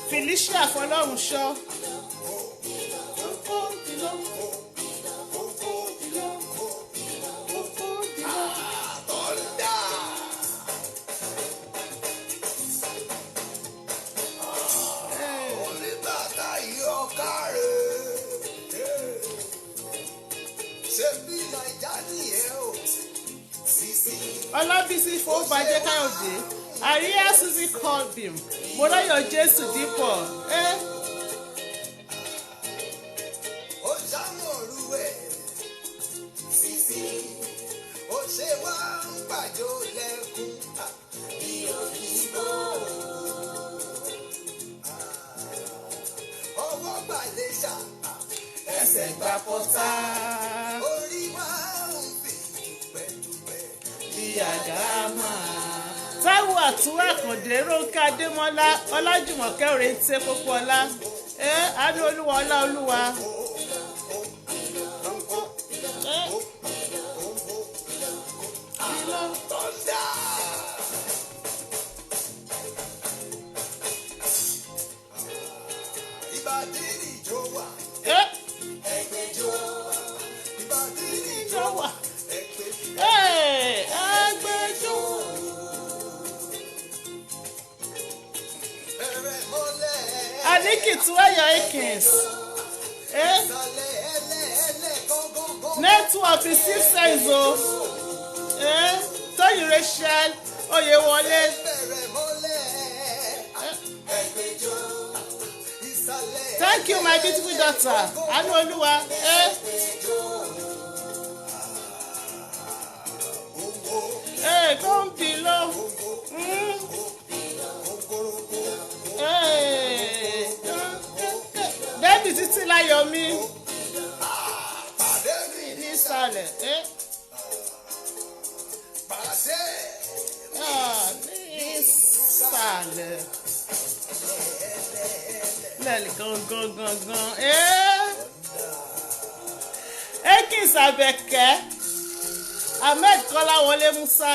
Felicia Fọlọ́run ṣọ́. Ọlábísí Fowóbajẹ́ Káyọ̀dé. Àríyá Suzy called him. Mo láyọ̀ Jésù dípọ̀. Ó ṣàmọ̀rú ẹ̀ Sisi ó ṣe wá ń gbàjọ lẹ́kùn ní òyìnbó. Ọwọ́ gbàlẹ̀ ṣá ẹsẹ̀ gbà pọ́tà. Orí wa ń fi dùpẹ́dùpẹ́ bí àdámà. Táíwò Àtúwà Àkàndé, Rónkẹ́ Adémọ́lá, Ọlájùmọ̀kẹ́ Òrèǹtẹ́ Pópóọlá. Àánú Olúwa ọlá Olúwa. Ìbàdí ìjọ wà ẹgbẹ́jọ. Ìbàdí ìjọ wà Ẹgbẹ́jọ́. ẹrẹ̀ mọ́lẹ̀. Aníkìtú Ẹ̀yọ̀ Akins. Ìsàlẹ̀ ẹlẹ́ gángan. Network is 6 cents o. Tóyìn Rachel Oyèwọlé. Bẹ̀rẹ̀ mọ́lẹ̀ ẹgbẹ́jọ. Ìsàlẹ̀ Thank you my beautiful daughter. Àánú Olúwa. Come below. Débì títí láyọ̀ mi. pàdé mi Nísàlẹ̀. pàdé Nísàlẹ̀. Lẹ́lì gangan. Akins Àbẹ̀kẹ́. Ahmed Kọ́láwọlé Musa.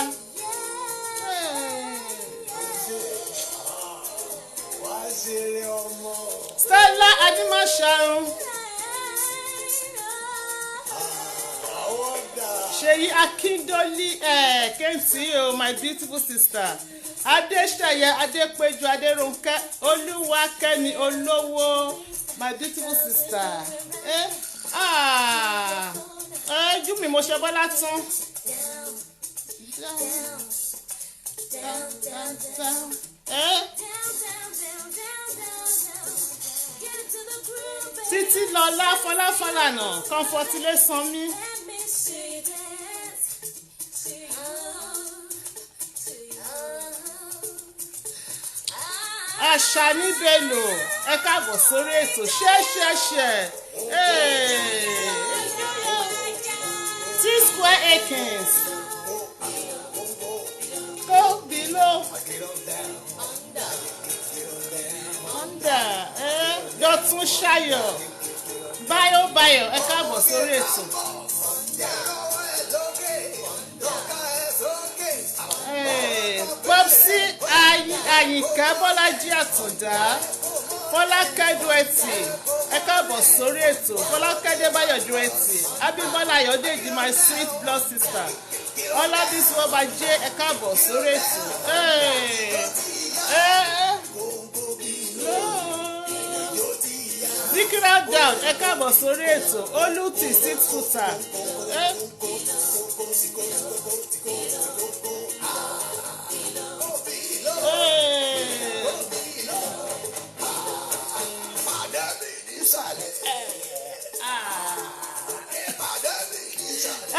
wá ṣeré ọmọ. Stella Adimasharun. Àwọn dà. Ṣèyí Akíndólí Kẹ́ntì o my beautiful sister. Adéṣeyẹ Adépéjú Adérónkẹ́ Olúwakẹ́mi Olówó my beautiful sister. Jú mi mo ṣe Bọ́lá tún. Títí Lọlá Fọláfọlànà Comfortilé Sanmi. Àṣàní Bello ẹ káàbọ̀ sórí ètò ṣẹ́ṣẹ́ṣẹ́. T-Square Akins. Go below. Under. Dọ̀tún Ṣayọ̀. Báyọ̀ ẹ káàbọ̀ sórí ètò. Popsi Àyìnkẹ́ Bọ́lájí Àtàndá. Fọlákẹ́ Duetty ẹ káàbọ̀ sórí ètò. Fọlákẹ́ Débáyọ̀ Duetty. Abímbọ́lá Ayọ̀dèjì my sweet blood sister. Ọlábísí Fowóbajẹ́ ẹ káàbọ̀ sórí ètò. Zikira down ẹ káàbọ̀ sórí ètò. Olùtì 6 footer.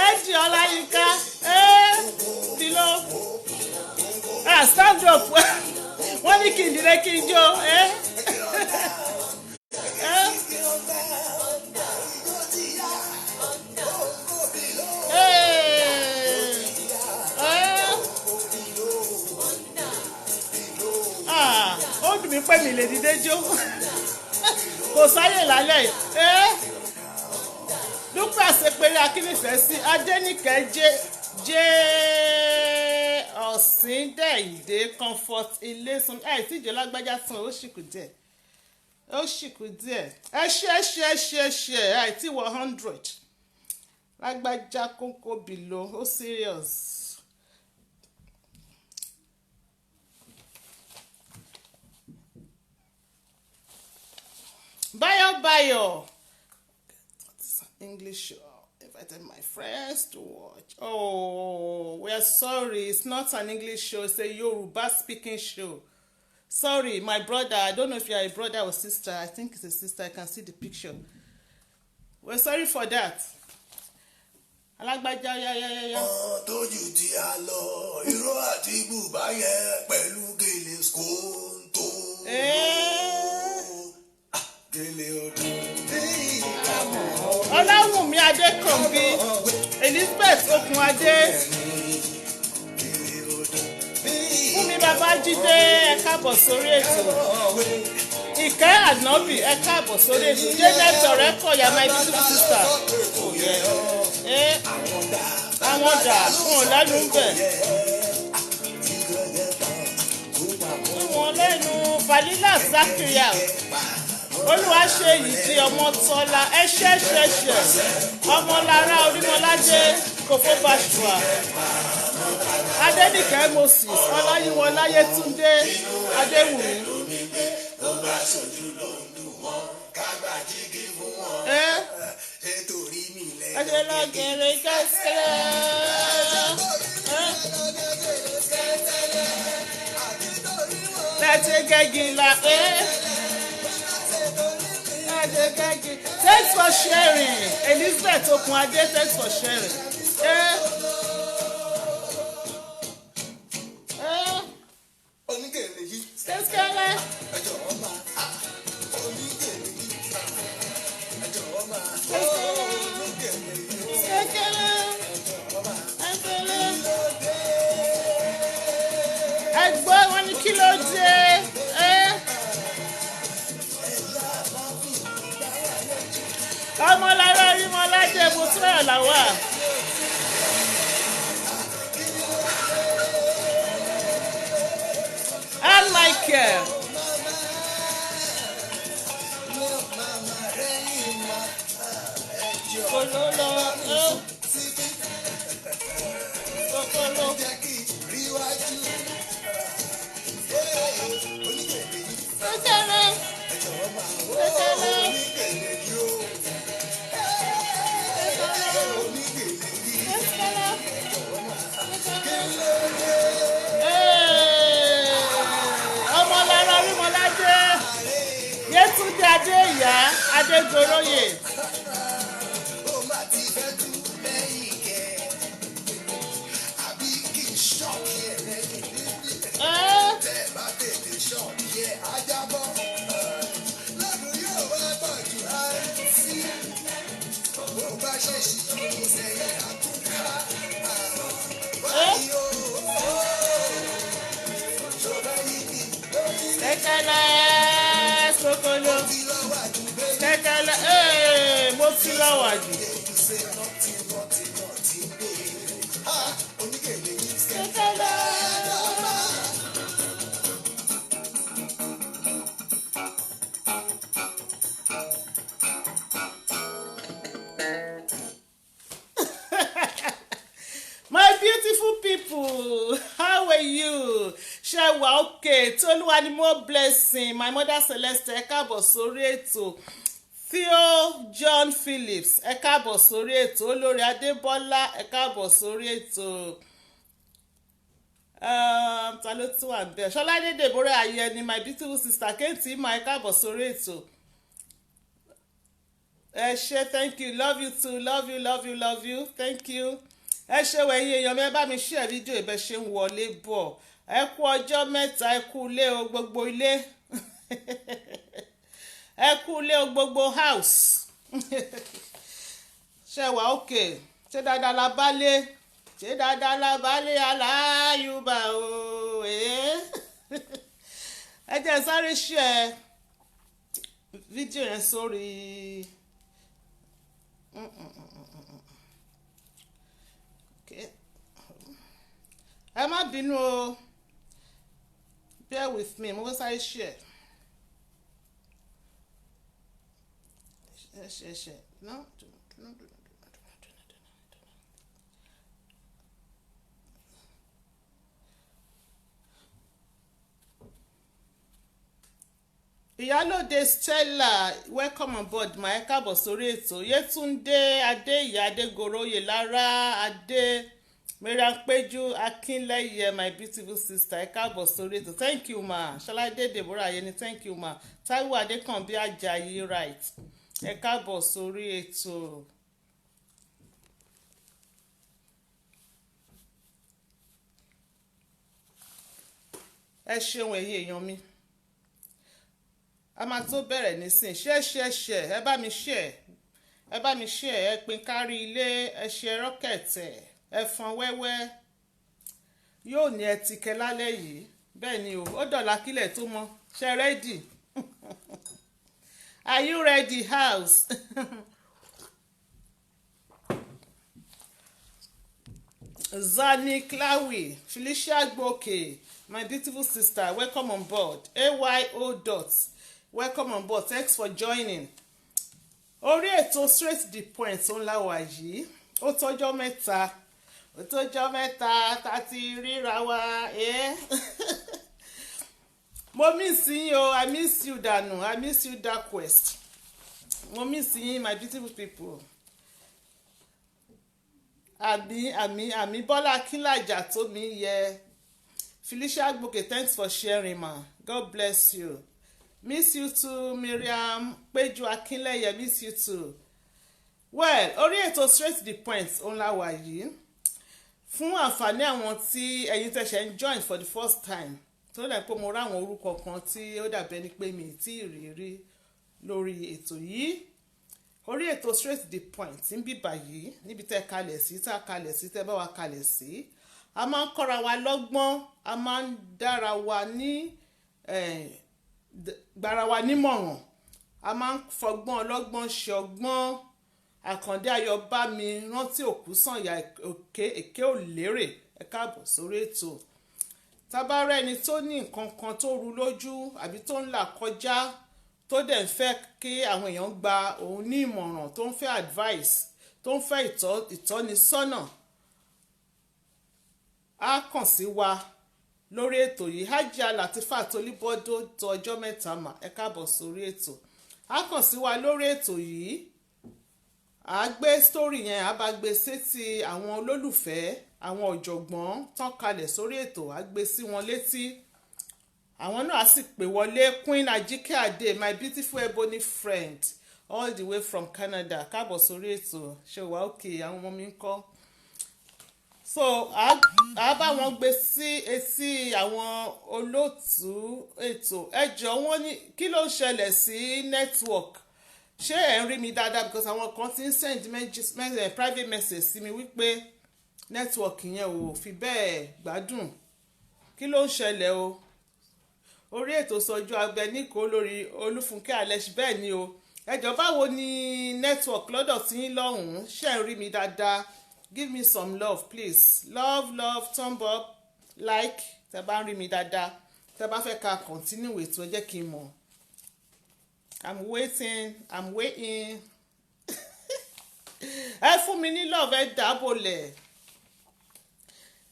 Ẹ̀jì Ọláyínká below. Stand up wọ́n ní kí n dìde kí n jó. mi pé mi lè dìde jó kò sáyè lálẹ́ yìí Dúpẹ́ Àṣepẹ̀rẹ̀ Akínnífẹ̀ẹ́ sí Adéníkẹ́ jẹ́ Ọ̀sìndẹ̀yìndé Comfort Ilésun tíjọ́ lágbájá tán ó sì kù díẹ̀ ẹ ṣe àìtí wọ 100 lágbájá kókó bìlò ó serious. Bayo English show. Invited my friends to watch. Oh, we are sorry. It's not an English show. It's a Yoruba speaking show. Sorry, my brother. I don't know if you are a brother or sister. I think it's a sister. I can see the picture. We're sorry for that. Alágbájá ya. Tójú tí a lọ, irọ́ àti bùbá yẹn pẹ̀lú gèlè skóńtò. Gèlè ọdún. Ọláwùnmí Adékànbí, Elizabeth Okunadé, Fúnmi Babájídé, ẹ káàbọ̀ sórí ètò. Ìkẹ́ Ànábì, ẹ káàbọ̀ sórí ètò. Janet Ọ̀rẹ́kọ̀yà, my beautiful sister. Àwọn dà fún ọ lẹ́nu ń bẹ̀. Fún wọn lẹ́nu Falila Zakiria. Olúwaṣeyìí di Ọmọ́tọ́lá ẹṣẹ́ṣẹṣẹ Ọmọlára Orímọládé Kòfó Bashua Adéníkẹ́ Moses Ọláyíwọlá Yétúndé Adéwùmí. Ẹ̀ṣẹ̀lọ́gẹ̀rẹ̀ kẹ́sẹ̀. Lẹ́tí gẹ́gìlá. Thanks for sharing. Elizabeth Okunade, thanks for sharing. Onígèlè yìí. Kẹ́sìkẹ́lẹ́. Ẹjọ́ ọmọ. Onígèlè yìí. Ẹjọ́ ọmọ. Onígèlè yìí. Kẹ́sìkẹ́lẹ́. Ẹgbẹ́ wọn ní kí ló dé? Ọmọlára Orímọládé Mùtúrà làwà. Ann Michael. Kololo. Kokolo. Ọmọlára Orímọládé Yétúndé Adéìyá Adégoróyè. Kẹ́kẹ́lẹ́ Sokolo. Kẹ́kẹ́lẹ́ mo ti lọ́wọ́ jù. My beautiful people, how are you? Ṣé wà okay? Tolúwa ni more blessing. My mother Celeste, ẹ káàbọ̀ sórí ètò. Theo John Phillips, ẹ káàbọ̀ sórí ètò. Olórí Adébọ́lá, ẹ káàbọ̀ sórí ètò. Ta ló tún wà bẹ́ẹ̀? Ṣọládé Deborah Ayẹni, my beautiful sister. Kéntì Ìmọ̀, ẹ káàbọ̀ sórí ètò. Ẹ ṣé, thank you, love you too, love you, thank you. Ẹ ṣé wẹ̀yìn èèyàn mi, ẹ bá mi share fídíò ìbẹ̀ ṣe ń wọlé bọ̀. Ẹ kú ọjọ́ mẹ́ta, ẹ kú ilé o gbogbo ilé. Ẹ kú ilé o gbogbo house. Ṣé wà okay? Ṣé dáadáa la bá lé? Ṣé dáadáa la bá lé aláyùbá o? Ẹ jẹ́ jẹ́ sáré share fídíò yẹn sórí ẹ má bínú o, bear with me, mo fẹ́ sáré share no. Ìyálóde Stella, welcome on board ma, ẹ káàbọ̀ sórí ètò. Yétúndé Adéìyá Adégoroyè Lára Adé Mariam Péjú Akínlẹ́yẹ, my beautiful sister, ẹ káàbọ̀ sórí ètò. Thank you ma. Ṣọláìdé Deborah Ayeni, thank you ma. Táíwò Adékànbí Ajayi, right, ẹ káàbọ̀ sórí ètò. Ẹ ṣeun ẹ̀yin èèyàn mi, a máa tó bẹ̀rẹ̀ nísìn. ṣe ẹ bá mi ṣe ẹ pín kárí ilé, ẹ ṣe rọ́kẹ̀tẹ̀, ẹ fọn wẹ́wẹ́, yóò ní ẹ ti kẹ lálẹ́ yìí. Bẹ́ẹ̀ ni o, ó dọ̀la kílẹ̀ tó mọ́. Ṣé ready? Are you ready house? Zani Klawi, Felicia Gboke, my beautiful sister, welcome on board. AYO Dots, welcome on board, thanks for joining. Orí ètò straight to the point ó ń láwà yìí. Ó tọ́jọ́ mẹ́ta tá ti ríra wa. Mo miss yín o, I miss you Danu, I miss you Dark West. Mo miss yín, my beautiful people. Àmì Bọ́lá Akínlàjà tó mi yẹ. Felicia Gboke, thanks for sharing ma, God bless you. Miss you too, Mariam Péjú Akínlẹ́yẹ, miss you too. Well, orí ètò straight to the point òun la wà yìí. Fún àǹfààní àwọn tí ẹ̀yin tẹ̀sẹ̀ ń join for the first time, tó dà pé mo ráwọn orúkọ kan tí ó dàbí ẹni pé mi tí ì rí lórí ètò yìí. Orí ètò straight to the point ń bí báyìí, níbi tẹ́ kalẹ̀ sí, tá kalẹ̀ sí, tẹ́ bá wa kalẹ̀ sí. A máa ń kọ́ra wa lọ́gbọ́n, a máa ń dára wa ní gbára wa nímọ̀ràn, a máa ń fọgbọ́n ọlọ́gbọ́n ṣe ọgbọ́n. Àkàndé Ayọ̀bámi rántí òkú sànyà èké ò lérè, ẹ káàbọ̀ sórí ètò. Tábàárẹ̀ ẹni tó ní nǹkan kan tó rú lójú àbí tó ń là kọjá, tó dẹ̀ ń fẹ́ kí àwọn èèyàn gba òun ní ìmọ̀ràn, tó ń fẹ́ advice, tó ń fẹ́ ìtọ́nisọ́nà, á kàn sí wa lórí ètò yìí. Hajia Latifat Olúbọ́dọ̀ tó ọjọ́ mẹ́ta mà, ẹ káàbọ̀ sórí ètò. Á kàn sí wa lórí ètò yìí. À gbé story yẹn, a bá gbé sétí àwọn olólùfẹ́, àwọn ọ̀jọ̀gbọ́n tán kalẹ̀ sórí ètò, a gbé sí wọn létí. Àwọn náà á sì pè wọlé. Queen Ajike Ade, my beautiful ebony friend, all the way from Canada, káàbọ̀ sórí ètò. Ṣé wà okay? Àwọn ọmọ mi ń kọ́. So a bá wọn gbé sí etí àwọn olóòtú ètò. Ẹ jọ̀ọ́, wọ́n ní kí ló ń ṣẹlẹ̀ sí network? Ṣé ẹ̀ ń rí mi dáadáa? Because àwọn kan ti ń send private message sí mi wípé network yẹn ò fi bẹ́ẹ̀ gbádùn. Kí ló ń ṣẹlẹ̀ o? Orí ètò Sọjú Agbẹníkò lórí Olúfúnkẹ́ Alex, bẹ́ẹ̀ ni o. Ẹ jọ̀ọ́, báwo ni network lọ́dọ̀ tí yín lọ́hùn-ún? Ṣé ẹ̀ ń rí mi dáadáa? Give me some love please. Love, thumb up, like, tẹ́ bá ń rí mi dáadáa. Tẹ́ bá fẹ́ ká continue ètò, ẹ jẹ́ kí n mọ̀. I'm waiting. Ẹ fún mi ní love, ẹ dábòlẹ̀.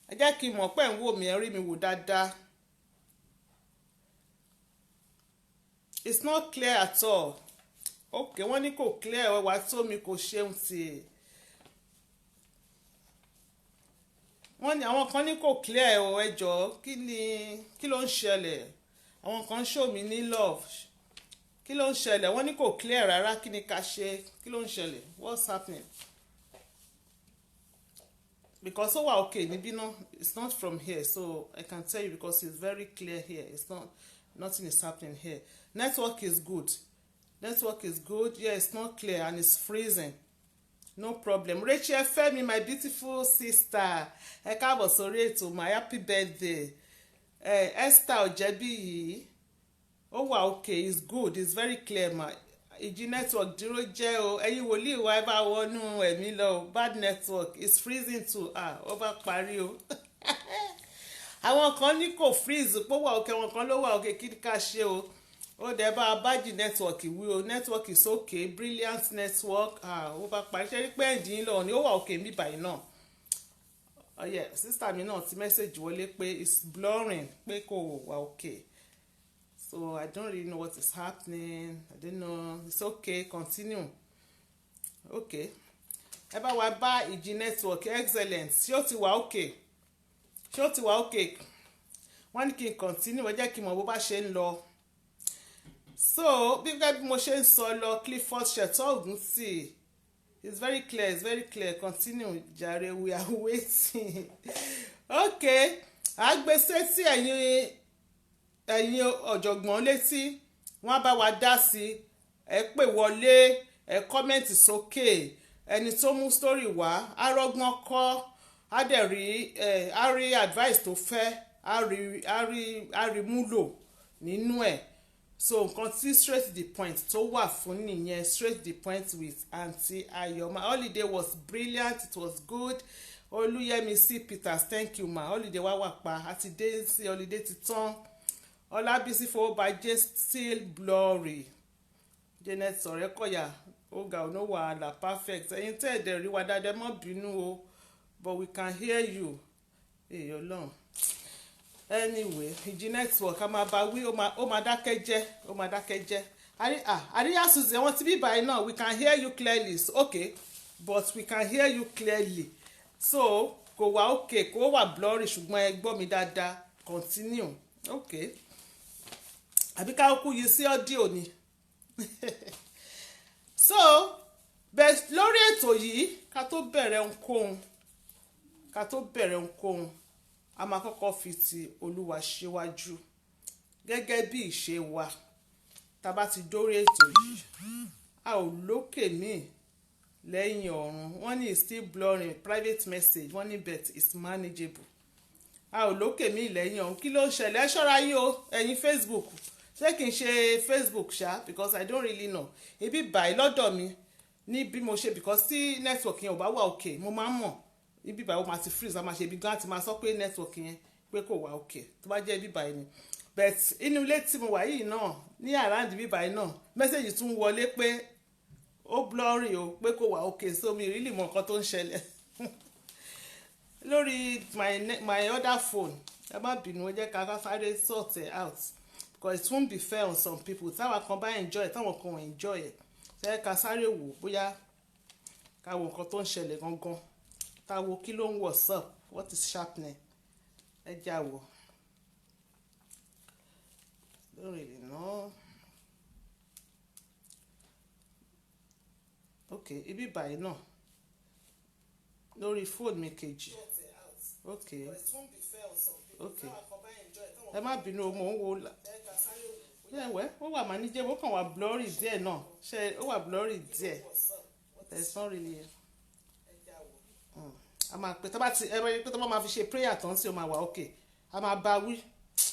Ẹ jẹ́ kí n mọ̀ pé ń wò mí, ẹ rí mi wò dáadáa. It's not clear at all. Okay, wọ́n ní kò clear, wá tó mi kò ṣeun tì. Wọ́n ní àwọn kan ní kò clear o, ẹ jọ̀ọ́, kí ló ń ṣẹlẹ̀? Àwọn kan show mi ní love. Kí ló ń ṣẹlẹ̀? Wọ́n ní kò clear rárá, kí ni ká ṣe? Kí ló ń ṣẹlẹ̀? What's happening? Because ó wà okay níbí náà, it's not from here, so I can tell you because it's very clear here. It's not, nothing is happening here. Network is good. Yeah, it's not clear and it's freezing. No problem. Rachel Femi, my beautiful sister, ẹ káàbọ̀ sórí ètò, my happy birthday. Esther Ojebiyi, ó wà okay, it's good, it's very clear ma. Ìjì network dúró jẹ́ o, ẹ̀yin wòlíì wa ẹ bá wọnú ẹ̀mí lọ o. Bad network is freezing too, ó bá parí o. Àwọn kan ní kò freeze pé ó wà okay, àwọn kan ló wà okay, kí ká ṣe o. Ó dẹ̀ bá bájì network wí o, network is okay, brilliant network, ó bá parí. Ṣé rí pé ẹ̀ǹdí ń lọ ni ó wà okay níbí báyìí náà. Oh yeah, sister mi náà ti message wọlé pé it's blurring, pé kò wà okay. So I don't really know what is happening. I don't know. It's okay, continue. Okay. Ẹ bá wa bá Ìjì network excellent. Ṣé ó ti wà okay? Ṣé ó ti wà okay? Wọ́n ní kí n continue, wọ́n jẹ́ kí n mọ̀ bó bá ṣe ń lọ. So bí mo ṣe ń sọ lọ, Clifford Shetogùnsì. It's very clear, it's very clear. Continue, jàre, we are waiting. Okay. Àgbèsè tí ẹ̀yin ọ̀jọ̀gbọ́n létí, wọ́n bá wa dá sí, ẹ pè wọlé, ẹ kọ́mẹ́ǹtì sókè, ẹni tó mú story wá, á rọ́gbọ́n kọ́, á dẹ̀ rí advice tó fẹ́, á rí múlò nínú ẹ̀. So nǹkan tí straight to the point tó wà fún nìyẹn, straight to the point with Aunty Ayọ̀. My holiday was brilliant, it was good. Olúyẹmísí Peters, thank you ma. Holiday wa wà pa, àti dé sí holiday ti tán. Ọlábísí Fowóbajé still blurry. Janet Ọ̀rẹ́kọ̀yà, ọ̀gá ọ̀nà wàhálà perfect. Ẹ̀yin tẹ́ ẹ̀dẹ̀ rí wa dáadáa mọ́ bínú o, but we can hear you. Èyí Ọlọ́run. Anyway, Ìjì network a máa bá wí, ó máa dákẹ́ jẹ́, ó máa dákẹ́ jẹ́. Àríyá Susan, wọ́n ti bí báyìí náà, we can hear you clearly. Okay, but we can hear you clearly. So kò wá okay, kò wà blurry, ṣùgbọ́n ẹ gbọ́ mi dáadáa. Continue. Okay. Àbí ká kú yìí sí ọ́díò ni. So bẹ́ẹ̀ lórí ètò yìí, ká tó bẹ̀rẹ̀ ohunkóhun, a máa kọ́kọ́ fi ti Olúwa síwájú gẹ́gẹ́ bí ìṣe wa. Tá bá ti dórí ètò yìí, a ò lókè míì lẹ́yìn ọ̀run. Wọ́n ní still blurring, private message, wọ́n ní bet is manageable. A ò lókè míì lẹ́yìn ọ̀run. Kí ló ń ṣẹlẹ̀? Ẹ ṣọ́ra yín o, ẹ̀yin Facebook. Ṣé kí n ṣe Facebook ṣá? Because I don't really know. Ibi báyìí lọ́dọ̀ mi ní bí mo ṣe, because tí network yẹn ò bá wà okay, mo máa ń mọ̀. Ibi báyìí ó máa ti freeze, a máa ṣe ibi gan àti máa sọ pé network yẹn pé kò wà okay. Tó bá jẹ́ ibi báyìí ni. But inú ilé tí mo wà yìí náà, ní around ibi báyìí náà, message tún wọlé pé ó blurry o, pé kò wà okay. So mi really mọ nǹkan tó ń ṣẹlẹ̀. Lórí my other phone, ẹ má bínú, ẹ jẹ́ ká sáré sort it out. Because it won't be fair on some people. Táwọn kan bá enjoy, táwọn kan ò enjoy ẹ̀. Ṣé ká sáré wò bóyá ká wo nǹkan tó ń ṣẹlẹ̀ gangan. Ká wo kí ló ń what's up, what is happening. Ẹ já wò. Don't really know. Okay, ibi báyìí náà. Lórí phone mi kejì. Okay. Okay. Ẹ má bínú, mo ń wo ẹ̀wẹ́, ó wà manageable, ó kàn wà blurry díẹ̀ náà. Ṣé ó wà blurry díẹ̀? There's not really. A máa pè tó bá ti máa fi ṣe prayer tán sí ó máa wà okay. A máa bá wí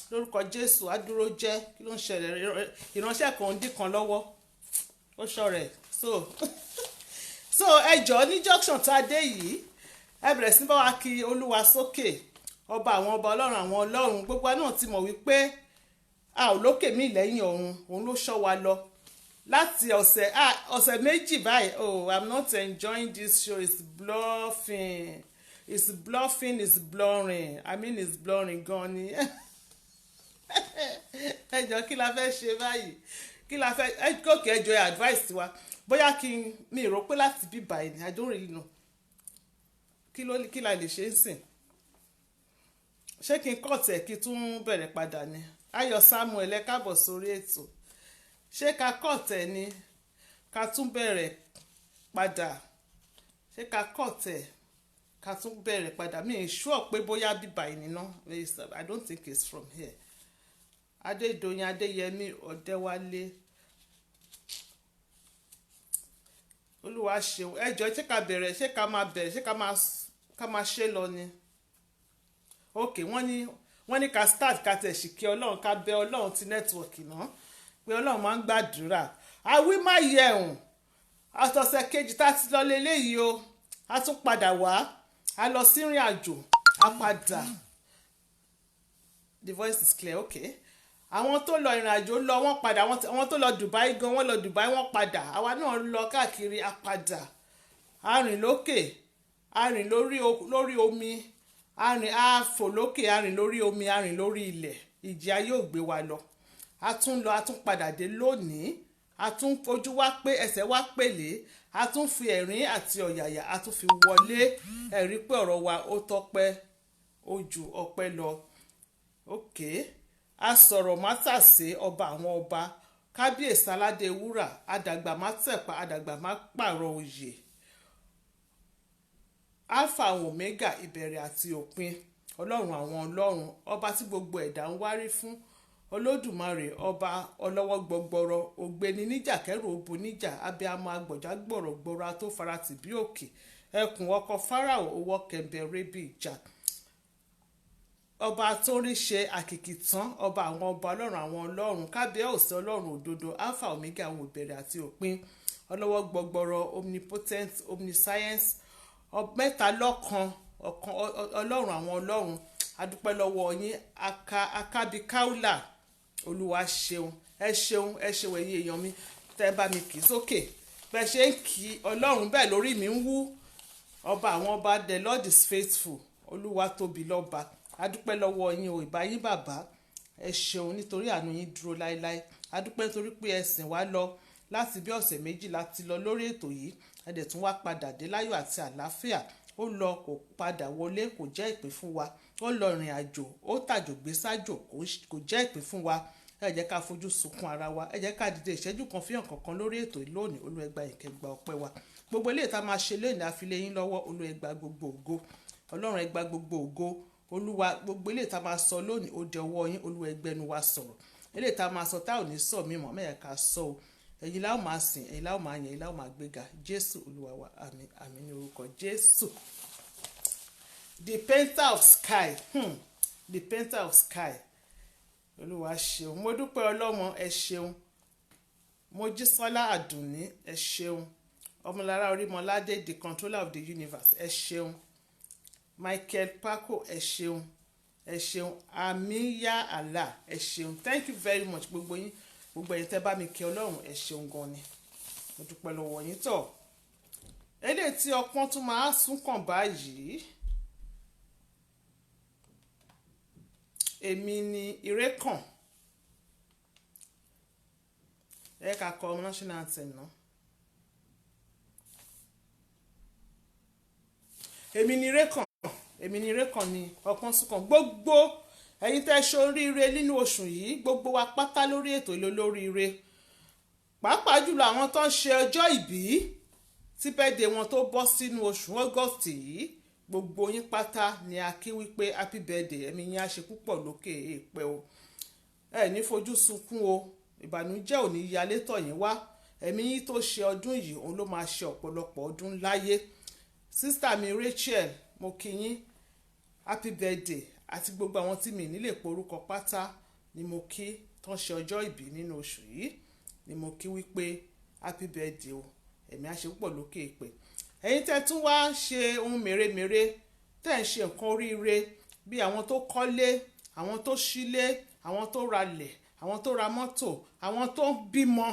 lórúkọ Jésù, á dúró jẹ́. Kí ló ń ṣẹlẹ̀? Ìránṣẹ́ kan ń dí kan lọ́wọ́. Ó ṣọ̀rẹ̀. So ẹjọ́ ní junction tá a dé yìí, ẹ bẹ̀rẹ̀ sí bá wa kí Olúwa sókè. Ọba àwọn ọba, Ọlọ́run àwọn Ọlọ́run, gbogbo náà ti mọ̀ wípé a ò lókè mí lẹ́yìn ọ̀run, òun ló ṣọ́ wa lọ láti ọ̀sẹ̀ méjì báyìí. Oh, I'm not enjoying this show. It's bluffing, it's blurring. I mean it's blurring gan ni. Ẹ jọ̀ọ́, kí la fẹ́ ṣe báyìí? Kí la fẹ́ gòkè ẹjọ́ advice wa? Bóyá mi rò pé láti bí báyìí ni, I don't really know. Kí la lè ṣe ń sìn? Ṣé kí n kọ̀tẹ̀ kí tún bẹ̀rẹ̀ padà ni? Ayọ̀ Samuel, ẹ káàbọ̀ sórí ètò. Ṣé ká kọ̀tẹ̀ ni ká tún bẹ̀rẹ̀ padà? Ṣé ká kọ̀tẹ̀ ká tún bẹ̀rẹ̀ padà? Mi ì sure pé bóyá bíbá ìnìná. I don't think it's from here. Adédoyin Adéyẹmí Ọ̀dẹ́wálé. Olúwa ṣeun. Ẹ jọ̀ọ́, ṣé ká bẹ̀rẹ̀, ṣé ká máa bẹ̀rẹ̀, ṣé ká máa ṣe lọ ni? Okay, wọ́n ní ká start ká tẹ̀ sì kí Ọlọ́run, ká bẹ Ọlọ́run ti network náà. pé ọlọ́run máa ń gbàdúrà àwí má yẹ̀hùn àtọ̀sẹ̀ kejì tá a ti lọ lélẹ́yìí o a tún padà wá a lọ sí ìrìn àjò a padà the voice is clear okay àwọn tó lọ ìrìn àjò lọ wọ́n padà àwọn tó lọ Dubai gan wọ́n lọ Dubai wọ́n padà àwa náà lọ káàkiri a padà a rìn lókè a rìn lórí omi a rìn a fò lókè a rìn lórí omi a rìn lórí ilẹ̀ ìjì ayé ò gbé wa lọ a tún lọ a tún padà dé lónìí a tún ojú wa pé ẹsẹ̀ wa pèlé a tún fi ẹ̀rín àti ọ̀yàyà a tún fi wọlé ẹ̀rí pé ọ̀rọ̀ wa ó tọ́pẹ́ ó ju ọpẹ́ lọ okay a sọ̀rọ̀ mátàsé ọba àwọn ọba kábíyèsí aládé wúrà àdàgbà má tẹ̀pa àdàgbà má pààrọ̀ oyè alpha omega ìbẹ̀rẹ̀ àti òpin ọlọ́run àwọn ọlọ́run ọba tí gbogbo ẹ̀dá ń wárí fún olódùmarè ọba ọlọ́wọ́ gbọgbọrọ ògbéni níjà kẹrù òbò níjà abiyamọ agbọ̀já gbọ̀rọ̀gbọ̀rọ̀ tó faratì bí òkè ẹkùn ọkọ̀ fáráò owó kẹ̀mbẹ̀rẹ̀ bí ìjà ọba tó rí ṣe àkìkìtàn ọba àwọn ọba ọlọ́run àwọn ọlọ́run kábíyèsí ọlọ́run òdodo alpha omega àwọn ìbẹ̀rẹ̀ àti òpin ọlọ́wọ́ gbọgbọrọ omnipotent omniscience mẹ́ta lọ́kan ọlọ́run àwọn ọlọ́run adúpẹ́ lọ́wọ́ yín akábíkáùlà olúwa ṣeun ẹ ṣeun ẹ̀yin èèyàn mi tẹ́ bá mi kì í sókè bẹ́ẹ̀ ṣe ń kí ọlọ́run bẹ́ẹ̀ lórí mi ń wú ọba àwọn ọba the Lord is faithful olúwa tóbi lọ́ba adúpẹ́ lọ́wọ́ yín o ìbá yín bàbá ẹ ṣeun nítorí àánú yín dúró láéláé adúpẹ́ nítorí pé ẹ sìn wá lọ láti bí ọ̀sẹ̀ méjì láti lọ lórí ètò yìí ẹ dẹ̀ tún wá padà dé láyọ̀ àti àlàáfíà ó lọ kò padà wọlé kò jẹ́ ìpè fún wa ó lọ rìn àjò ó tàjò gbé sájò kò jẹ́ ìpè fún wa ẹ jẹ́ ká fojú sunkún ara wa ẹ jẹ́ ká dìde ìṣẹ́jú kan fihàn kankan lórí ètò yìí lónìí olúẹgbà ìkẹgbà ọpẹ́ wa gbogbo eléyìí tá a máa ṣe lónìí àfilẹ̀ yín lọ́wọ́ olúẹgbà gbogbo ògo ọlọ́run ẹgbà gbogbo ògo olúwa gbogbo eléyìí tá a máa sọ lónìí ó dẹ ọwọ́ yín olúwa ẹgbẹ́nu wa sọ̀rọ̀ eléyìí tá a máa sọ tá ò ní sọ mímọ́ mẹ́yà ká sọ o ẹ̀yin láwọn máa sìn ẹ̀yin láwọn máa yìn ẹ̀yin láwọn máa gbéga jésù olúwa wa àmín àmín ní orúkọ jésù. The painter of sky the painter of sky olúwa ṣeun mo dúpẹ́ ọlọ́mọ ẹ ṣeun mojísọ́lá àdùnní ẹ ṣeun ọmọlára orímọládé the controller of the universe ẹ ṣeun michael paco ẹ ṣeun amiya allah ẹ ṣeun thank you very much gbogbo yín gbogbo ẹ̀yin tẹ́ bá mi kí ọlọ́run ẹ ṣeun gan ni mo dúpẹ́ lọ́wọ́ yín tọ̀ eléyìí tí ọpọ́n tún máa sún kàn báyìí èmi ni ire kàn ẹ ká kọ national anthem náà èmi ni ire kàn ni ọpọ́n sún kàn gbogbo ẹ̀yin tẹ́ ṣe oríire nínú oṣù yìí gbogbo wa pátá lórí ètò ìlú lóríire pàápàá jùlọ àwọn tó ń ṣe ọjọ́ ìbí tí bẹ́ẹ̀dẹ̀ wọn tó bọ́ sínú oṣù August yìí gbogbo yín pátá ni a kí wípé happy birthday ẹ̀mí yín á ṣe púpọ̀ lókè èèpẹ̀ o ẹ ní fojú sunkún o ìbànújẹ́ ò ní yalé tọ̀ yín wá ẹ̀mí yín tó ṣe ọdún yìí òun ló máa ṣe ọ̀pọ̀lọpọ̀ ọdún láyé sísítà mi Rachel mo kí yín happy birthday àti gbogbo àwọn tí mi nílè porúkọ pátá ni mo kí tó ń ṣe ọjọ́ ìbí nínú oṣù yìí ni mo kí wípé happy birthday o ẹ̀mí á ṣe púpọ̀ lókè èèpẹ̀ ẹ̀yin tẹ́ tún wá ṣe ohun mèremère tẹ́ ń ṣe nǹkan oríire bí àwọn tó kọ́lé àwọn tó ṣílé àwọn tó ralẹ̀ àwọn tó ra mọ́tò àwọn tó bímọ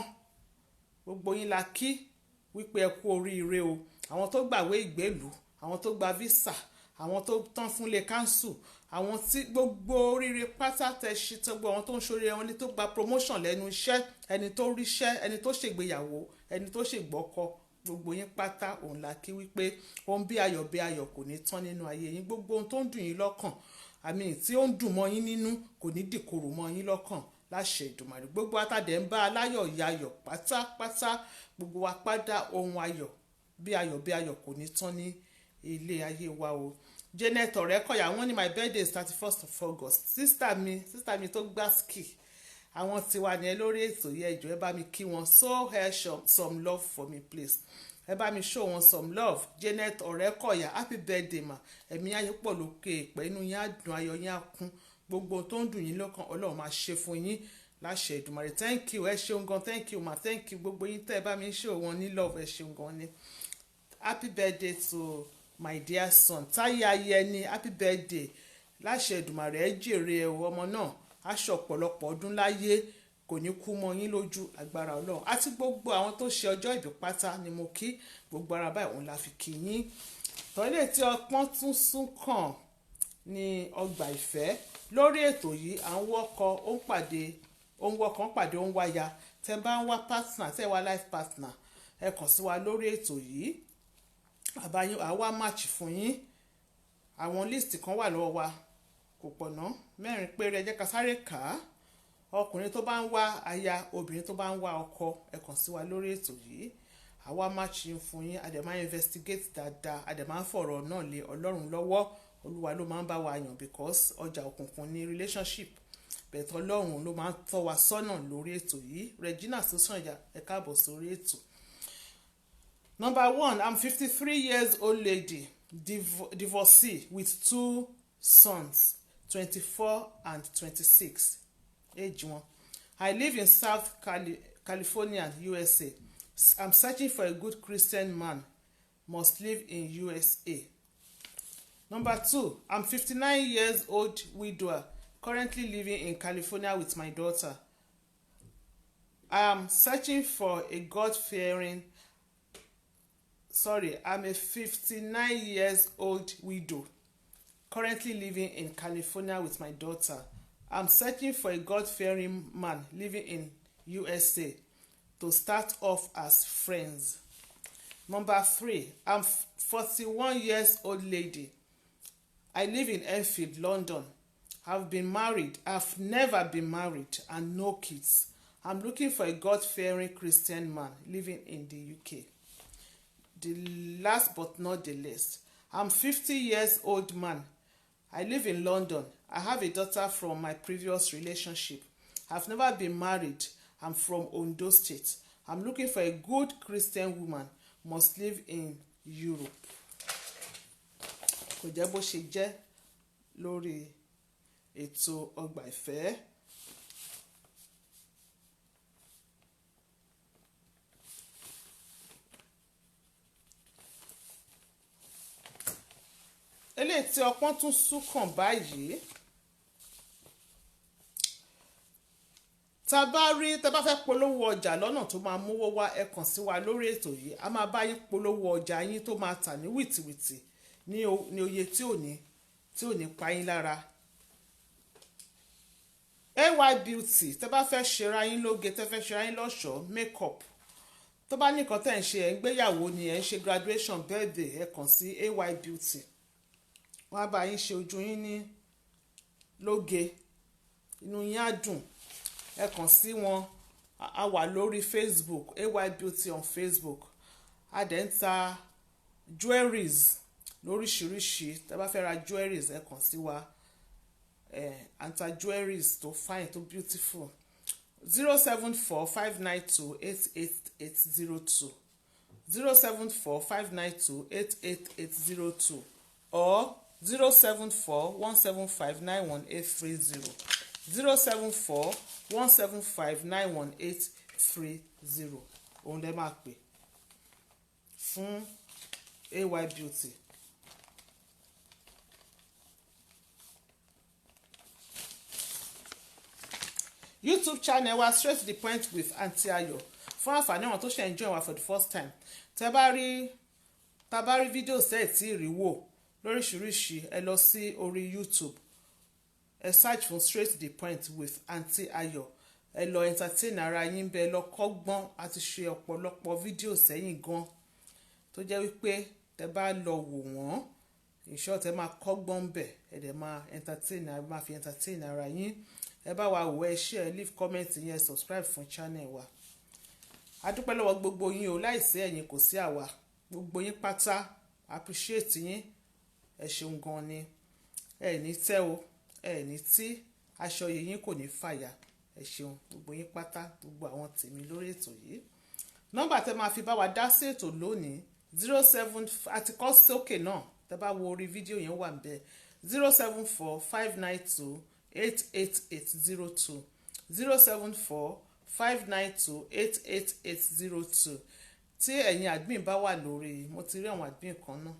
gbogbo yín la kí wípé ẹ kú oríire o àwọn tó gbàwé ìgbélùú àwọn tó gba visa àwọn tó tán fúnlé kánsù àwọn tí gbogbo oríire pátá tẹ ṣe tó gbọ́ àwọn tó ń ṣoríire wọn ní tó gba promotion lẹ́nu iṣẹ́ ẹni tó ríṣẹ́ ẹni tó ṣègbéyàwó ẹni tó ṣègbọ́kọ gbogbo yín pátá òun la kí wípé ohun bí ayọ̀ kò ní tán nínú ayé yín gbogbo ohun tó ń dùn yín lọ́kàn àmì tí ó ń dùn mọ́ yín nínú kò ní dìkorò mọ́ yín lọ́kàn láṣẹ Ìdùmarè gbogbo atádẹ̀ ń bá aláyọ̀ yayọ̀ pátápátá gbogbo wa pátá ohun ayọ̀ bí ayọ̀ kò ní tán ní ilé ayé wa o. Janet Ọ̀rẹ́kọ̀yà wọ́n ní my birthday is 31st of August sister mi tó gbá ski àwọn tiwa ní ẹ lórí ètò yẹ ìjọ ẹ bá mi kí wọn so hair some love for me please ẹ bá mi show wọn some love. Janet Ọ̀rẹ́kọ̀yà happy birthday ma ẹ̀mí ayé pọ̀ lókè ìpẹ́ inú yín á dùn ayọ̀ yín á kún gbogbo tó ń dùn yín lọ́kàn Ọlọ́run máa ṣe fún yín láṣẹ Èdùmàrè. Thank you, ẹ ṣeun gan, thank you ma, thank you gbogbo yín tẹ́ ẹ bá mi ṣe wọn ní love, ẹ ṣeun gan ni. Happy birthday to my dear son Táyé Ayẹni, happy birthday. Láṣẹ Èdùmàrè ẹ jèrè ọmọ náà, aṣọ ọ̀pọ̀lọpọ̀ ọdún láyé, kò ní kú mọ́ yín lójú agbára Ọlọ́run. Àti gbogbo àwọn tó ṣe ọjọ́ ìbí pátá ni mo kí, gbogbo ara báyìí òun la fi kí yín. Tọ́lẹ̀ tí ọpọ́n tún sún kàn ní Ọgbà Ìfẹ́. Lórí ètò yìí à ń wọ́kọ̀ ó ń pàdé ó ń wáya. Tẹ́ bá ń wá partner, tẹ́ wá life partner, ẹ kàn sí wa lórí ètò yìí, àbáyín àwa match fún yín. Àwọn list kan wà lọ́wọ́ wa, kò pọ̀ ná, 4 péré, ẹ jẹ́ ká sáré kà á. Ọkùnrin tó bá ń wá aya, obìnrin tó bá ń wá ọkọ, ẹ kàn sí wa lórí ètò yìí, àwa match yín fún yín. A dẹ̀ máa investigate dáadáa, a dẹ̀ máa ń fọ̀rọ̀ náà lé Ọlọ́run lọ́wọ́. Olúwa ló máa ń bá wa yàn because ọjà òkùnkùn ní relationship, bẹ̀tọ̀ Ọlọ́run ló máa ń tọ́ wa sọ́nà lórí ètò yìí. Regina Sosanya, ẹ káàbọ̀ sórí ètò. Number 1, I'm 53 years old lady, divorcee with 2 sons, 24 and 26. Age 1. I live in South California, USA. I'm searching for a good Christian man. Must live in USA. Number 2, I'm 59 years old widower, currently living in California with my daughter. I'm a 59 years old widow, currently living in California with my daughter. I'm searching for a God-fearing man living in USA to start off as friends. Number 3, I'm 41 years old lady. I live in Enfield, London. I've never been married and no kids. I'm looking for a God-fearing Christian man living in the UK. The last but not the least, I'm 50 years old man. I live in London. I have a daughter from my previous relationship. I've never been married. I'm from Ondo State. I'm looking for a good Christian woman. Must live in Europe. Kò jẹ́ bó ṣe jẹ́ lórí ètò Ọgbà Ìfẹ́. Eléyìí tí ọpọ́n tún sún kàn báyìí. Tá bá fẹ́ polówó ọjà lọ́nà tó máa múwó wá, ẹ kàn sí wa lórí ètò yìí. A máa bá yín polówó ọjà yín tó máa tà ní wìtìwìtì ní oye tí ò ní pa yín lára. AY Beauty, tẹ́ bá fẹ́ ṣera yín lóge, tẹ́ fẹ́ ṣera yín lọ́ṣọ̀ọ́, makeup. Tó bá ní nǹkan tẹ́ ń ṣe, ẹ̀ ń gbéyàwó ni, ẹ̀ ń ṣe graduation, birthday, ẹ kàn sí AY Beauty. Wọ́n á bá yín ṣe ojú yín ní lóge, inú yín á dùn. Ẹ kàn sí wọn, a wà lórí Facebook, AY Beauty on Facebook. A dẹ̀ ń ta jewelries lóríṣiríṣi. Tẹ́ bá fẹ́ ra jewelries, ẹ kàn sí wa. And ta jewelries tó fine, tó beautiful. 074-592-88802 074-592-88802 or 074-175-91830 074-175-91830. Òun lẹ máa pè fún AY Beauty. YouTube channel wa straight to the point with Aunty Ayo. Fún àǹfààní àwọn tó ṣe ń join wa for the first time. Tá bá rí fídíò tẹ́ ẹ̀ tí rí wò lóríṣiríṣi, ẹ lọ sí orí YouTube. Ẹ search for straight to the point with Aunty Ayo. Ẹ lọ entertain ara yín bẹ́ẹ̀, lọ kọ́gbọ́n. A ti ṣe ọ̀pọ̀lọpọ̀ fídíò sẹ́yìn gan tó jẹ́ wípé tẹ́ bá lọ wò wọ́n, in short, ẹ máa kọ́gbọ́n bẹ̀, ẹ dẹ̀ máa fi entertain ara yín. Ẹ bá wa wò, ẹ share, leave comment yẹn, subscribe fún channel wa. A dúpẹ́ lọ́wọ́ gbogbo yín o, láìsí ẹ̀yin kò sí àwa. Gbogbo yín pátá, appreciate yín. Ẹ ṣeun gan ni. Ẹ ní tẹ́ o, ẹ ní tí, aṣọ yín kò ní fàya. Ẹ ṣeun gbogbo yín pátá, gbogbo àwọn tèmi lórí ètò yìí. Nọ́mbà tẹ́ máa fi bá wa dá sí ètò lónìí 07 àti kọ sókè náà, tẹ́ bá wo orí fídíò yẹn wà ńbẹ̀. 074-592-88802 074-592-88802 tí ẹ̀yin admin bá wà lórí, mo ti rí àwọn admin kan náà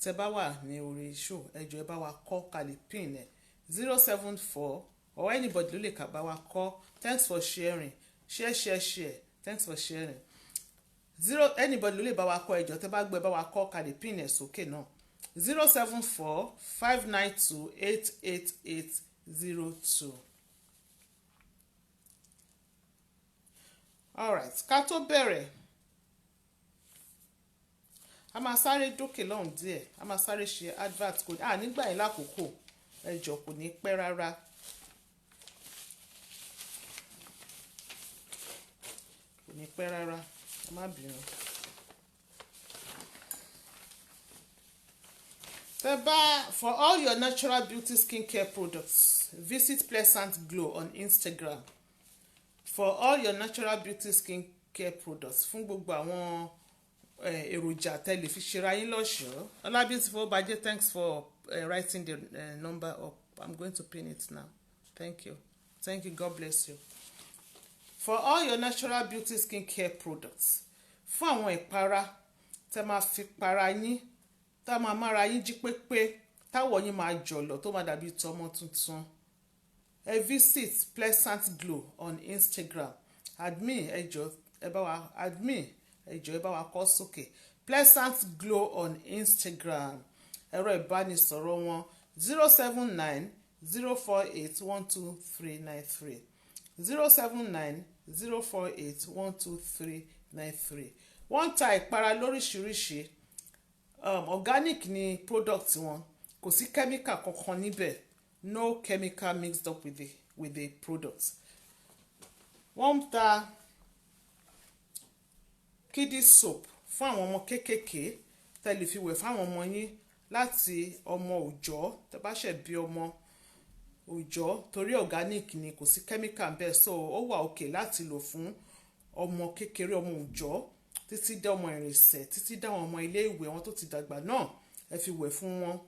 tẹ́ bá wà ní orí show ẹ jọ̀ọ́ ẹ bá wa kọ kálí pin ẹ 074 or anybody ló lè kà bá wa kọ. Thanks for sharing, share, thanks for sharing. Anybody ló lè bá wa kọ ẹ jọ̀ọ́ tẹ́ bá gbé bá wa kọ kálí pin ẹ sókè náà 074-592-88802. Alright, ká tó bẹ̀rẹ̀ a máa sáré dókè lọ́hùn díẹ̀, a máa sáré ṣe advert code nígbà yín lákòókò ẹ jọ̀ọ́ kò ní pẹ́ rárá. Kò ní pẹ́ rárá, ẹ má bínú. For all your natural beauty skincare products, visit Pleasant Glow on Instagram. For all your natural beauty skincare products, fún gbogbo àwọn èròjà tẹ́lẹ̀ fi ṣera yín lọ́ṣọ̀ọ́. Ola Beautiful Baje, thanks for writing the number up. I'm going to pin it now. Thank you, God bless you. For all your natural beauty skincare products, fún àwọn ìpara tẹ́ máa fi para yín, tá máa mára yín jí pépé, táwọ̀ yín máa jọ̀lọ̀ tó máa dàbí tọmọ tuntun. Ẹ visit Pleasant Glow on Instagram. Admin ẹ jọ̀ọ́ ẹ bá wa kọ sókè. Pleasant Glow on Instagram. Ẹ̀rọ ìbánisọ̀rọ̀ wọn 079-048-12393 079-048-12393. Wọ́n ń ta ìpara lóríṣiríṣi. Organic ni product wọn, kò sí chemical kankan níbẹ̀, no chemical mixed up with the product. Wọ́n ń ta kiddie soap fún àwọn ọmọ kéékèèké tẹ́lẹ̀ fi wẹ̀ fáwọn ọmọ yín láti ọmọ òòjọ́ tẹ́ bá ṣẹ̀ bí ọmọ òòjọ́, torí organic ni kò sí chemical bẹ́ẹ̀, so ó wà okay láti lò fún ọmọ kékeré, ọmọ òòjọ́ títí dá ọmọ ìrìnsẹ̀, títí dá àwọn ọmọ ilé ìwé wọn tó ti dàgbà náà ẹ fi wẹ̀ fún wọn.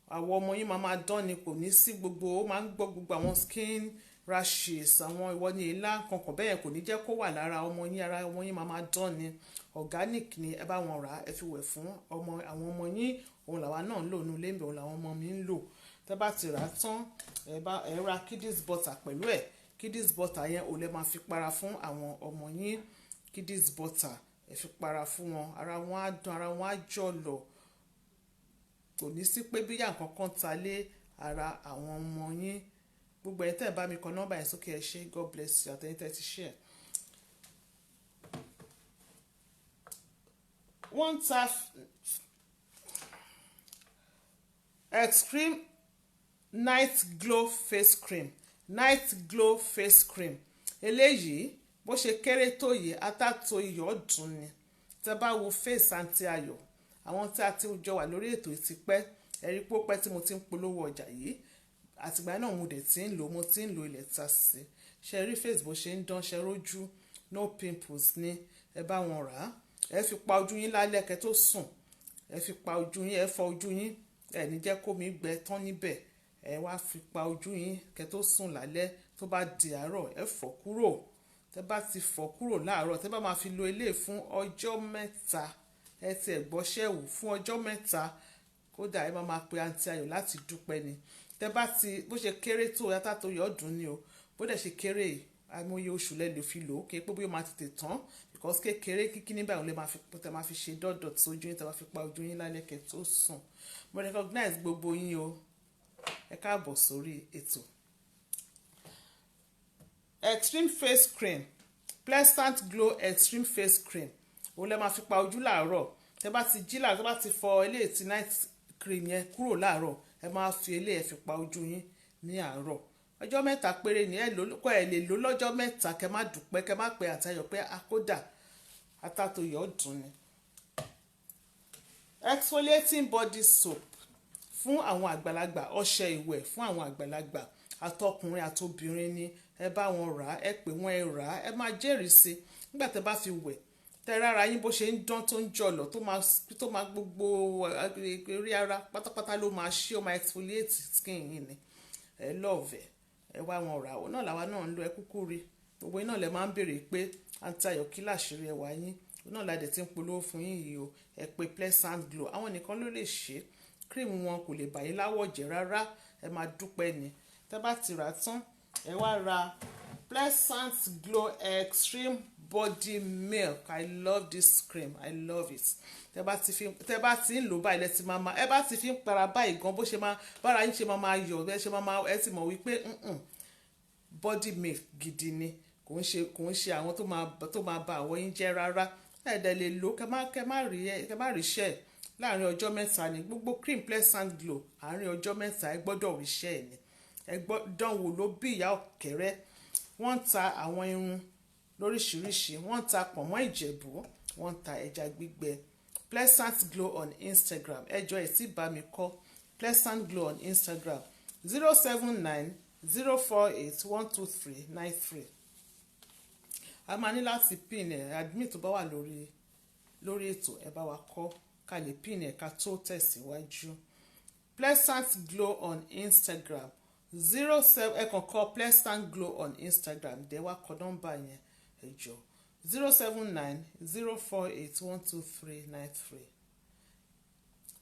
Àwọn ọmọ yín máa dán ni, kò ní sí gbogbo, ó máa ń gbọ́ gbogbo àwọn skin rashes, àwọn ìwọ ní ilá kankan bẹ́ẹ̀ kò ní jẹ́ kó wà lára ọmọ yín, ara ọmọ yín máa dán ni. Organic ni ẹ bá wọn rà, ẹ fi wẹ̀ fún àwọn ọmọ yín. Òun làwa náà ń lò nínú ilé, òun làwọn ọmọ mi ń lò. Tẹ́ bá ti rà á tán ẹ ra kiddies butter pẹ̀lú ẹ̀. Kiddies butter yẹn ò lè máa fi para fún àwọn ọmọ yín. Kiddies butter ẹ fi para fún wọn, ara wọn á dán, ara wọn á jọ̀lọ̀, kò ní sí pé bíyà nǹkan kan ta lé ara àwọn ọmọ yín. Gbogbo ẹ̀ tẹ́ ẹ bá mi kọ nọ́mbà yẹn sókè ẹ ṣé, God bless you àtẹ̀yìn tẹ́ ti share. Wọ́n ta Extreme Night Glow Face Cream. Eléyìí bó ṣe kéré tó yìí atátó iyọ̀ dùn ni. Tẹ́ bá wo face Aunty Ayọ̀, àwọn tí a ti jọ wà lórí ètò yìí ti pẹ́, ẹ̀rí pé ó pẹ́ tí mo ti ń polówó ọjà yìí, àtìgbà náà mo dẹ̀ ti ń lò, mo ti ń lo ilẹ̀ ta sí. Ṣe rí face bó ṣe ń dán, ṣe rójú, no pimples ni. Ẹ bá wọn rà á, ẹ fi pa ojú yín lálẹ́ kẹ́ tó sùn, ẹ fi pa ojú yín, ẹ fọ ojú yín, ẹ ní jẹ́ kó mi gbẹ tán níbẹ̀, ẹ wá fi pa ojú yín kẹ́ tó sùn lálẹ́. Tó bá di àárọ̀ ẹ fọ̀ kúrò. Tẹ́ bá ti fọ̀ kúrò láàárọ̀, tẹ́ bá máa fi lo ilé fún ọjọ́ mẹ́ta, ẹ ti ẹ̀gbọ́ṣẹ́ wò fún ọjọ́ mẹ́ta, kódà ẹ máa pe Aunty Ayọ̀ láti dúpẹ́ ni. Tẹ́ bá ti bó ṣe kéré tó yàtá tó yọ̀ dùn ni o, bó dẹ̀ ṣe kéré àìmọye oṣù lẹ lè fi lò ó, kí pé bóyá máa tètè tán, because kékeré kíkí nígbà òun lè máa fi tẹ́ máa fi ṣe dọ́dọ̀ tí ojú yín, tẹ́ máa fi pa ojú yín lálẹ́ kẹ́ tó sùn. Mo recognize gbogbo yín o, ẹ káàbọ̀ sórí ètò. Extreme Face Cream, Pleasant Glow Extreme Face Cream, òun lè máa fi pa ojú láàárọ̀. Tẹ́ bá ti jí láàárọ̀, tẹ́ bá ti fọ eléyìí tí night cream yẹn kúrò láàárọ̀, ẹ máa fi eléyìí fi pa ojú yín ní àárọ̀. Ọjọ́ mẹ́ta péré ni ẹ lè lò lọ́jọ́ mẹ́ta, kẹ́ má dúpẹ́, kẹ́ má pe Aunty Ayọ̀ pé akódà atátó yọ̀ dùn ni. Exfoliating body soap fún àwọn àgbàlagbà, ọṣẹ ìwẹ̀ fún àwọn àgbàlagbà, àtọkùnrin àtobìnrin ni. Ẹ bá wọn rà á, ẹ pè wọ́n ẹ rà á, ẹ máa jẹ́rìí sí i. Nígbà tẹ́ bá fi wẹ̀, tẹ́ rárá yín bó ṣe ń dán tó ń jọ̀lọ̀, tó máa gbogbo orí ara pátápátá ló máa ṣí, ó máa exfoliate skin yín ni. Ẹ love ẹ wá wọn rà ó náà làwa náà ń lo ẹ kúkú rí gbogbo iná lẹ máa ń béèrè pé àǹtí Ayọ̀ kí làṣírí ẹwà yín náà la dẹ̀ ti ń polówó fún yín yìí o ẹ pé Pleasant Glow àwọn nìkan ló lè ṣe cream wọn kò lè bà yín láwọ̀ jẹ́ rárá ẹ máa dúpẹ́ ni tẹ́ bá ti rà tán ẹ wá ra Pleasant Glow Extreme Body Milk. I love this cream. I love it. Tẹ́ bá ti ń lò báyìí lẹ ti máa ẹ bá ti fi ń para báyìí gan bó ṣe máa bára yín ṣe máa yọ̀ ẹ ṣe máa ẹ ti mọ̀ wípé body milk gidi ni kò ń ṣe àwọn tó máa ba àwọ̀ yín jẹ́ rárá ẹ dẹ̀ lè lò kẹ́ má rí iṣẹ́ láàrin ọjọ́ mẹ́ta ni gbogbo cream Pleasant Glow àárín ọjọ́ mẹ́ta ẹ gbọ́dọ̀ rí iṣẹ́ ẹ̀ ni ẹ gbọ́dọ̀ wò ló bí ìyá ọ̀kẹ́rẹ́ wọ́n ń ta àwọn irun lóríṣiríṣi wọ́n ń ta pọ̀nmọ́ ìjẹ̀bú wọ́n ń ta ẹja gbígbẹ Pleasant Glow on Instagram ẹjọ́ ẹ̀ tí bá mi kọ́ Pleasant Glow on Instagram 079-048-12393 a máa ní láti pin ẹ̀ admin tó bá wà lórí ètò ẹ bá wa kọ́ ká lè pin ẹ̀ ká tó tẹ̀síwájú Pleasant Glow on Instagram 07 ẹ kàn kọ Pleasant Glow on Instagram dẹ̀ wá kọ nọ́mbà yẹn ẹ jọ̀ọ́ 079-048-12393.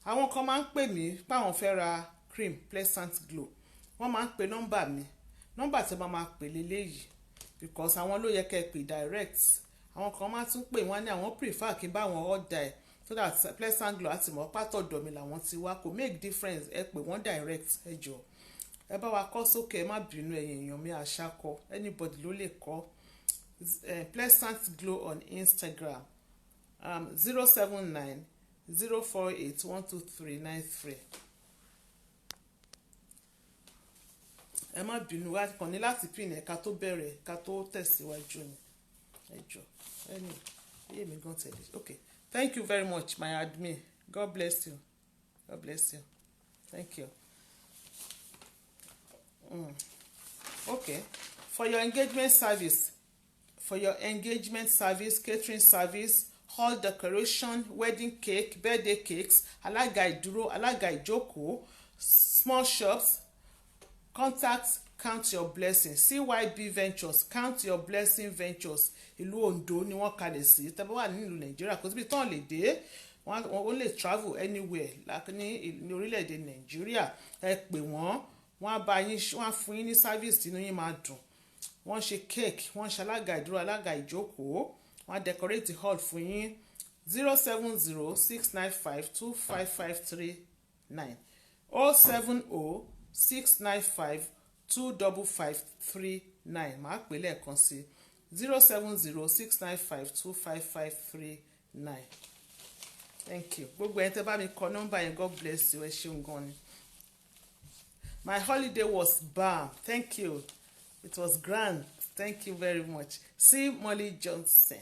àwọn kan máa ń pè mí páwọn fẹ́ ra cream Pleasant Glow wọ́n máa ń pe nọ́mbà mi nọ́mbà tí wọ́n máa pè léléyìí because àwọn ló yẹ kẹ́ ẹ pè direct àwọn kan máa tún pè wọ́n ní àwọn prefer kí n bá wọn order ẹ̀ so that Pleasant Glow àti mọ̀ pátọ̀dọ̀ mi làwọn ti wá kò make difference ẹ pè wọ́n direct ẹ jọ̀ọ́ ẹ bá wa kọ sókè ẹ má bínú ẹ̀yin èèyàn mi àṣà kọ anybody ló lè kọ Pleasant Glow on Instagram 079-048-12393. ẹ má bínú wá kàn ní láti pín ẹ̀ka tó bẹ̀rẹ̀ ká tó tẹ̀síwájú ni ẹ jọ̀ọ́ ẹni iye mi gan tẹ̀lé okay thank you very much my admin God bless you thank you. Okay for your engagement service catering service hall decoration wedding cake birthday cakes alága ìdúró alága ìjókòó small shops contact Count Your Blessing CYB Ventures Count Your Blessing Ventures ìlú Ondo ni wọ́n kalẹ̀ sí tẹ́ bá wà nílùú Nàìjíríà kò síbi tán lè dé wọ́n lè travel anywhere ní orílẹ̀-èdè Nàìjíríà ẹ pè wọ́n á bá yín wọ́n á fún yín ní service tí inú yín máa dùn wọ́n ṣe cake wọ́n ṣe alága ìdúró alága ìjókòó wọ́n á decorate hall fún yín 070-695-25539 070-695-25539 màá pè lẹ́ẹ̀kan sí 070-695-25539 thank you gbogbo ẹni tẹ́ bá mi kọ nọ́mbà yẹn God bless you ẹ ṣeun gan ni. My holiday was bam. Thank you. It was grand. Thank you very much. See Molly Johnson.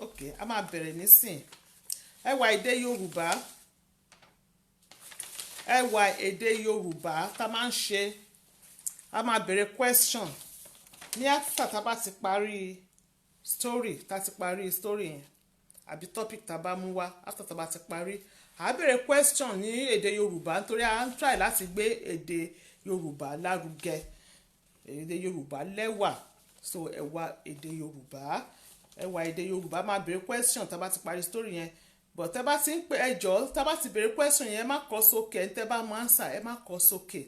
Okay, a máa bẹ̀rẹ̀ nísìn. Ẹwà èdè Yorùbá. Ẹwà èdè Yorùbá tá máa ń ṣe. A máa bẹ̀rẹ̀ question. Ní after tá bá ti parí story, yẹn. Àbí topic tá bá mú wá after tá bá ti parí a bẹ̀rẹ̀ question ní èdè Yorùbá nítorí a ń try láti gbé èdè Yorùbá lárugẹ èdè Yorùbá lẹ́wà so ẹwà èdè Yorùbá máa bẹ̀rẹ̀ question tá bá ti parí story yẹn but tẹ́ bá ti ń pè ẹjọ́ tá bá ti bẹ̀rẹ̀ question yẹn ẹ má kọ sókè tẹ́ bá mọ answer ẹ má kọ sókè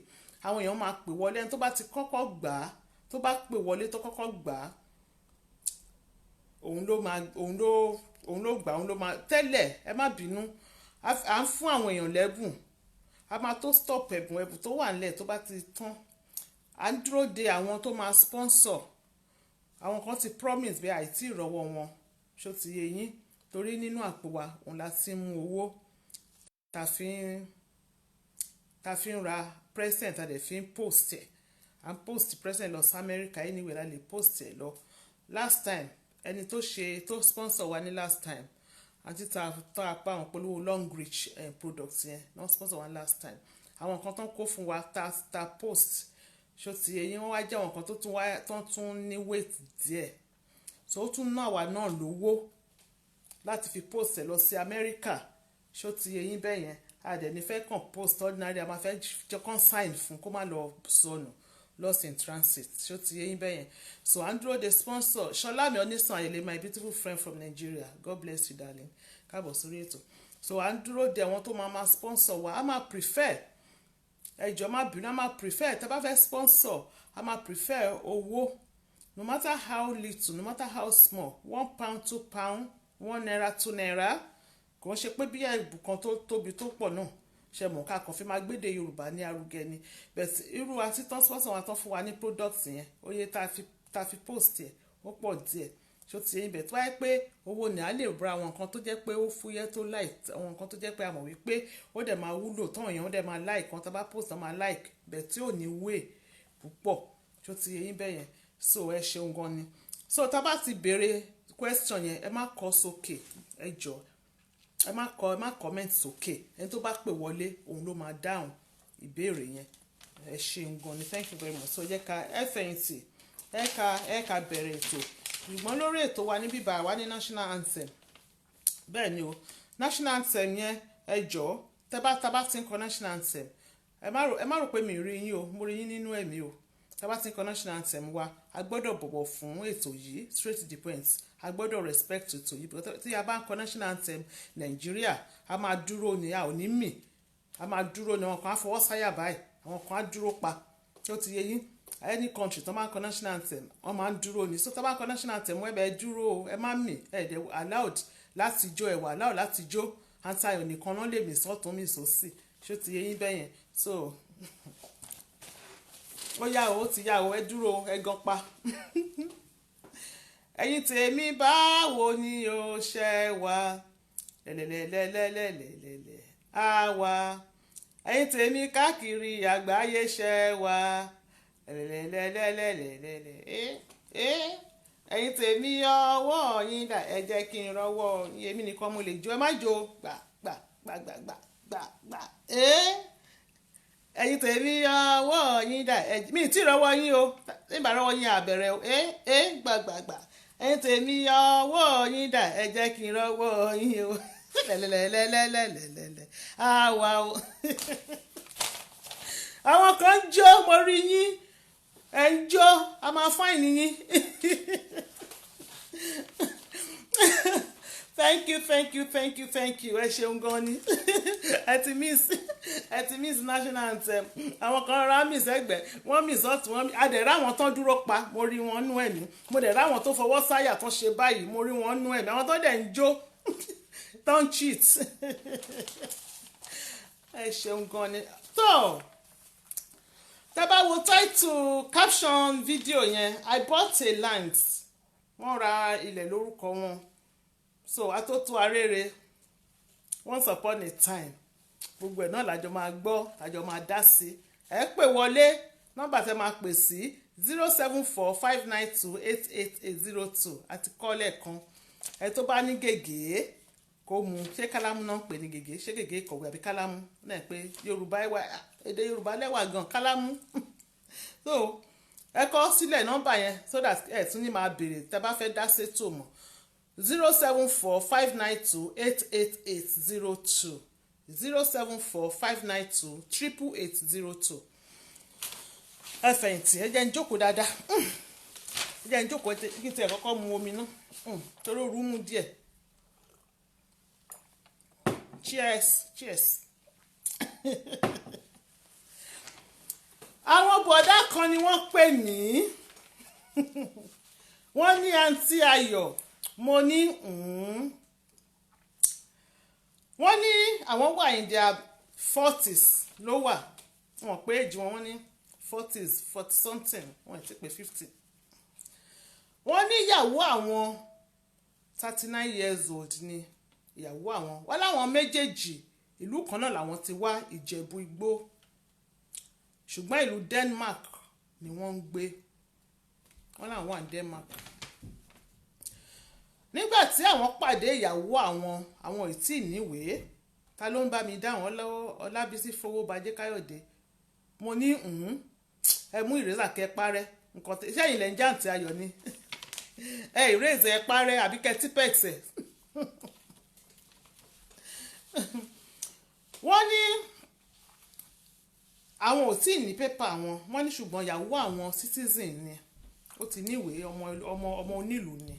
àwọn èèyàn máa pè wọlé ẹni tó bá ti kọ́kọ́ gbà á tó bá pè wọlé tó kọ́kọ́ gbà á òun ló máa tẹ́lẹ̀ ẹ má bínú à ń fún àwọn èèyàn lẹ́bùn a máa tó stop ẹ̀bùn tó wà nílẹ̀ tó bá ti tán à ń dúró de àwọn tó máa sponsor àwọn kan ti promise bí àìtí ìrọ̀wọ́ wọn ṣó ti yé yín torí nínú àpò wa òun la ti mú owó ta fi ń ra present a dẹ̀ fi ń post ẹ̀ à ń post present lọ sí America anyway la lè post ẹ̀ lọ last time ẹni tó sponsor wa ní last time àti tá a pa àwọn polówó long reach product yẹn náà sponsor wa last time àwọn nǹkan tó ń kó fún wa ta post ṣó ti eyín wọn wá jẹ́ àwọn nǹkan tó tún ní weight díẹ̀ so ó tún ná àwa náà lówó láti fi post ẹ̀ lọ sí America ṣó ti yẹ yín bẹ́ẹ̀ yẹn àdẹ̀ni fẹ́ kàn post ordinary a máa fẹ́ jẹ́ kàn sign fún kó má lọ sọnù lost in transit ṣó ti yẹ yín bẹ́ẹ̀ yẹn so à ń dúró de sponsor Ṣọlámi Onísàn Ayẹlẹ my beautiful friend from Nigeria God bless you darling káàbọ̀ sórí ètò so à ń dúró de àwọn tó máa sponsor wa a máa prefer ẹjọ́ má bínú a máa prefer tẹ́ bá fẹ́ sponsor a máa prefer owó no matter how little no matter how small £1 £2 £1 £2 kò ń ṣe pé bí ẹ̀bùn kan tó tóbi tó pọ̀ náà ṣe mọ̀ ká kàn fi máa gbéde Yorùbá ní arugẹ ni but irú àti tán sponsor wa tán fún wa ní product yẹn oye tá a fi post yẹ ó pọ̀ díẹ̀ ṣó ti yẹn bẹ̀ tó wáyé pé owó ni a lè ra àwọn nǹkan tó jẹ́ pé ó fúyẹ́ tó like àwọn nǹkan tó jẹ́ pé a mọ̀ wípé ó dẹ̀ máa wúlò tán èèyàn ó dẹ̀ máa like kan tá a bá post tán máa like bẹ̀ tí ò ní wé púpọ̀ ṣó ti yẹn bẹ̀ yẹn so ẹ ṣeun gan ni so tá a bá ti béèrè question yẹn ẹ má kọ sókè ẹ jọ ẹ má comment sókè ẹni tó bá pè wọlé òun ló máa dáhùn ìbéèrè yẹn ẹ ṣeun gan ni thank you very much so jẹ́ ká ẹ fẹ̀yìntì ẹ ká bẹ̀rẹ̀ ètò ṣùgbọ́n lórí ètò wa ní bíbá wa ní national anthem bẹ́ẹ̀ ni o national anthem yẹn ẹ jọ tẹ́ bá ti ń kọ national anthem ẹ má rò pé mi rí yín o mo rí yín nínú ẹ̀mí o tẹ́ bá ti ń kọ national anthem wa a gbọ́dọ̀ bọ̀wọ̀ fún ètò yìí straight to the point a gbọ́dọ̀ respect ètò yìí tí a bá ń kọ national anthem Nàìjíríà a máa dúró ní a ò ní mì a máa dúró ní àwọn kan á fọwọ́ sáyà báyìí àwọn kan á dúró pa tí ó ti yé yín any country tó máa ń kọ national anthem wọ́n máa ń dúró ní so tó bá ń kọ national anthem wọ́n ẹ dúró ẹ má mì ẹ dẹ̀ allowed láti jó ẹ wà allowed láti jó antayo nìkan náà lè mì sọ́tún mì sósì ṣó ti yé yín bẹ́yẹn so ó yá o ó ti yá o ẹ dúró ẹ gan pa ẹ̀yin tèmi báwo ni o ṣe wà lẹ́lẹ́lẹ́lẹ́lẹ́lẹ́lẹ́lẹ́ àwa ẹ̀yin tèmi káàkiri àgbáyé ṣe wà lẹ́lẹ́lẹ́lẹ́lẹ́lẹ́lẹ́ ẹ̀yin tèmi ọwọ́ yín dà ẹ jẹ́ kí n rọwọ́ yín èmi nìkan mo lè jó ẹ má jó gbà ẹ̀yin tèmi ọwọ́ yín dà mi tí rọwọ́ yín o nígbà rọwọ́ yín àbẹ̀rẹ̀ o gbàgbàgbà ẹ̀yin tèmi ọwọ́ yín dà ẹ jẹ́ kí n rọwọ́ yín o lẹ́lẹ́lẹ́lẹ́lẹ́lẹ́lẹ́ àwa o àwọn kan ń jó mo rí yín ẹ̀ ń jó a máa fáìní yín thank you ẹ ṣeun gan ni ẹ ti miss national anthem àwọn kan rárá miss ẹgbẹ́ wọ́n miss ọ̀tún wọ́n adẹ̀rẹ́ àwọn tán dúró pa mo rí wọn nú ẹ̀mí mo dẹ̀ rá àwọn tó fọwọ́ sáyà tán ṣe báyìí mo rí wọn nú ẹ̀mí àwọn tó dẹ̀ ń jó tán cheat ẹ ṣeun gan ni tó tẹ́ bá wo title caption video yẹn I bought a land wọ́n ra ilẹ̀ lórúkọ wọn so atótó arére once upon a time gbogbo ẹ̀ náà làjọ máa gbọ́ làjọ máa dá sí ẹ pè wọlé nọ́mbà tẹ́ máa pè sí 07459288802 àti kọ́lẹ̀ kan ẹ tó bá ní gègé kó mu ṣé kálámù náà ń pè ní gègé ṣé gègé kọ̀wé àbí kálámù náà pé Yorùbá èdè Yorùbá lẹ́wà gan kálámù so ẹ kọ sílẹ̀ nọ́mbà yẹn so that ẹ tún ní máa béèrè tẹ́ bá fẹ́ dá sétò mọ́ 07459288802 07459288802 ẹ fẹ̀yìntì ẹ jẹ́ ń jókòó dáadáa ẹ jẹ́ ń jókòó kí n tẹ̀ kọ́kọ́ mu omi náà torí ooru mú díẹ̀ cheers àwọn bọ̀dá kan ni wọ́n pè mí wọ́n ní àǹtí Ayọ̀ mo ní wọ́n ní àwọn wà in their 40s ló wà wọ́n pé èjì wọn ní 40s 40 something wọ́n ti pé 50 wọ́n ní ìyàwó àwọn 39 years old ni ìyàwó àwọn wọ́n láwọn méjèèjì ìlú kan náà làwọn ti wá Ìjẹ̀bú Igbó ṣùgbọ́n ìlú Denmark ni wọ́n ń gbé wọ́n láwọn wà ní Denmark nígbà tí àwọn pàdé ìyàwó àwọn ì tí ì níwèé ta ló ń bá mi dá wọn lọ́wọ́ Ọlábísí Fowóbajé Káyọ̀dé mo ní ẹ mú ìrẹ́sà kẹ parẹ́ nǹkan tí sẹ́yìn lẹ́ ń jáǹtì Ayọ̀ ni ẹ ìrẹ́sà ẹ parẹ́ àbí kẹ típẹ̀sì wọ́n ní àwọn ò tí ì ní pépà wọn, wọ́n ní ṣùgbọ́n ìyàwó àwọn citizen ni, ó ti níwèé, ọmọ onílùú ni.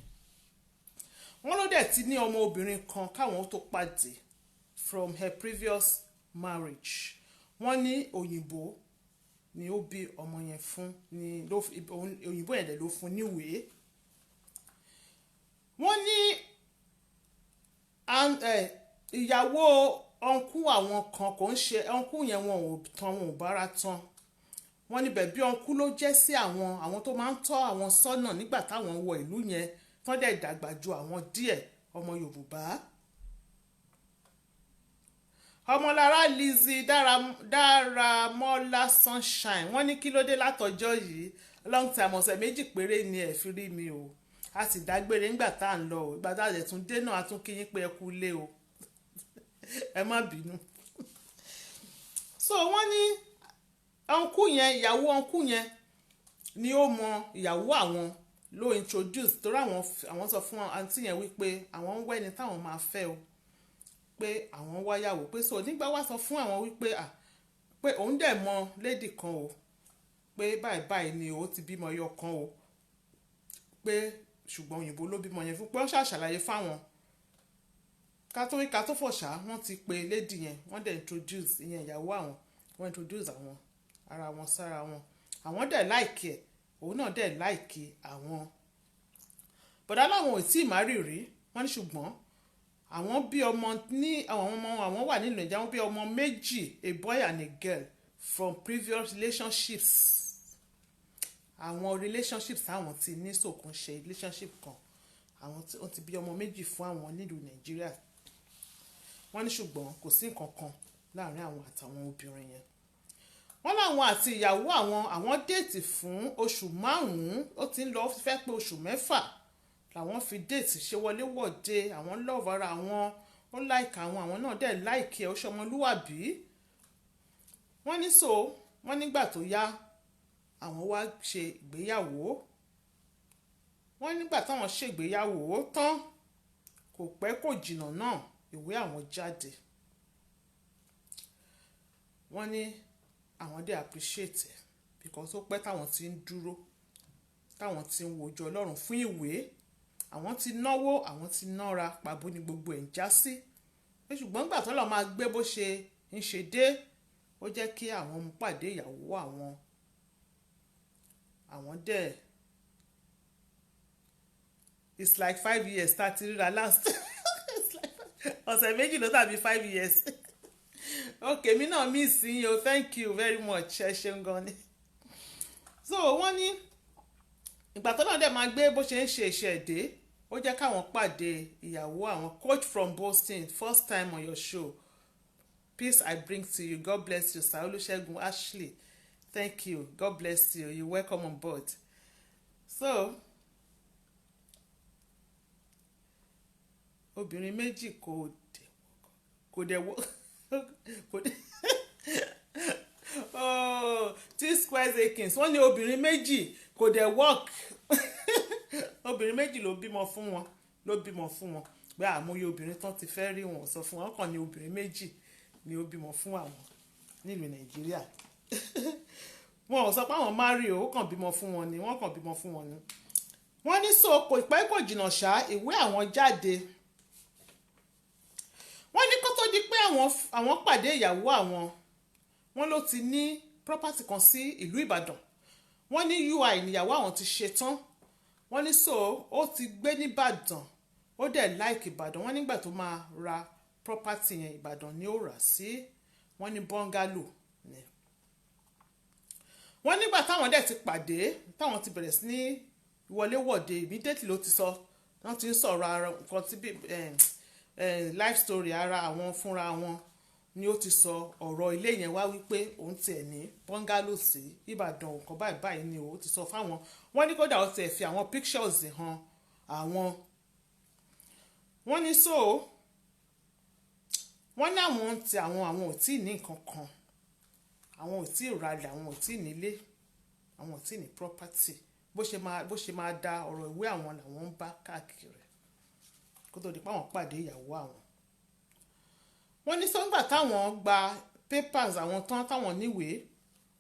wọ́n ló dẹ̀ ti ní ọmọ obìnrin kan káwọn tó pàdé from her previous marriage. wọ́n ní òyìnbó ni ó bí ọmọ yẹn fún, ni òyìnbó yẹn dẹ̀ ló fún níwèé. wọ́n ní ìyàwó ọ̀nkú àwọn kan, kò ń ṣe ọ̀nkú yẹn, wọn ò bára tán. wọ́n ní bẹ̀bí ọ̀nkú ló jẹ́ sí àwọn tó máa ń tọ́ àwọn sọ́nà nígbà táwọn wọ ìlú yẹn, tán dẹ̀ dàgbà ju àwọn díẹ̀ ọmọ Yorùbá. ọmọlára Lizzy Dáramọ́lá Sunshine, wọ́n ní kí ló dé látọjọ́ yìí, long time, ọ̀sẹ̀ méjì péré ni ẹ̀ fi rí mi o, a sì dágbére ńgbà tá à ń lọ o, ìgbà tá a lè tún dé náà a tún kí yín pé ẹ kú lé o, ẹ má bínú. so wọ́n ní ọ̀nkú yẹn, ìyàwó ọ̀nkú yẹn ni ó mọ ìyàwó àwọn, ló introduce, torí àwọn sọ fún àǹtí yẹn wípé àwọn ń wẹ́ni táwọn máa fẹ́ o, pé àwọn wáyàwó, pé so nígbà wá sọ fún àwọn wípé pé òun dẹ̀ mọ lady kan o, pé báyìí báyìí ni ó ti bímọ ẹyọ kan o, pé ṣùgbọ́n òyìnbó ló bímọ yẹn fún, pé ó ṣàṣàlàyé fáwọn ká tó fọ̀ṣà, wọ́n ti pe lady yẹn, wọ́n dẹ̀ introduce ìyẹn ìyàwó àwọn, wọ́n introduce àwọn ara wọn sára wọn, àwọn dẹ̀ láìkì ẹ̀, òun náà dẹ̀ láìkì àwọn. bọ̀dá láwọn ò tí ì má rí rí, wọ́n ní ṣùgbọ́n àwọn bí ọmọ ní àwọn wà nílùú Nàìjíríà, wọ́n bí ọmọ méjì, a boy and a girl from previous relationships. àwọn relationships táwọn ti ní sòkun ṣe relationship kan, àwọn ti bí ọmọ méjì fún àwọn nílùú Nàìjíríà. wọ́n ní ṣùgbọ́n kò sí nǹkan kan láàrin àwọn àtàwọn obìnrin yẹn. wọ́n láwọn àti ìyàwó àwọn déètì fún oṣù 5, ó ti ń lọ fẹ́ pé oṣù 6 làwọn fi déètì ṣe wọléwọ̀de, àwọn love ara àwọn, ó láìka àwọn náà dẹ̀ láìkí ẹ̀, ó ṣọmọlúwàbí. wọ́n ní wọ́n nígbà tó yá àwọn wá ṣe ìgbéyàwó. wọ́n nígbà táwọn ṣe ìgbéyàwó tán, kò pẹ́ kò jìnnà náà ìwé àwọn jáde. wọ́n ní àwọn dẹ̀ appreciate ẹ̀ because ó pẹ́ táwọn ti ń dúró, táwọn ti ń wojú Ọlọ́run fún ìwé, àwọn ti náwó, àwọn ti nára, pàbó ni gbogbo ẹ̀ ń já sí. ṣùgbọ́n gbà tó lọ máa gbé bó ṣe ń ṣe dé, ó jẹ́ kí àwọn mú pàdé ìyàwó àwọn dẹ̀, it's like 5 years tá ti ríra last ọ̀sẹ̀ méjì ló tàbí 5 years. okay, mi náà miss yín o, thank you very much, ẹ ṣeun gan ni. so wọ́n ní ìgbà tó náà dẹ̀ máa gbé bó ṣe ń ṣe ìṣẹ̀dé, ó jẹ́ káwọn pàdé ìyàwó àwọn. Coach from Boston, first time on your show, peace I bring to you, God bless you sir. Olúṣẹ́gun Ashley, thank you, God bless you, you welcome on board. so obìnrin méjì kò dẹ̀ T-Squares Akins, wọ́n ní obìnrin méjì kò dẹ̀ work. obìnrin méjì ló bímọ fún wọn, pé àmúyẹ obìnrin tán ti fẹ́ rí wọn sọ fún wọn, kàn ní obìnrin méjì ni ó bímọ fún àwọn nílùú Nàìjíríà. wọn ò sọ pé àwọn marry o, kàn bímọ fún wọn ni, wọ́n kàn bímọ fún wọn ni. wọ́n ní kò pẹ́ kò jìnnà ṣá ìwé àwọn jáde. wọ́n ní kó tó di pé àwọn pàdé ìyàwó àwọn, wọ́n ló ti ní property kan sí ìlú Ìbàdàn. wọ́n ní UI níyàwó àwọn ti ṣe tán. wọ́n ní ó ti gbé ní Ìbàdàn, ó dẹ̀ like Ìbàdàn. wọ́n nígbà tó máa ra property yẹn Ìbàdàn ni ó rà sí. wọ́n ní bungalow ni. wọ́n nígbà táwọn dẹ̀ ti pàdé, táwọn ti bẹ̀rẹ̀ sí ní wọléwọ̀de, immediately ló ti sọ, wọ́n ti ń sọ̀rọ̀ ara nǹkan tí life story ara àwọn fúnra wọn ni ó ti sọ ọ̀rọ̀ ilé yẹn wá wípé òun tiẹ̀ ní bungalow sí Ìbàdàn, nǹkan báyìí báyìí ni ó ti sọ fáwọn. wọ́n ní kódà ó tiẹ̀ fi àwọn pictures hàn àwọn. wọ́n ní wọ́n ní àwọn ò tí ì ní nǹkan kan, àwọn ò tí ì ralẹ̀, àwọn ò tí ì nílé, àwọn ò tí ì ní property. bó ṣe máa da ọ̀rọ̀ ìwé àwọn làwọn ń bá káàkiri kó tó di pé àwọn pàdé ìyàwó àwọn. wọ́n ní sọ́ngbà táwọn gba papers àwọn tán táwọn níwèé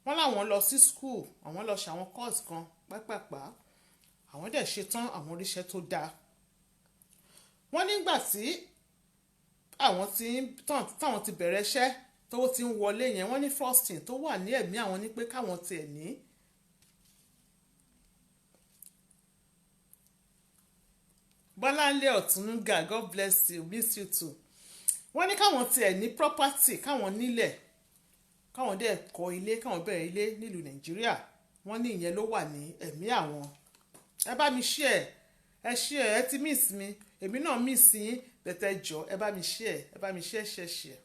wọ́n láwọn lọ sí school àwọn lọ ṣe àwọn course kan pápápá àwọn dẹ̀ ṣe tán àwọn oríṣẹ́ tó dáa wọ́n nígbà tí táwọn ti bẹ̀rẹ̀ iṣẹ́ tó ti ń wọlé yẹn wọ́n ní first thing tó wà ní ẹ̀mí àwọn ní pé káwọn tiẹ̀ ní Bọ́láńlé Ọ̀túnúgà God bless you miss you too wọ́n ní káwọn tiẹ̀ ní property káwọn nílẹ̀ káwọn dẹ̀ kọ́ ilé káwọn bẹ̀rẹ̀ ilé nílùú Nàìjíríà wọ́n ní ìyẹn ló wà ní ẹ̀mí àwọn ẹ bá mi share ẹ ti miss mi èmi náà miss yín bẹ̀tẹ̀ jọ ẹ bá mi share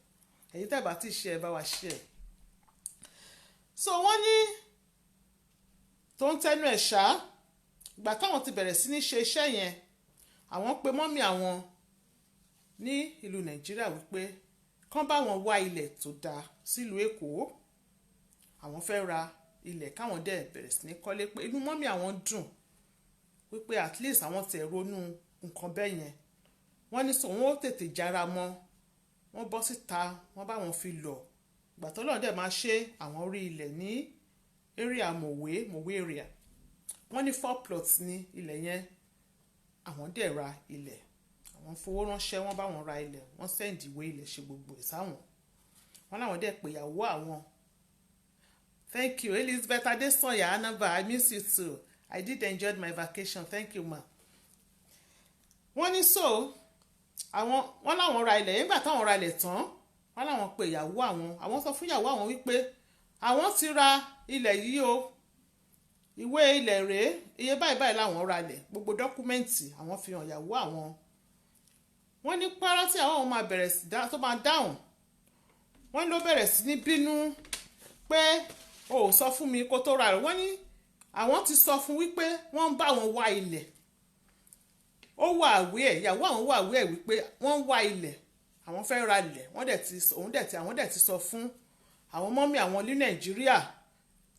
èyí tẹ́ bá ti share ẹ bá wa share. so wọ́n ní tó ń tẹnu ẹ̀ ṣá ìgbà táwọn ti bẹ̀rẹ̀ sí ní ṣe iṣẹ́ yẹn àwọn pe mọ́mì àwọn ní ìlú Nàìjíríà wípé kán bá wọn wá ilẹ̀ tó dáa sílùú Èkó àwọn fẹ́ ra ilẹ̀ káwọn dẹ̀ bẹ̀rẹ̀ sí ní kọ́lé pé inú mọ́mì àwọn dùn wípé at least àwọn tẹ̀ ronú nǹkan bẹ́ẹ̀ yẹn wọ́n ní sọ wọ́n ó tètè jára mọ́ wọ́n bọ́ síta wọ́n bá wọn fi lọ̀ ìgbà tó lọ́n dẹ̀ máa ṣe àwọn orí ilẹ̀ ní area Mòwe area wọ́n ní 4 plots ní ilẹ̀ yẹn àwọn dẹ̀ ra ilẹ̀ àwọn fowó ránṣẹ́ wọ́n bá wọn ra ilẹ̀ wọ́n sẹ́ǹdì ìwé ilẹ̀ ṣe gbogbo ẹ̀ sáwọn wọ́n láwọn dẹ̀ pé ìyàwó àwọn thank you Elizabeth Adesanya Anaba I miss you too I did enjoy my vacation thank you ma. wọ́n ní so wọ́n láwọn ra ilẹ̀ nígbà táwọn ra ilẹ̀ tán wọ́n láwọn pé ìyàwó àwọn sọ fún ìyàwó àwọn wípé àwọn ti ra ilẹ̀ yìí o ìwé ilẹ̀ rèé iye báyìí láwọn ra ilẹ̀ gbogbo dọ́kúmẹ́ǹtì àwọn fi hàn ìyàwó àwọn wọ́n ní párá tí àwọn máa bẹ̀rẹ̀ sí tó máa dáhùn wọ́n ló bẹ̀rẹ̀ sí ní bínú pé o ò sọ fún mi kó tó ra rẹ̀ wọ́n ní àwọn ti sọ fún wípé wọ́n ń bá wọn wá ilẹ̀ ó wà àwé ẹ̀ ìyàwó àwọn wà àwé ẹ̀ wípé wọ́n ń wá ilẹ̀ àwọn fẹ́ ra ilẹ̀ àwọn dẹ̀ ti sọ fún àwọn mọ́mí àwọn ní Nàìjíríà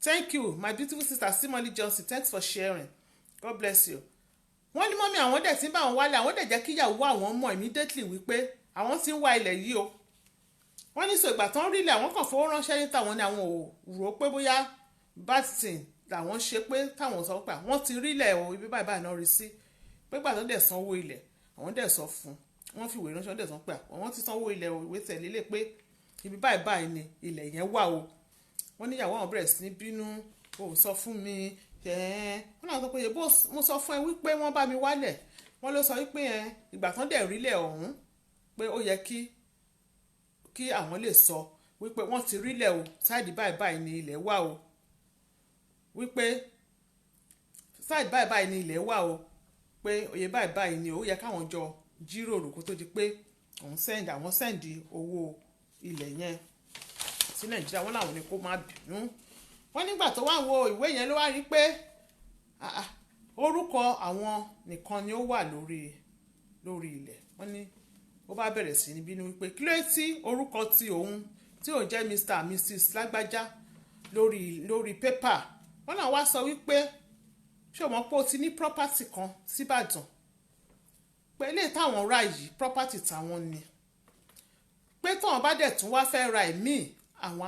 thank you my beautiful sister Simoli Johnson thanks for sharing God bless you wọ́n ní mọ́mí àwọn dẹ̀ ti ń bá wọn wálé àwọn dẹ̀ jẹ́ kí ìyàwó àwọn mọ̀ immediately wípé àwọn ti ń wá ilẹ̀ yìí o wọ́n ní sọ ìgbà tán rí ilẹ̀ àwọn kàn fowó ránṣẹ́ ní tàwọn ni àwọn ò rò pé bóyá bad thing làwọn ṣe pé táwọn sọ pé wọ́n ti rí ilẹ̀ o ibi báyìí náà rí sí pé gbà tó dẹ̀ sanwó ilẹ̀ àwọn dẹ̀ sọ fún wọ́n fi ìwé ránṣẹ́ dẹ̀ sọ pé àwọn ti sanwó ilẹ̀ o ìwé tẹ̀lé lé pé ibi báyìí ni ilẹ̀ yẹn wà o wọ́n níyàwó àwọn bẹ̀rẹ̀ sí ní bínú o sọ fún mi wọ́n náà sọ pé mo sọ fún ẹ wípé wọ́n bá mi wálẹ̀ wọ́n ló sọ wípé ìgbà tán dẹ̀ rílẹ̀ ọ̀hún pé ó yẹ kí àwọn lè sọ wípé wọ́n ti rílẹ̀ o sáìdì báyìí ni ilẹ̀ wà o wípé sáìdì báyìí ni ilẹ̀ wà o pé oye báyìí ni ó yẹ káwọn jọ jíròrò kó tó di pé àwọn sẹ́ǹdì owó ilẹ̀ yẹn sí Nàìjíríà wọ́n làwọn ni kó má bínú wọ́n nígbà tó wá wo ìwé yẹn ló wá rí pé orúkọ àwọn nìkan ni ó wà lórí ilẹ̀ wọ́n ní ó bá bẹ̀rẹ̀ sí ní bínú wípé kí ló tí orúkọ ti òun tí ò jẹ́ Mr and Mrs lágbájá lórí pépà wọ́n náà wá sọ wípé ṣé o mọ̀ pé o ti ní property kan síbàdàn pé ilé táwọn ra yìí property táwọn ni pé táwọn bá dẹ̀ tún wá fẹ́ ra ẹ̀mí àwọn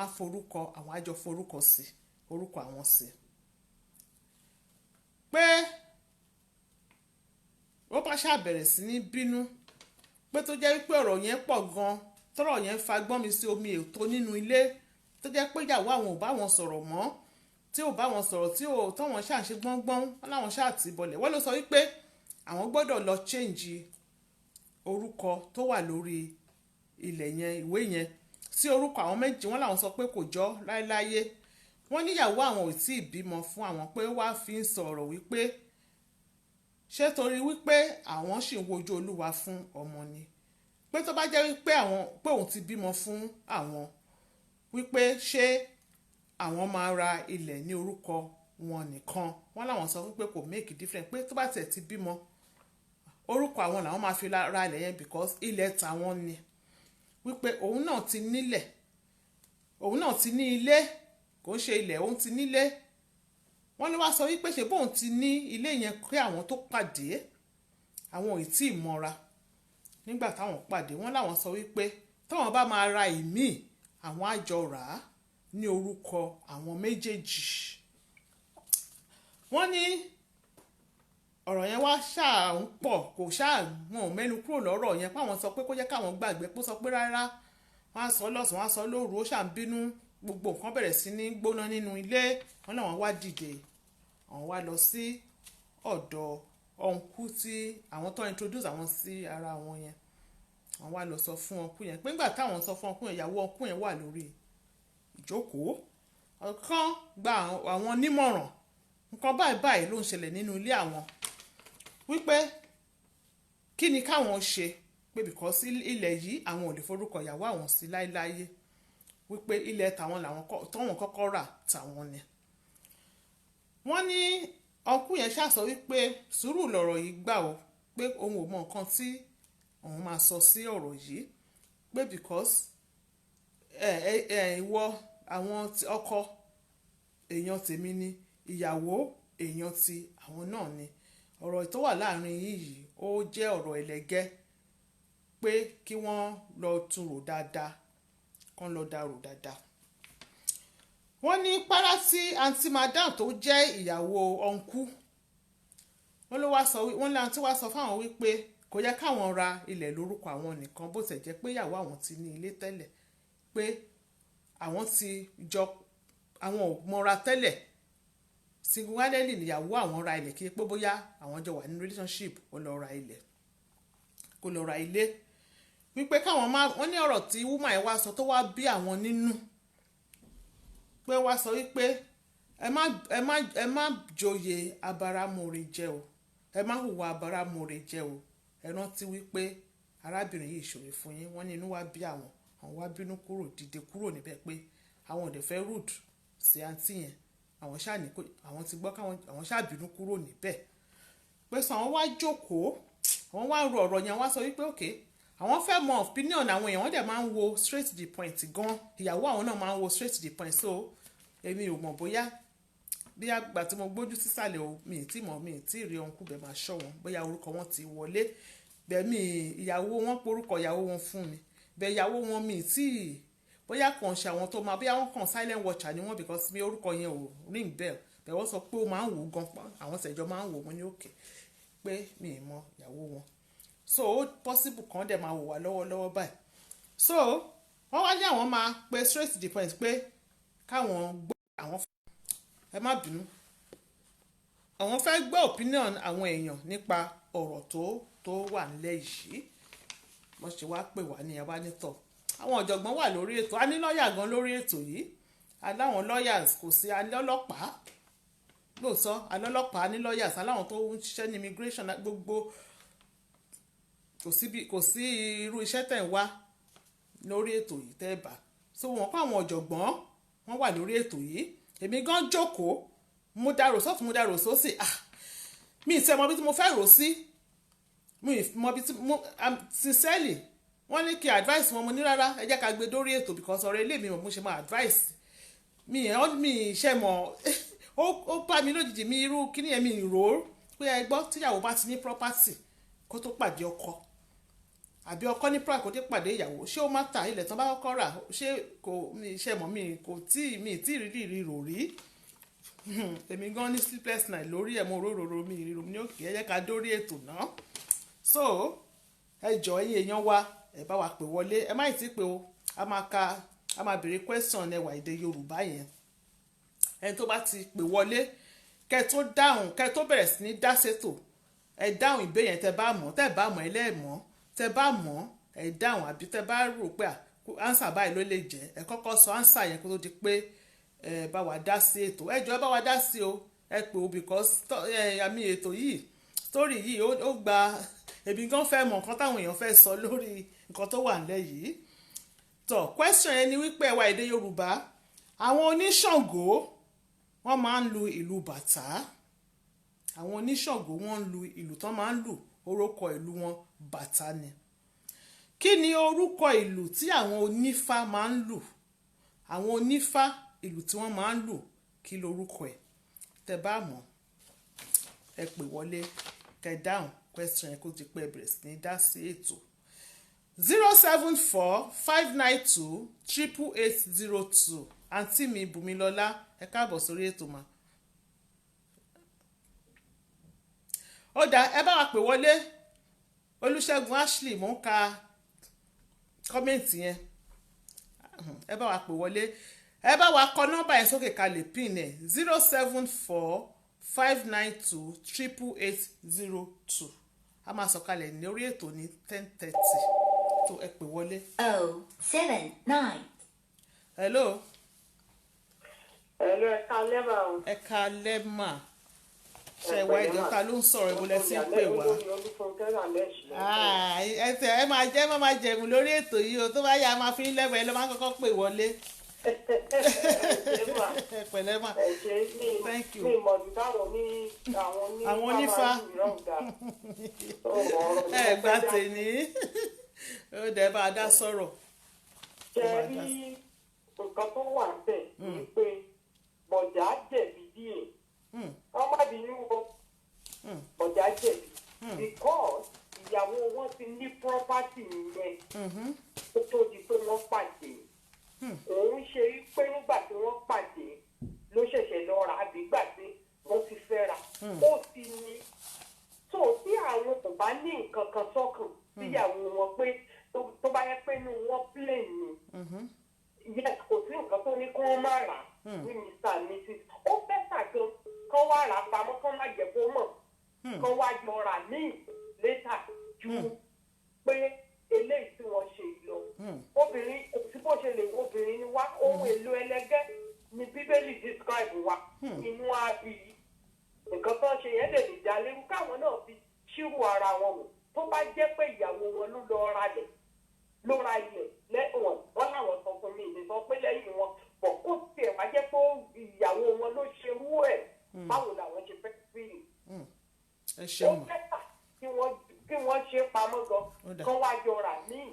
àjọ forúkọ sí orúkọ àwọn sí pé ó bá ṣàbẹ̀rẹ̀ sí ní bínú pé tó jẹ́ wípé ọ̀rọ̀ yẹn pọ̀ gan tọ́rọ̀ yẹn fa gbọ́n mi sí omi ètò nínú ilé tó jẹ́ pé ìyàwó àwọn ò bá wọn sọ̀rọ̀ mọ́ tí ò bá wọn sọ̀rọ̀ tí ò tọ́wọ́n ṣàṣe gbọ́ngbọ́n wọn láwọn ṣáàtì bọ̀lẹ̀ wọ́n ló sọ wípé àwọn gbọ́dọ̀ lọ change orúkọ tó wà lórí ilẹ̀ yẹn ìwé yẹn sí orúkọ àwọn méjì wọn làwọn sọ pé kò jọ láéláyé wọn níyàwó àwọn ò tí ì bímọ fún àwọn pé wá fi ń sọ̀rọ̀ wípé ṣé torí wípé àwọn ṣì ń wojú Olúwa fún ọmọ ni pé tó bá jẹ́ wípé òun ti bímọ fún àwọn wípé ṣé àwọn máa ra ilẹ̀ ní orúkọ wọn nìkan wọ́n láwọn sọ wípé kò make difference pé tó bá tẹ̀ ti bímọ orúkọ àwọn làwọn máa fi ra ilẹ̀ yẹn because ilẹ̀ tàwọn ni wípé òun náà ti nílẹ̀ òun náà ti ní ilé kò ń ṣe ilẹ̀ òun ti nílé wọ́n ní wá sọ wípé ṣe bóun ti ní ilé yẹn kí àwọn tó pàdé àwọn ò tí ì mọ́ra nígbà táwọn pàdé wọ́n láwọn sọ wípé táwọn bá máa ra ìmíì àwọn á jọ rà á ní orúkọ àwọn méjèèjì. Wọ́n ní ọ̀rọ̀ yẹn wá ṣáà ń pọ̀ kò ṣáà wọn ò mẹ́nu kúrò lọ́rọ̀ yẹn páwọn sọ pé kó jẹ́ káwọn gbàgbé pé sọ pé rárá wọ́n á sọ lọ́sàn-án wọ́n á sọ lóru ó ṣáà ń bínú gbogbo nǹkan bẹ̀rẹ̀ sí ní gbóná nínú ilé wọn làwọn wá dìde àwọn wá lọ sí ọ̀dọ̀ ọ̀nkú tí àwọn tó introduce àwọn sí ara wọn yẹn àwọn wá lọ sọ fún ọ̀nkú yẹn pé ńgbà táwọn sọ fún ọ̀nkú yẹn ìyàwó ọ̀nkú yẹn wà lórí ìjókòó ọ̀kan gba àwọn nímọ̀ràn nǹkan báyìí ló ń ṣẹlẹ̀ nínú ilé àwọn wípé kí ni káwọn ṣe pé because ilẹ̀ yìí àwọn ò lè forúkọ ìyàwó àwọn sí láéláyé wípé ilẹ̀ tàwọn tọ́wọ́n kọ́kọ́ rà tàwọn ni. Wọ́n ní ọkùnrin yẹn ṣàsọ wípé sùúrù lọ̀rọ̀ yìí gbà ó pé òun ò mọ nǹkan tí òun máa sọ sí ọ̀rọ̀ yìí pé because ìwọ àwọn ọkọ èèyàn tèmi ni ìyàwó èèyàn ti àwọn náà ni ọ̀rọ̀ tó wà láàrin yìí ó jẹ́ ọ̀rọ̀ ẹlẹ́gẹ́ pé kí wọ́n lọ tún rò dáadáa kán lọ dárò dáadáa. Wọ́n ní párá tí àǹtí madam tó jẹ́ ìyàwó ọ̀nkú wọ́n ní àǹtí wá sọ fáwọn wípé kò yẹ káwọn ra ilẹ̀ lórúkọ àwọn nìkan bó tẹ̀ jẹ́ pé ìyàwó àwọn ti ní ilé tẹ́lẹ̀ pé àwọn ò mọra tẹ́lẹ̀ singularly níyàwó àwọn ra ilẹ̀ kí pé bóyá àwọn jọ wà ní relationship kó lọ ra ilé wípé káwọn wọ́n ní ọ̀rọ̀ tí woman ẹ̀ wá sọ tó wá bí àwọn nínú pé wá sọ wípé ẹ má joyè abáramọ̀rẹ́ jẹ́ o ẹ má hùwà abáramọ̀rẹ́ jẹ́ o ẹ rántí wípé arábìnrin yìí ṣòro fún yín wọ́n ní inú wá bí àwọn wá bínú kúrò dìde kúrò níbẹ̀ pé àwọn ò dẹ̀ fẹ́ rude sí àǹtí yẹn àwọn ṣáà ní pé àwọn ti gbọ́ káwọn àwọn ṣáà bínú kúrò níbẹ̀ pé sọ àwọn wá jókòó àwọn wá ro ọ̀rọ̀ yẹn wá sọ wípé òkè àwọn fẹ́ mọ opinion àwọn èèyàn wọ́n dẹ̀ máa ń wo straight to the point gan ìyàwó àwọn náà máa ń wo straight to the point so èmi ò mọ̀ bóyá bí àgbà tí mo gbójú sísàlẹ̀ o mi ì tí ì rí ọ̀nkú bẹ́ẹ̀ máa ṣọ́ wọn bóyá orúkọ wọn ti wọlé bẹ́ẹ̀ mi ìyàwó wọn porúkọ ìyàwó wọn fún mi bẹ́ẹ̀ ìyàwó wọn mi ì tí ì bóyá kàn ṣe àwọn tó máa bóyá wọn kàn silent watcher ni wọn because mi orúkọ yẹn ò ring bell bẹ́ẹ̀ wọ́n sọ pé ó máa ń wò gan pa àwọn ṣẹ̀jọ́ máa ń wò wọn ní òkè pé mi ì mọ ìyàwó wọn so ó possible kan dẹ̀ máa wò wá lọ́wọ́lọ́wọ́ báyìí so wọ́n wá ní àwọn máa pe straight to the point pé káwọn gbọ́ àwọn ẹ má bínú àwọn fẹ́ gbọ́ opinion àwọn èèyàn nípa ọ̀rọ̀ tó wà nílẹ̀ yìí wọ́n ṣe wá pè wá ní ẹwà nítọ̀ àwọn ọ̀jọ̀gbọ́n wà lórí ètò a ní lọ́ọ̀yà gan lórí ètò yìí aláwọn lawyers kò sí alọ́lọ́pàá lóòótọ́ alọ́lọ́pàá ní lawyers aláwọn tó ń ṣiṣẹ́ ní immigration gbogbo kò sí irú iṣẹ́ tẹ̀ ń wá lórí ètò yìí tẹ́ bá so wọ́n kọ́ àwọn ọ̀jọ̀gbọ́n wọ́n wà lórí ètò yìí èmi gan jókòó mo dárò sọ́tún mo dárò sósì mi ì tẹ́ mọ bí tí mo fẹ́ rò sí mi ì mọ bí tí mo sincerely wọ́n ní kí advice wọn mo ní rárá ẹ jẹ́ ká gbé dórí ètò because ọ̀rọ̀ ilé mi mo ṣe máa advice mi ṣe mọ̀ ó bá mi lójijì mi irú kíní ẹ̀ mi rò ó pé ẹ gbọ́ tíyàwó bá ti ní property kó tó pàdé ọkọ àbí ọkọ ní property kó tó pàdé ìyàwó ṣé ó má ta ilẹ̀ tán bá kọ́kọ́ rà ṣé kò mi ṣe mọ̀ mi tí rí rò rí èmi gan ní sleepless night lórí ẹ̀ mo róró mi ìrírò ní òkè ẹ jẹ́ ká dórí ètò náà so ẹ jọ ẹ̀yin èèyàn wa ẹ bá wa pè wọlé ẹ má tí pé o a máa béèrè question ẹwà èdè Yorùbá yẹn ẹni tó bá ti pè wọlé kẹ tó dáhùn kẹ tó bẹ̀rẹ̀ sí ní dá sétò ẹ dáhùn ìbéèrè yẹn tẹ bá mọ̀ ẹlẹ́ẹ̀mọ́ tẹ bá mọ̀ ẹ dáhùn àbí tẹ bá rò pé ánsà báyìí ló lè jẹ́ ẹ kọ́kọ́ sọ ánsà yẹn kó tó di pé ẹ bá wa dá sí ètò ẹ jọ̀ọ́ ẹ bá wa dá sí o ẹ pè o because àmì ètò yìí story yìí ó gba èmi gan fẹ́ mọ̀ nǹkan táwọn èèyàn fẹ́ sọ lórí nǹkan tó wà nílẹ̀ yìí tó question yẹn ni wípé ẹwà èdè Yorùbá àwọn oníṣàngó wọ́n máa ń lu ìlù bàtà àwọn oníṣàngó wọ́n ń lu ìlù tán máa ń lù orúkọ ìlú wọn bàtà ni kí ni orúkọ ìlù tí àwọn onífá máa ń lù àwọn onífá ìlù tí wọ́n máa ń lù kí lorúkọ ẹ̀ tẹ́ bá mọ̀ ẹ pè wọlé kẹ́ dáhùn question yẹn kó ti pẹ́ bẹ̀rẹ̀ sí ní dá sí ètò 074-592-8802 àǹtí mi Bùmílọ́lá ẹ káàbọ̀ sórí ètò mà. ó dá ẹ bá wa pè wọlé Olúṣẹ́gun Ashley mò ń ka kọ́mẹ̀ntì yẹn ẹ bá wa pè wọlé ẹ bá wa kọ nọ́mbà yẹn sókè ká lè pin ẹ̀ 074-592-8802 a máa sọ̀kalẹ̀ lórí ètò ní 10:30 tó ẹ pè wọlé. 079. hello. Hello, ẹ káalẹ́ mà o. ẹ káalẹ́ mà ṣe ìwà ìjọta ló ń sọ̀rọ̀ ìbúlẹ̀ sí pè wá. ẹ máa jẹ́ máa jẹ̀mú lórí ètò yìí o tó bá yá a máa fi ń lẹ́wọ̀ ẹ ló máa ń kọ́kọ́ pè wọlé. pẹ̀lẹ́ mà thank you. mi mọ̀ ní báwọn ní àwọn onífá ẹ gbà tèmi ó dẹ̀ bá a dá sọ̀rọ̀. ṣe rí nǹkan tó wà bẹ́ẹ̀ ni pé bọ̀dá jẹ̀bi díẹ̀ wọ́n má bínú o bọ̀dá jẹ̀bi because ìyàwó wọn ti ní property yẹn ó tó di pé wọ́n pàdé òun ṣe pé nígbà tí wọ́n pàdé ló ṣẹ̀ṣẹ̀ lọ rà á bí gbà tí wọ́n ti fẹ́ ra ó ti ní tó tí àwọn kò bá ní nǹkan kan sọ́kàn síyàwó wọn pé tó bá yẹ pé inú wọn plain ni yes kò sí nǹkan tó ní kí wọ́n má rà ní mr and mrs ó fẹ́ sàgbọ́n kán wá rà pamọ́ kán má jẹ́ kó mọ̀ kán wá jọ rà ní later ju pé eléyìí tí wọ́n ṣe lọ obìnrin kò sí bó ṣe lè wo obìnrin ni wá ohun èlò ẹlẹgẹ́ ni bíbélì describe wa inú àbí nǹkan tó ń ṣe yẹn lè lè dá léwu káwọn náà fi ṣírò ara wọn wò tó bá jẹ́ pé ìyàwó wọn ló lọ ralẹ̀ ló ra ilẹ̀ lẹ́wọ̀n wọn làwọn sọ fún mi ìdí sọ pé lẹ́yìn wọn bọ̀ kó tiẹ̀ wá jẹ́ pé ìyàwó wọn ló ṣerú ẹ̀ báwo làwọn ṣe fẹ́ sí i. ẹ ṣeun ó fẹ́ tà kí wọ́n ṣe pamọ́ gan kán wá jọ rà míì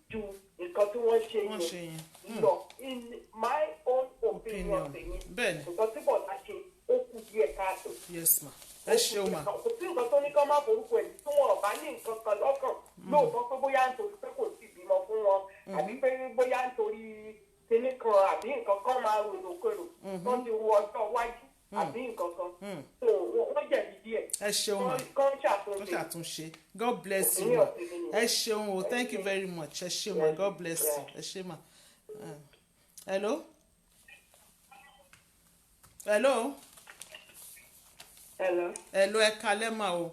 ju nǹkan tí wọ́n ṣe yẹn lọ in my own opinion tèmi nǹkan tí bọ̀dá ṣe ó kù díẹ̀ káàtó. yes ma ẹ ṣeun ma. kò sí nǹkan tó ní kán má forúkọ ẹ̀ tí wọn ò bá ní nǹkan kan lọ́kàn lóòótọ́ pé bóyá nítorí pé kò sí ìbímọ fún wọn àbí pé bóyá nítorí kíní kan àbí nǹkan kan máa rò kérò wọ́n ti wo ọjọ́ iwájú àbí nǹkan kan so wọ́n jẹ̀bi díẹ̀. ẹ ṣeun ma kán ṣàtúnṣe god bless you ma ẹ ṣeun o thank you very much ẹ ṣeun ma god bless you ẹ ṣe ma. hello. hello. hello ẹ kalẹ́ ma o.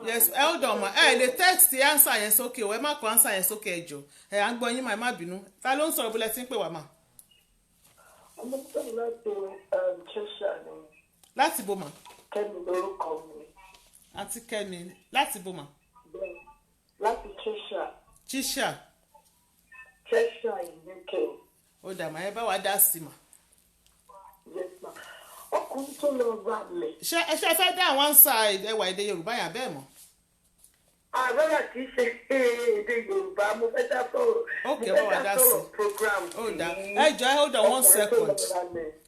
yes hold on ma ẹ lè text answer yẹn sókè o ẹ má kọ answer yẹn sókè ẹ jọ̀ọ́ ẹ à ń gbọ́ yín ma ẹ má bínú ta ló ń sọ̀rọ̀ bólẹ̀ tí ń pè wá ma. ọmọ tó ń láti Cheshire ni. láti bò mà. Kẹ́mi lórúkọ mi. àǹtí Kẹ́mi láti bò mà. láti Cheshire. Cheshire. Cheshire in UK. ó dà mà ẹ bá wa dá sí mà. yes ma ọkùnrin tó lọ bá mi. ṣé ẹ fẹ́ dá àwọn answer ẹwà èdè Yorùbá yà bẹ́ẹ̀ mọ́. àbẹ́rẹ́ kì í ṣe èdè Yorùbá mo fẹ́ dá sọ̀rọ̀. ok bá wa dá sí ó dà ẹ jọ ẹ hold on 1 second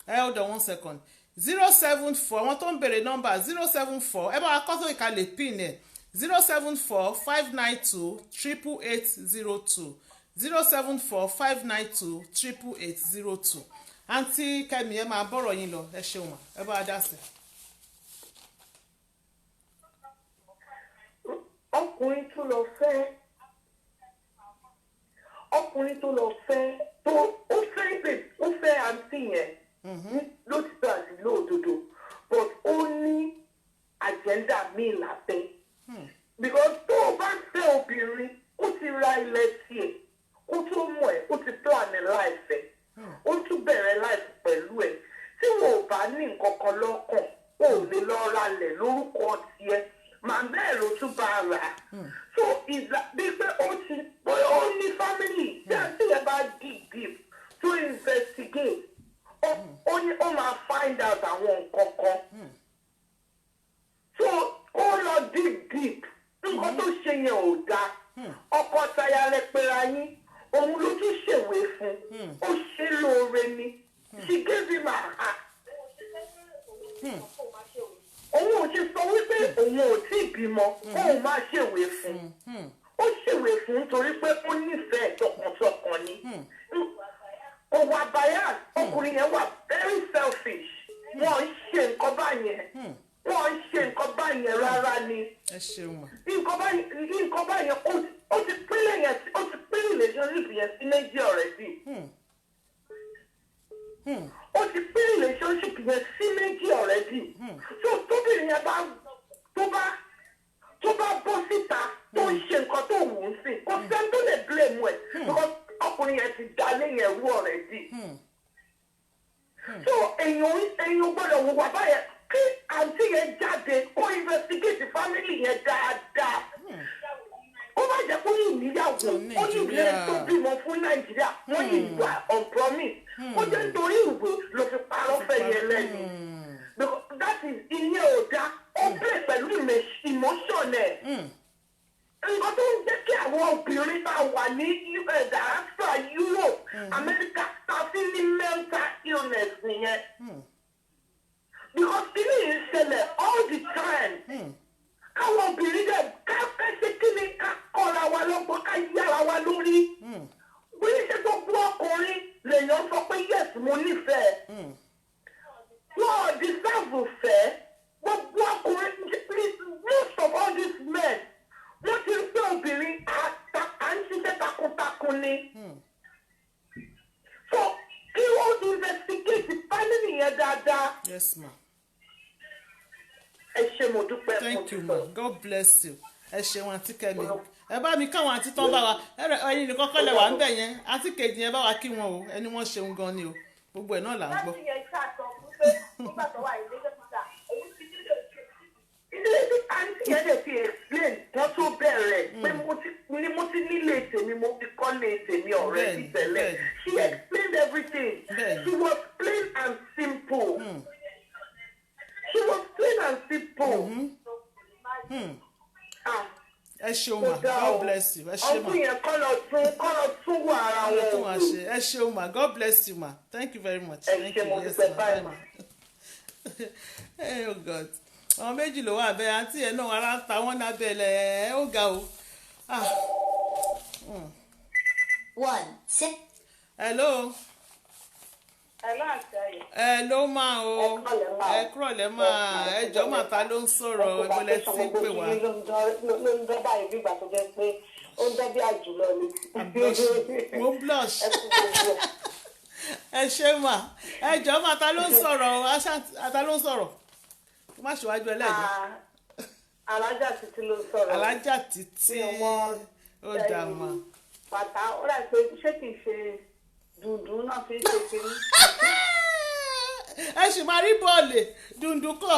ẹ hold on 1 second 074 àwọn tó ń béèrè nọ́mbà 074 ẹ bá wa kọ́ tó ìkàlẹ̀ pin ẹ̀ 074-592-8802 074-592-8802 àǹtí Kẹ́mi ẹ máa bọ̀rọ̀ yín lọ ẹ ṣeun mà ẹ bá wa dá sí. ọkùnrin tó lọ fẹ́ tó ó fẹ́ àǹtí yẹn lótìtọ́ àti lóòdodo but ó ní àjẹ́ndà míì lábẹ́ because tó o bá fẹ́ obìnrin ó ti ra ilẹ̀ tiẹ̀ kó tó mọ̀ ẹ́ ó ti plan láìfẹ́ ó tún bẹ̀rẹ̀ láìpẹ́ pẹ̀lú ẹ̀ tí wọn ò bá ní nǹkan kan lọ́kàn ó lè lọ ralẹ̀ lórúkọ tiẹ̀ màá bẹ́ẹ̀ ló tún bá a rà á so bí pé ó ní family tí àti ẹ̀ bá dig deep to investigate ó máa find out àwọn nǹkan kan so ó lọ dig deep nǹkan tó ṣe yẹn ò dáa ọkọ táyà rẹ pera yín òun ló tún ṣèwé fún ó ṣe lóore ni she gave him her heart òun ò ṣe sọ wípé òun ò tí ì bímọ òun máa ṣèwé fún nítorí pé ó nífẹ̀ẹ́ tọkàntọkàn ni. Kò wà bias, ọkùnrin yẹn wà very selfish. Wọ́n ń ṣe nǹkan báyẹn. Wọ́n ń ṣe nǹkan báyẹn rárá ni. ẹ ṣeun mà. Nǹkan báyẹn ó ti pín relationship yẹn sí méjì already. Ó ti pín relationship yẹn sí méjì already. So tóbìnrin yẹn tó bá bọ́ síta tó ń ṣe nǹkan tó wù ú sí, kò sẹ́ni tó lè blame ẹ̀ because ọkùnrin yẹn ti dá lẹ́yìn ẹ̀rú already. So èèyàn gbọ́dọ̀ wò wá báyẹn kí àǹtí yẹn jáde kó investigate family yẹn dáadáa. Ó má jẹ́ kó yìí níyàwó, ó yìí lé tó bímọ fún Nàìjíríà, wọ́n yìí wà on promise. Ó jẹ́ nítorí ìwé ló fi parọ́ fẹ́ yẹn lẹ́nu. Because that is iye ọ̀dà, ó play pẹ̀lú emotion ẹ̀. Nǹkan tó ń jẹ́ kí àwọn obìnrin tá wà ní diaspora Europe, America, ta fi ní mental illness nìyẹn. Because kí ni ìṣẹ̀lẹ̀ all the time? Káwọn obìnrin dẹ̀ ká ṣe kí ni ká kọ́ra wa lọ́gbọ́n ká yára wa lórí. Wọ́n ní ṣe gbogbo ọkùnrin lèèyàn sọ pé yes mo nífẹ̀ẹ́. Wọ́n deserve fẹ́. Gbogbo ọkùnrin most of all these men wọ́n ti rí pé obìnrin à ń ṣiṣẹ́ takuntakun ni. So kí wọ́n investigate family yẹn dáadáa. Yes ma. Ẹ ṣé mo dúpẹ́. Thank you ma. God bless you. Ẹ ṣeun àǹtí Kẹ́mi. Ẹ bá mi káwọn àǹtí tán bá wa. Ẹyin nìkan kọ́ lẹ̀ wà ń bẹ̀ yẹn. Àǹtí kejì yẹn bá wa kí wọn o. Ẹni wọ́n ṣeun gan ni o. Gbogbo ẹ̀ náà là ń gbọ́. Láti yẹn ṣàtọ̀ fún pé nígbà tó wà ilé dókítà, òun ti nílò ilé àǹtí yẹn lè fi explain wọ́n tó bẹ̀rẹ̀ pé mo ti nílé tèmi, mo ti kọ́lé tèmi ọ̀rẹ́ ti tẹ̀lé. She explained everything. She was plain and simple. She was plain and simple. Ẹ ṣeun ma. God bless you. Ẹ ṣe ma. Ọkùnrin yẹn kọ́ lọ tún wà ara wọn. Ẹ ṣeun ma. God bless you ma. Thank you very much. Ẹ ṣé mo dúpẹ́ báyìí ma. Oh God. Àwọn méjì ló wà bẹ́ẹ̀ àǹtí ẹ̀ náà ara ta wọ́n lábẹ́lẹ̀ ó ga o. 1 6 Hello. Hello ma o. Ẹ kúrọ̀lẹ́ ma. Ẹ jọ̀ọ́ mà ta ló ń sọ̀rọ̀ ìbọ̀lẹ̀ tí ń pè wá. ló ń dọ́ báyìí bí ìgbà tó jẹ́ pé ó ń dọ́ bí àjùlọ ni. Mo ń blush. Ẹ ṣé mà. Ẹ jọ̀ọ́ mà ta ló ń sọ̀rọ̀ ta ló ń sọ̀rọ̀. Má ṣíwájú ẹlẹ́jọ́. Alájà Títí ló ń sọ̀rọ̀. Alájà Títí. Ó dà mà. Bàtà ó rà pé ṣé kìí ṣe dùndún náà fi ń ṣe kiri. Ẹ sì máa rí bọ́ọ̀lì dùndún kọ́.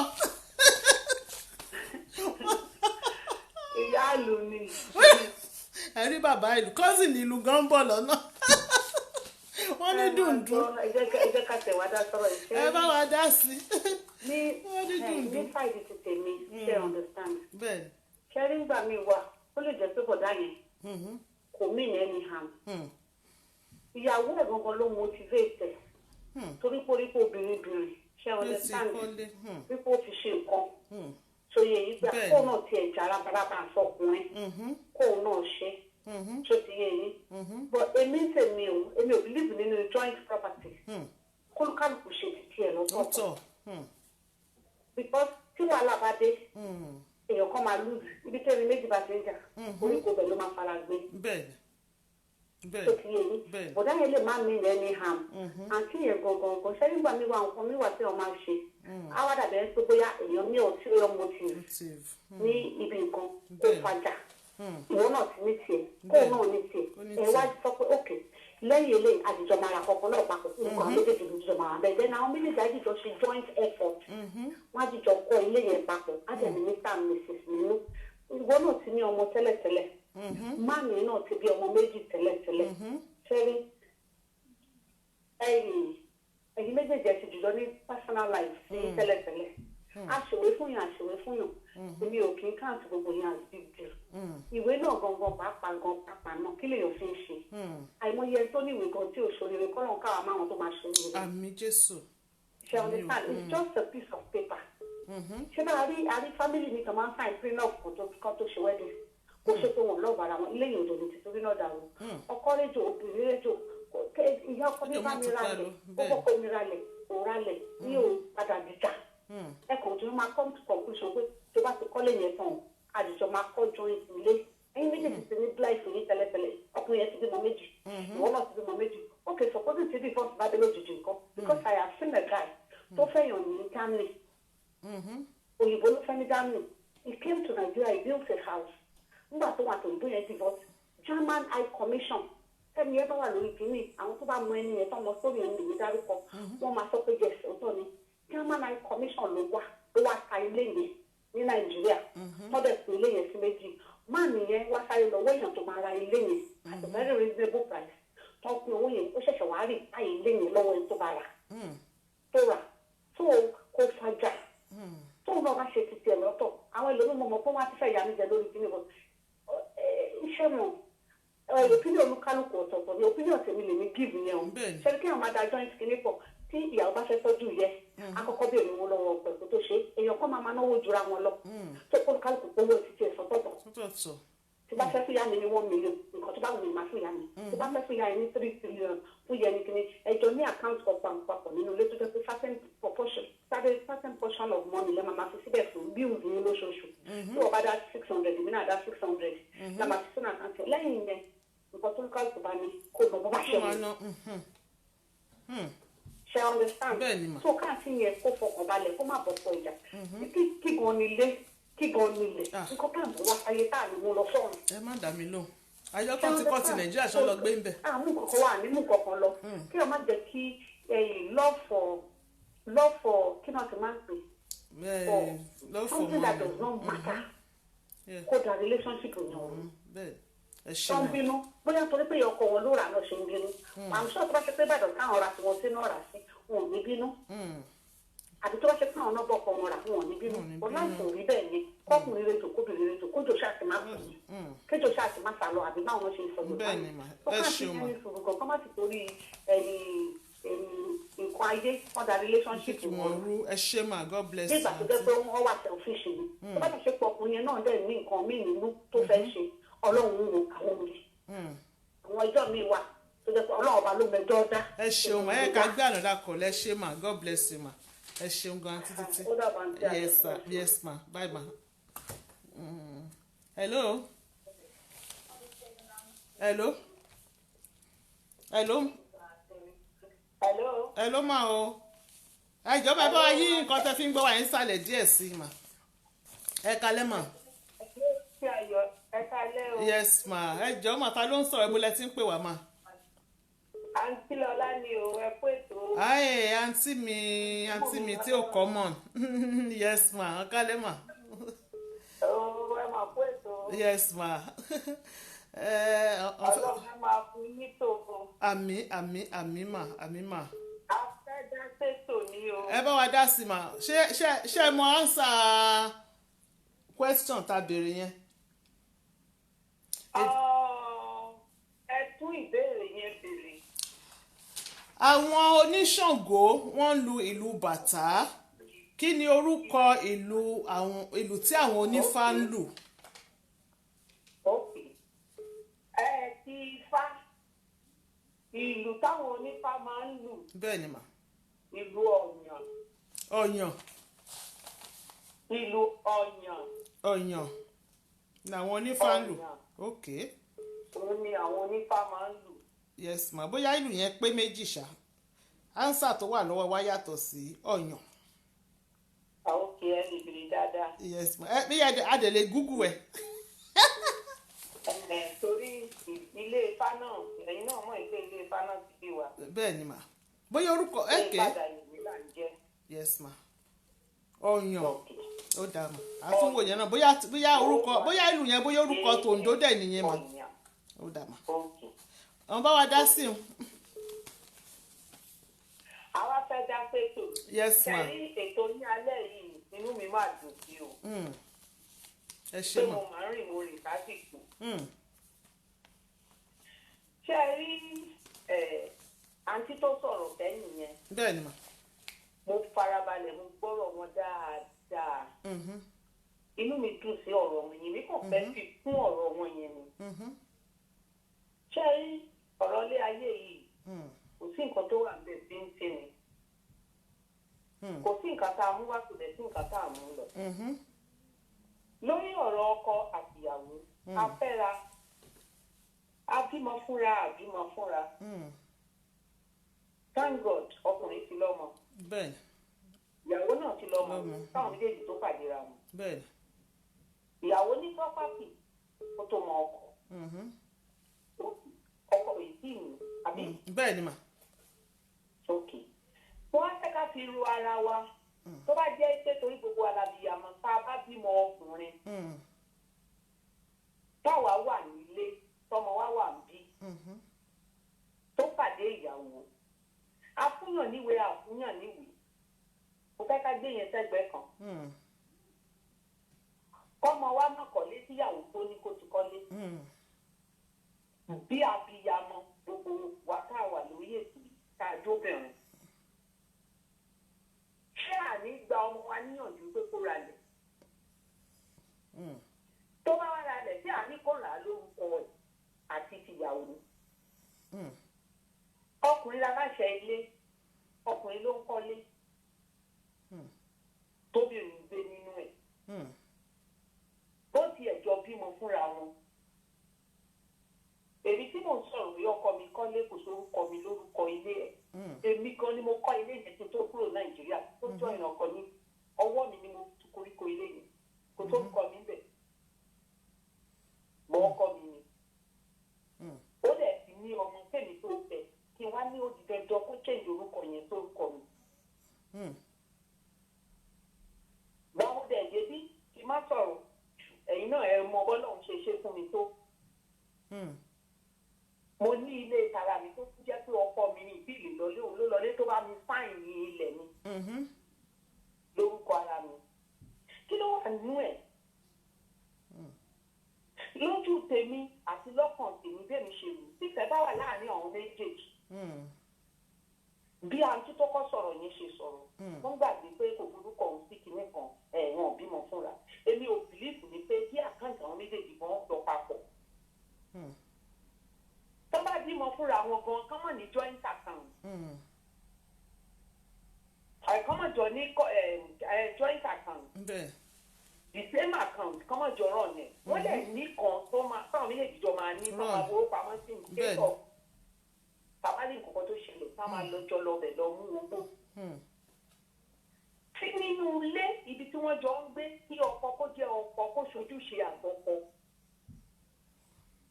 Ìyá ìlú ni. Ẹ rí bàbá ìlú cousin ìlú gan ń bọ̀ lọ́nà. Wọ́n ní dùndún. Ẹ jẹ́ ká tẹ̀ wá dá sọ̀rọ̀ ìṣe. Ẹ bá wa dá sí. Ní fàìdí ti tèmi ṣe understand. Bẹ́ẹ̀ni. Ṣẹ́rí ńgbà mi wà ó lè jẹ́ pé bọ̀dá yẹn kò mí ní ẹni hàn. Ìyàwó ẹ̀ gangan ló motivate ẹ̀ torí pé obìnrin ṣe understand wípé ó ti ṣe nǹkan tó yẹ yí gbà kó náà tiẹ̀ jà rábàrábà sọkùnrin kó náà ṣe tó ti yẹ yín. But èmi ń tèmi o èmi ò believe nínú joint property kólúkálùkù ṣe ti tiẹ̀ lọ́tọ̀ọ̀tọ̀ because tí wàhálà bá dé èèyàn kan máa lose ibi tẹ́ni méjì bá ti ń jà oríko bẹ̀ ló máa fara gbé. tó ti yé yín bọ̀dá yẹn lè má mi rẹ̀ ní ham àǹtí yẹn gangan ṣé nígbà mi wà nǹkan mi wà tí wọ́n máa ṣe á wá dàbẹ̀ pé bóyá èèyàn ní ulterior motive ní ibi nǹkan kó fàjà ìwọ náà ti ní tiẹ̀ kó náà ní tiẹ̀ ẹ̀ wá sọ pé ok lẹ́yìn eléyìí àdìjọ máa ra kọ̀ọ̀kan náà papọ̀ nǹkan méjèèjì lójújọ máa bẹ̀ then àwọn méjèèjì àdìjọ ṣe joint effort wọ́n àdìjọ kọ́ ilé yẹn papọ̀ àdìjọ mr and mrs nínú ìwọ náà ti ní ọmọ tẹ́lẹ̀tẹ́lẹ̀ máàmì náà ti bí ọmọ méjì tẹ́lẹ̀tẹ́lẹ̀ ṣẹ́rí ẹ̀yin méjèèjì ẹ̀ ti jùlọ ní personal life ní tẹ́lẹ̀tẹ́lẹ̀ àṣèwé fún yàn èmi ò kí ń káàtì gbogbo yẹn as big deal ìwé náà gangan pàápàá náà kí lèèyàn fi ń ṣe àìmọye tó ní ìwé gan tí ò ṣòrere kọ́lọ́n káwa máwọn tó máa ṣòrere. Àmín Jésù. ṣe understand it's just a piece of paper. ṣé bá a rí family mi kan máa ń sign prenup kan tó ṣe wedding ó ṣe pé wọn lọ́ọ̀bù ara wọn ilé yìí òdòdó ti torí náà dàrú ọkọ rédíò obìnrin rédíò ìyá ọkọ ní bá mi ralẹ̀ ó kọ́kọ́ mi ralẹ̀ kò ralẹ̀ ní o padà dìjà ẹ̀kọ́ tó máa come to conclusion pé tó bá ti kọ́lé yẹn tán àdìjọ máa kọ́ joint ilé ẹ̀yin méjèèjì ti ní blight ní tẹ́lẹ̀tẹ́lẹ̀ ọkùnrin yẹn ti bímọ méjì ìwọ náà ti bímọ méjì okay suppose ti divorce bá dé lójijì nǹkan because I have seen a guy tó fẹ́yàn ní Germany òyìnbó ló fẹ́ ní Germany he came to Nigeria he built a house nígbà tó wà tó ìbò yẹn divorce German High Commission ẹni yẹn bá wà lórí kìíní àwọn tó bá mọ ẹni yẹn tó mọ sórí ẹni yẹn dárúkọ wọn máa sọ pé yes òótọ́ ni German High Commission ló wá ta ilé yẹn ní Nàìjíríà tọ́dẹ̀ sí ilé yẹn sí méjì máà nìyẹn wá sáré lọ wéyàn tó máa ra ilé yẹn at a very reasonable price tó ń pin owó yẹn ó ṣẹ̀ṣẹ̀ wá rí báyìí ilé yẹn lọ́wọ́ ẹni tó bá rà tó rà tó kó fàjà tóun náà bá ṣe ti tiẹ̀ lọ́tọ̀ àwọn ẹlòmíràn mọ̀ pé wọ́n á ti fẹ́ yà mí jẹ lórí kíní bọ́ iṣẹ́ mọ̀ opinion olúkálùkù ọ̀tọ̀ọ̀tọ̀ ni opinion tèmi lè ní give yẹn o ṣẹ́ni kí àwọn máa da joint kíní pọ̀ tí ìyàwó bá fẹ́ tọ́jú yẹ akọ́kọ́ bí èmi wọn lọ́wọ́ pẹ̀lú tó ṣe èèyàn kan máa náwó jura wọn lọ tó olúkálùkù owó ti tiẹ̀ sọ́tọ̀ọ̀tọ̀ tí bá fẹ́ fún yá mi ní 1 million nǹkan tó bá wù mí máa fún yá mi tí bá fẹ́ fún yá mi ní 3 trillion fún yẹn ní kíní ẹjọ́ ní account ọ̀pọ̀ papọ̀ nínú ilé tó jẹ́ pé certain portion of money lẹ́ẹ̀ máa fi síbẹ̀ fún bills ní lóṣooṣù tí wọ́n bá dá 600 èmi náà dá 600 la máa fi sínú àkáǹtì lẹ́yìn yẹn nǹkan tó ń ká ìtò bá ní kó lọ bó bá ṣe wọ́n ṣe understand so káàkiri yẹn kó fọkàn balẹ̀ kó má bọ̀ pọ̀ ìjà kí gan nílé nǹkan tá à ń bọ̀ wá sáyé tá à ní mú lọ sọ́run. ẹ má dà mí lóhùn ayọ́kọ́ ti kọ́ ti Nàìjíríà ṣọ́ lọ gbé ń bẹ̀. àmú kankan wà nínú kankan lọ kí ọ má jẹ́ kí love for kí náà ti máa ń pè for something that does not matter kó da relationship yẹn wọn. tó ń bínú bóyá torí pé ọkọ wọn ló rà náà ṣe ń bínú màá sọ tó bá ṣe pé Ìbàdàn táwọn ra tiwọn sínú ọ̀rá sí wọn ò ní bínú àbí tó bá ṣe pé àwọn náà bọ̀kọ̀ wọn rà wọn ò ní bínú ọláìsàn rí bẹ́ẹ̀ ni kọkùnrin rètò kóbìnrin rètò kójò ṣáàtì má kù kéjò ṣáàtì má sàlọ àbí báwọn ṣe ń sọ yorùbá yìí tó ká sí ẹni sùúrù kan kọ́ má ti torí nǹkan ayé wọ́n da relationship wọn rú ẹ ṣé mà God bless you. nígbà tó jẹ́ pé wọ́n wà selfish ni tó bá ti ṣe pọ̀ ọkùnrin yẹn náà dẹ̀ ní nǹkan míì nínú tó fẹ́ ṣe ọlọ́run ń wo àwọn òbí àwọn ẹjọ́ mi wà tó jẹ́ pé ọlọ́run ọba ló mẹjọ́ dá. ẹ ṣeun mà ẹ ká gbé ànádà kọ lẹ ṣé mà God bless you mà ẹ ṣeun gan títí yes sir yes ma bye ma. Hello. Hello ma o ìjọba ẹ bá wa yí nǹkan tẹ́ fi ń gbọ́ wá yín sàlẹ̀ díẹ̀ sí ma ẹ kalẹ́ mà. Yes ma ẹ jọ̀ọ́ mà ta ló ń sọ̀rọ̀ ẹ bó lẹ ti ń pè wá ma. àǹtí lọlá ni o ẹ kú ètò. ayé àǹtí mi tí ò common yes ma ẹ kalẹ́ mà. ẹ máa kú ètò. yes ma. ọlọ́run máa fún yín tòun. àmì mà. a fẹ́ dá sètò ní o. ẹ bá wa dá sí ma ṣé mo answer question ta béèrè yẹn. ẹ tún ìbéèrè yẹn béèrè. àwọn oníṣàngó wọ́n lu ìlú bàtá kí ni orúkọ ìlú tí àwọn onífá ń lù. ti Ifá ìlú táwọn onífá máa ń lù. bẹ́ẹ̀ ni mà. ìlú ọ̀yàn. ìlú ọ̀yàn. làwọn onífá ń lù. ok. òun ni àwọn onífá máa ń lù. yes ma bóyá ìlú yẹn pé méjì ṣá ánsà tó wà lọ́wọ́ wa yàtọ̀ sí ọ̀yàn. ok ẹ lè bèrè dáadáa. yes ma bí adẹ̀lẹ̀ google ẹ̀. torí ilé Ifá náà ẹ̀yin náà mọ̀ ilé Ifá náà ti bí wa. bẹ́ẹ̀ ni mà bóyá orúkọ ẹ̀kẹ́. ìpadà ìwé là ń jẹ́. yes ma ọ̀yàn ó dáa mà àtúnwò yẹn náà bóyá ìlú yẹn bóyá orúkọ tòǹdó dẹ̀ nìyẹn mà ó dáa mà. àwọn bá wa dá sí i. àwa fẹ́ dá sétò. yes ma. kẹ́rí ètò ní alẹ́ yìí inú mi máa dùn sí o. ẹ ṣé mà. pé mo máa ń rìn mo rìn lásìkò. ṣé ẹ rí àǹtí tó sọ̀rọ̀ kẹ́yìn yẹn. bẹ́ẹ̀ ni mà. mo farabalẹ̀ mo gbọ́rọ̀ wọn dáadáa. inú mi dùn sí ọ̀rọ̀ wọn yẹn mi kàn fẹ́ fi kún ọ̀rọ̀ wọn yẹn ni. ṣé rí ọ̀rọ̀ ilé ayé yìí kò sí nǹkan tó wà ń bẹ̀ bí ń tì ní. kò sí nǹkan tá a mú wá kò dẹ̀ sí nǹkan tá a mú lọ. lórí ọ̀rọ̀ ọkọ àtìyàwó afẹ́ra abímọ fúnra àbímọ fúnra. Thank God ọkùnrin ti lọ́mọ. bẹ́ẹ̀ ìyàwó náà ti lọ́mọ táwọn méjèèjì tó pàdéra wọn. bẹ́ẹ̀ ìyàwó ní property kó tó mọ ọkọ. ọkọ yìí sì ní àbí. bẹ́ẹ̀ ni mà. ok wọ́n á fẹ́ ká fi ru ara wa tó bá jẹ́ pé torí gbogbo alábìyàmọ̀ tá a bá bímọ ọkùnrin táwa wà nílé tọmọ wa wà ń bí tó pàdé ìyàwó afúnyàn níwèé àfúnyàn níwèé mo fẹ́ ká gbé yẹn sẹ́gbẹ̀ẹ́ kan kọ́mọ wa má kọ́lé síyàwó tó ní kó ti kọ́lé bí abiyamọ gbogbo wa ká wà lórí ètò ká jóbìnrin ṣé àní gba ọmọ wa níyànjú pé kó ra lẹ̀ tó bá wà ra lẹ̀ tí àní kò rà á lórúkọ ẹ̀ àti tìyàwó ọkùnrin aláṣẹ ilé ọkùnrin ló ń kọ́lé tóbìnrin gbé nínú ẹ̀ bó tiẹ̀ jọ bímọ fúnra wọn èmi tí mò ń sọ̀rọ̀ pé ọkọ mi kọ́lé kò sórúkọ mi lórúkọ ilé ẹ̀ èmi gan ni mo kọ́ ilé yẹn tó kúrò Nàìjíríà tó jọ ìrìn ọkọ ní ọwọ́ mi ni mo tu koríko ilé yẹn kò sórúkọ mi bẹ̀ mọ ọkọ mi ni ó dẹ̀ ti ní ọmọ tèmi tó fẹ́ kí n wá ní ó di dandan kó change orúkọ yẹn sórúkọ mi. báwo dẹ̀ dé bí kí n má sọ̀rọ̀ ẹ̀yin náà ẹ mọ bọ́lọ́run ṣe fún mi tó. mo ní ilé tara mi tó jẹ́ pé ọkọ mi ní ìbílẹ̀ lọ́lé òun ló lọlé tó bá mi sáìn ní ilẹ̀ mi lórúkọ ara mi. kí ló wà nínú ẹ̀? lójú tèmi àti lọ́kàn tèmi bẹ́ẹ̀ mi ṣe wù tífẹ̀ bá wà láàrin àwọn méjèèjì. bí àǹtí tó kọ́ sọ̀rọ̀ yẹn ṣe sọ̀rọ̀ wọ́n gbàgbé pé kò burúkọ òun sí kinní kan ẹ̀wọ̀n bímọ fúnra èmi ò bìlíìfù ni pé kí àkáǹtì àwọn méjèèjì gan lọ papọ̀. tó bá bímọ fúnra wọn gan kán mọ̀ ní joint account. àìkán mọ̀ jọ ní joint account. the same account kán mọ̀ jọ rọ̀ yẹn wọ́n lè ní kan tó máa táwọn méjèèjì jọ máa ní tó máa fowó pamọ́ sí ìkéṣọ̀ tàbálì nǹkan tó ṣẹlẹ̀ tá máa lọ́jọ́ lọ́bẹ̀ lọ mú owó. tí nínú ilé ibi tí wọ́n jọ ń gbé kí ọkọ kó jẹ́ ọkọ kó ṣojúṣe àtọkọ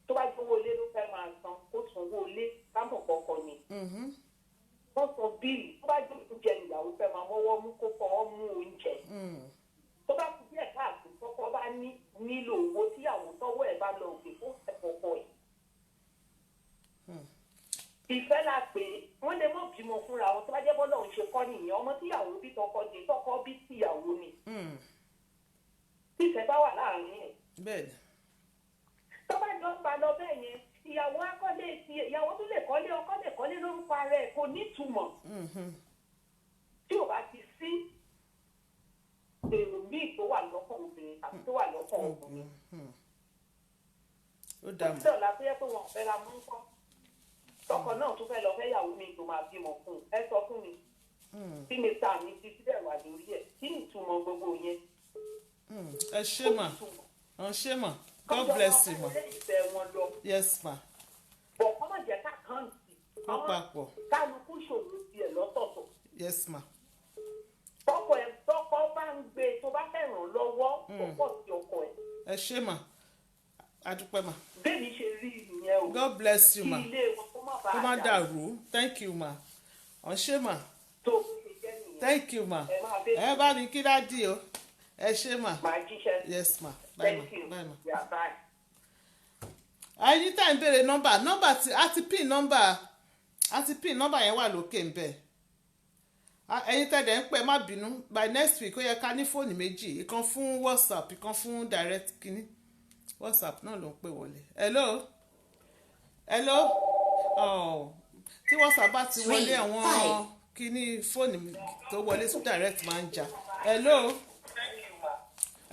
tó bá gbówó ilé ló fẹ́ máa san kó sanwó ilé sábà kọ̀ọ̀kan ni. wọ́n san bíìlì tó bá gbé oúnjẹ ìyàwó fẹ́ máa mọ́wọ́ mú kó fọwọ́ mú oúnjẹ. tó bá kú díẹ̀ káàkiri kọ́kọ́ bá nílò owó tíyàwó tọ́wọ́ ẹ̀ bá lọ òkè fún ẹ̀kọ́kọ́ ẹ̀. ìfẹ́ la pé wọ́n lè mọ̀ bímọ fúnra wọn tó bá jẹ́ bọ́lá òun ṣe kọ́ nìyẹn ọmọ tíyàwó bí tọkọ dé tọkọ bí tíyàwó ni. ìfẹ́ bá wà láàrin ẹ̀. tó bá jọ ń ba lọ bẹ́ẹ̀ yẹn ìyàwó akọ́lé ìyàwó tó lè kọ́lé ọkọ lè kọ́lé lórúkọ ara ẹ̀ kò nítumọ̀. tí ò bá ti sí èrò míì tó wà lọ́kàn obìnrin àti tó wà lọ́kàn ọkùnrin. ó dààmú. ó dọ̀la tó yẹ pé wọn ò fẹ́ ra mú nǹkan tọkọ náà tún fẹ́ lọ fẹ́ yàwó mi tó máa bímọ fún un ẹ sọ fún mi kí ni ta mi ti síbẹ̀ wà lórí ẹ̀ kí ni ìtumọ̀ gbogbo yẹn. ẹ ṣé mà ẹ ṣé mà God bless you ma. Yes ma. bọ̀ kọ́ mọ̀ jẹ́ ká kàǹtì papọ̀ kálukú ṣòro tiẹ̀ lọ́tọ̀ọ̀tọ̀. Yes ma. tọkọ bá ń gbé tó bá fẹ́ ràn lọ́wọ́ tó pọ̀ sí ọkọ ẹ̀. ẹ ṣé mà adúpẹ́ mà. bẹ́ẹ̀ni ṣe rí ìyẹn o. God bless you ma. kí ilé wọn kó má dàrú thank you ma. ọ̀ ṣé mà. tó ṣe jẹ́ nìyẹn. thank you ma. ẹ bá mi kí dádì o ẹ ṣé mà. màá jíṣẹ́. Yes ma. Bye thank you. Bye ma. Yeah, bye. Anytime ń béèrè nọ́mbà tí a ti pin nọ́mbà yẹn wà lókè ń bẹ̀. ẹ̀yin tẹ̀dẹ̀ ń pẹ́ má bínú by next week ó yẹ ká ní fóònù méjì ìkan fún WhatsApp ìkan fún direct kínní WhatsApp náà ló ń pè wọlé. hello tí WhatsApp bá ti wọlé àwọn kínní fóònù tó wọlé sí direct máa ń jà. hello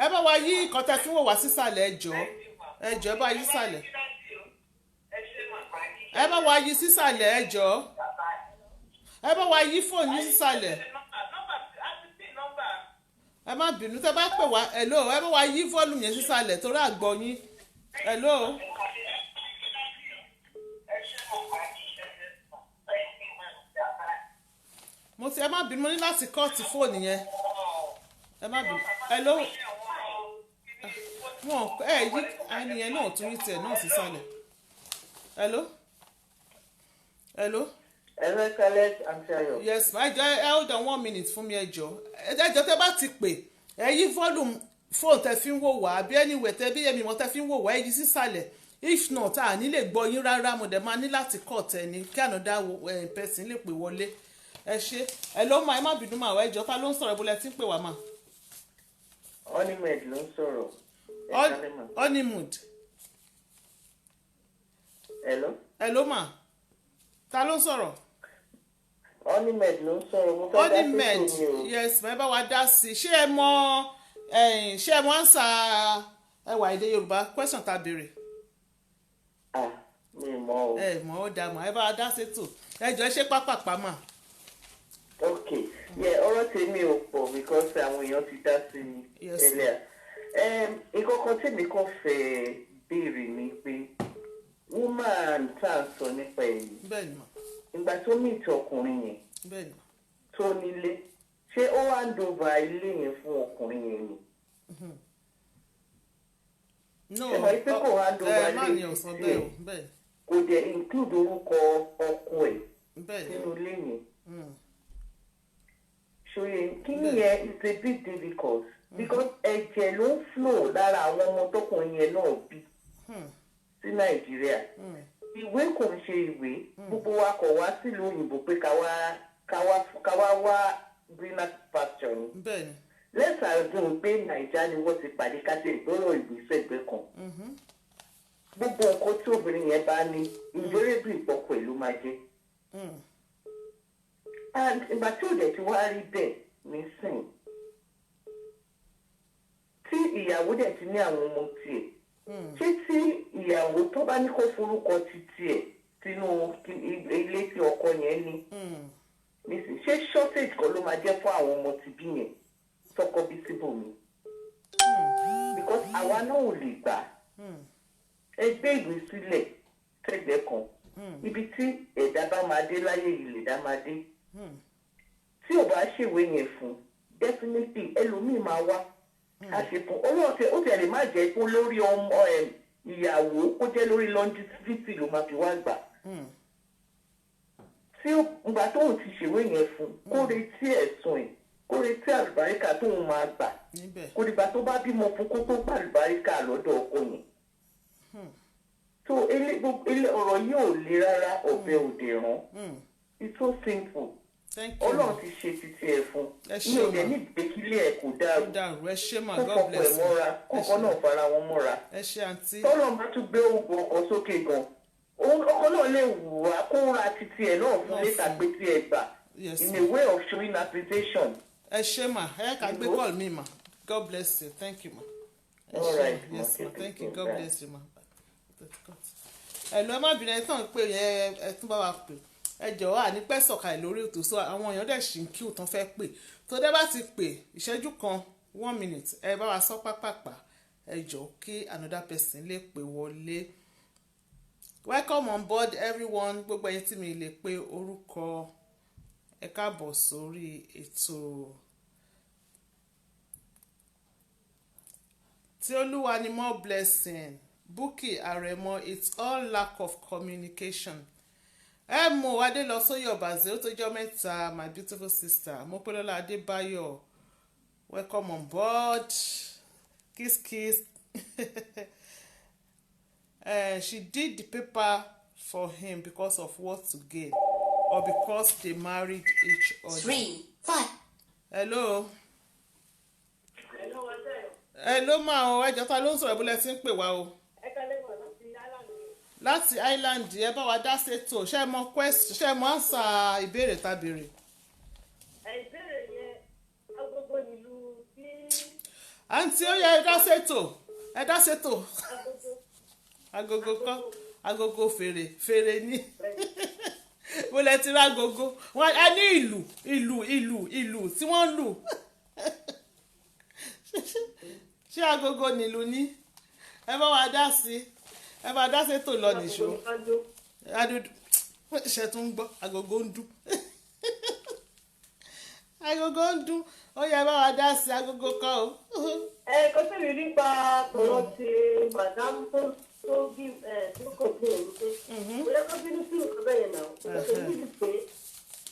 ẹ bá wa yí nǹkan tẹ́ fi ń wò wá sísàlẹ̀ ẹjọ́ ẹ bá yí sísàlẹ̀ ẹ bá wa yí sísàlẹ̀ ẹjọ́ ẹ bá wa yí fóònù yí sísàlẹ̀ ẹ má bínú tẹ́ bá pè wá hello ẹ bá wa yí volume yẹn sísàlẹ̀ torí àgbọ̀ yín hello. mo ti ẹ má bínú mo ní láti kọ́ọ̀tì fóònù yẹn ẹ má bínú hello wọn ẹ yí ẹnìyẹn náà tún yí tiẹ̀ náà sísàlẹ̀ hello hello. Hello, Khaled, I'm Shayo. Yes, ma jẹ́ hold on 1 minute fún mi ẹjọ́ ẹjọ́ tẹ́ bá ti pè ẹ yí volume phone tẹ́ fi ń wò wá bí anyway tẹ́ bí èmi mọ́ tẹ́ fi ń wò wá ẹ yí sísàlẹ̀ if not a ní lè gbọ́ yín rárá mo dẹ̀ máa ní láti kọ́ tẹ̀ ní kí another person lè pè wọlé ẹ ṣe ẹ ló máa ẹ má bínú máa wá ẹjọ́ ta ló ń sọ̀rọ̀ ìbúlẹ̀ tí ń pè wá mà. Honeymood ló ń sọ̀rọ̀. Honeymood. Hello. Hello ma ta ló ń sọ̀rọ̀. Honeymood ló ń sọ̀rọ̀ mo fẹ́ dá sí Honeymood yes ẹ bá wa dá sí i ṣé ẹ mọ ansa ẹwà èdè Yorùbá question ta béèrè. Mi mọ̀ o. ẹ mọ̀ ó dá mọ̀ ẹ bá wa dá sí tò ẹ jọ ṣe pápápá mà. Ok ọ̀rọ̀ tèmi ò pọ̀ because àwọn èèyàn ti dá sí i earlier. Nǹkan kan tèmi kàn fẹ́ béèrè ni pé woman tá à ń sọ nípa ẹ̀yìn. bẹ́ẹ̀ni ma. ìgbà tó meet ọkùnrin yẹn. bẹ́ẹ̀ni. tó nílé ṣé ó hand over ilé yẹn fún ọkùnrin yẹn ni. no ẹ mọ̀ pé kò hand over ẹ má ní ilé ọ̀sán tiẹ̀ bẹ́ẹ̀ kò dẹ̀ include orúkọ ọkọ ẹ̀ bẹ́ẹ̀ nínú ilé yẹn. Mm. ṣòye kíní yẹn is a bit difficult because ẹ̀jẹ̀ ló ń flow lára àwọn ọmọ tọkùnrin yẹn náà bí sí Nàìjíríà. Ìwé kò ń ṣe ìwé gbogbo wa kọ̀ wá sílùú òyìnbó pé ká wá wá greener pasture ni. bẹ́ẹ̀ni. Let's assume pé Nàìjíríà ni wọ́n ti pàdé káṣí ìgbọ́rọ̀ ìgbésẹ̀ ẹgbẹ́ kan. Gbogbo nǹkan tí obìnrin yẹn bá ní ìjọ́rẹ́bù ìpọ̀kọ̀ ìlú máa jẹ́. And ìgbà tí ò dẹ̀ ti wá rí bẹ́ẹ̀ nísìn tí ìyàwó dẹ̀ ti ní àwọn ọmọ tiẹ̀ ṣé tí ìyàwó tó bá ní kó forúkọ ti tiẹ̀ sínú ilé tí ọkọ yẹn ní nísìn ṣé shortage kan ló máa jẹ́ fún àwọn ọmọ ti bí yẹn tọkọ bí síbòmí because àwa náà ò lè gbà ẹgbẹ́ ìwé sílẹ̀ tẹ̀gbẹ́ kan ibi tí ẹ̀dá bá máa dé láyé ìlẹ̀dá máa dé tí ò bá ṣèwé yẹn fún definitely ẹlòmíì máa wá àṣepọ̀ ó tẹ̀ lè má jẹ́ kó lórí ọmọ ìyàwó kó jẹ́ lórí longevity ló máa fi wá gbà tí ìgbà tóun ti ṣèwé yẹn fún kó retí ẹ̀sùn ẹ̀ kó retí àlùbáríkà tóun máa gbà kó dìgbà tó bá bímọ fún kó tó gbà àlùbáríkà lọ́dọ̀ ọkọ yẹn so ọ̀rọ̀ yìí ò le rárá ọ̀bẹ òde rán it's so simple Ọlọ́run ti ṣe títí ẹ̀ fún ní òde ní ìgbékílé ẹ̀ kò dàrú ẹ ṣé mà kó God fọkọ bless ẹ̀ you mọ́ra kọ́kọ́ náà fara wọn mọ́ra ẹ ṣé àǹtí tọ́lọ́ bá tún gbé oògùn ọkọ̀ sókè gan ọkọ náà lè wù wá kó ra títí ẹ̀ náà fún létà pé tí ẹ gbà in a way of showing appreciation. ẹ ṣé mà ẹ ká gbé call mi mà God bless you thank you ma. All right, yes ma thank you God bye. bless you ma. ẹ lọ ẹ má bínú ẹ tán pé ẹ tún bá wa pè ẹ jọ̀wọ́ àní pẹ́ sọ̀kalẹ̀ lórí ètò so àwọn èèyàn dẹ̀ ṣì ń kí òtán fẹ́ pè tó dẹ́ bá ti pè ìṣẹ́jú kan 1 minute ẹ bá wa sọ pápápá ẹ jọ̀ọ́ kí another person lè pè wọlé. Welcome on board everyone gbogbo ẹ̀yin tí mi lè pe orúkọ ẹ káàbọ̀ sórí ètò tí olúwa ni more blessing Bukky Aremo it's all lack of communication. ẹ mú adé lọ sóyè ọ̀bàzẹ́ ó tó jọ́ mẹ́ta my beautiful sister Mopolola Adébáyọ̀ welcome on board kiss kiss she did the paper for him because of what to gain or because they married each other. 3, 5. Hello. Hello ma o ẹjọ́ ta ló ń sọ̀rọ̀ ìbúlẹ̀ tí ń pè wá o. Láti Island ẹ bá wa dá ṣètò ṣé ẹ mọ question ṣé ẹ mọ answer ìbéèrè tá béèrè. ìbéèrè yẹn agogo nílùú tí. àǹtí ó yẹ ẹ dá ṣètò agogo kọ́ agogo fèrè ní mo lẹ ti rá agogo wọn a ní ìlù tí wọ́n ń lù ṣé agogo nílùú ní ẹ bá wa dá sí ẹ bá dá ṣètò lọ nìṣó ṣe tún ń gbọ́ agogo ń dún agogo ń dún ó yẹ bá wa dá sí agogo kọ́ o. kó tẹ̀lé nípa ọ̀rọ̀ ti madam tó bí tó kò bí òru pé bóyá kó bínú sí nǹkan bẹ́ẹ̀ náà ìgbàgbọ́ níbi pé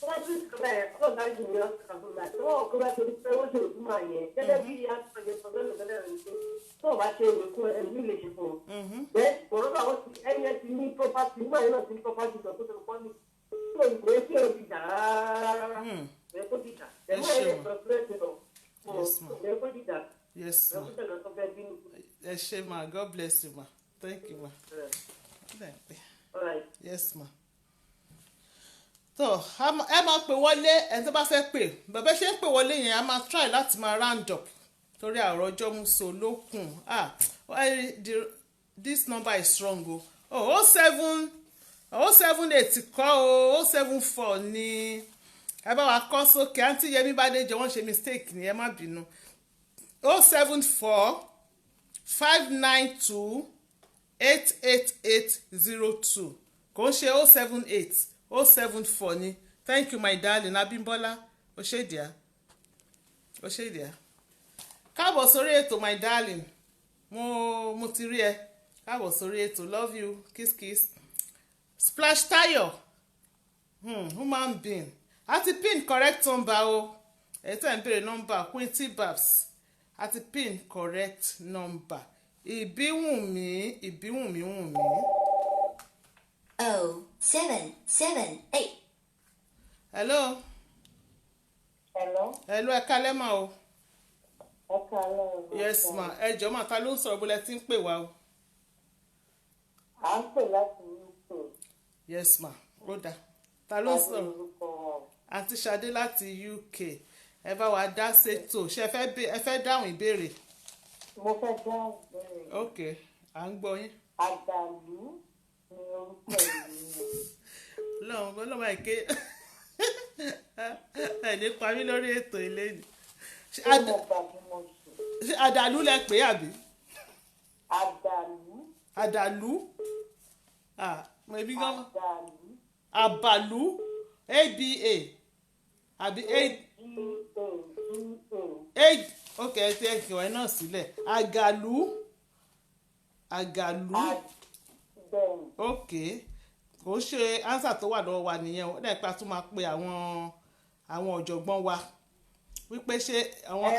wọ́n tún nǹkan bẹ́ẹ̀ ọ̀gá jù ní ọ̀sán àbúrò àti wọ́n kó bá torí pé ó ṣe òtún máa yẹn gẹ́gẹ́ bí àtúnṣe sọ̀tẹ́lẹ̀ tẹ́lẹ̀ rẹ̀ pé tó o bá ṣe ìwé fún ẹni lè ṣe fún un. bẹ́ẹ̀ ọ̀rọ̀ bá wọ́n ti ẹni ẹ ti ní property nígbà yẹn náà ti ní property sọ tó tẹ̀lé pọ́nì tó ìwé tí ò ti dà rárá ẹ̀ kó ti dà ẹ̀ máa yẹ sọ pé ẹ̀ kó ti dà yes ma ẹ ṣé ma God bless you ma thank you ma yes ma tó ẹ máa pè wọlé ẹni tó bá fẹ́ pè bàbá ṣe ń pè wọlé yẹn a máa try láti máa round up torí àrò ọjọ́ mú so lókun this number is strong o 078 kọ́ o 074 ni ẹ bá wa kọ́ sókè àǹtí Yẹmí Bádéjọ wọ́n ṣe mistake ni ẹ má bínú 074 592 88802 kò ń ṣe 078 074 ni thank you my darling Abímbọ́lá Oṣèdíà káàbọ̀ sórí ètò my darling mo ti rí ẹ káàbọ̀ sórí ètò love you kiss kiss Splash Tayo human being àti pin correct number o ẹ̀ tẹ́ ń bèrè number Quinty Babs àti pin correct number ìbíwùnmí. 0778. hello ẹ kálẹ́ mà o. yes ma ẹ jọ̀ọ́ mà ta ló ń sọ̀rọ̀ bó lẹ ti ń pè wá o. à ń pè láti UK. yes ma ó dà ta ló ń sọ̀rọ̀ àǹtí Ṣadé láti UK ẹ bá wa dá ṣètò ṣe ẹ fẹ́ dáhùn ìbéèrè. mo fẹ́ dáhùn ìbéèrè. ok à ń gbọ́ yín. àdàlú ni orúkọ ìlú. lọ́wọ́ àìké ẹ̀ ní parí lórí ètò ilé ni. ṣé àdàlú lẹ pè é àbí. àdàlú mo ebi gan. àbàlú aba àbí ok ẹ ti ẹ kí wọn náà sílẹ̀ àgàlú ok kò ṣe ánsà tó wà lọ́wọ́ wa nìyẹn ó dẹ̀ pa tún máa pe àwọn ọ̀jọ̀gbọ́n wa wípé ṣé àwọn. wọ́n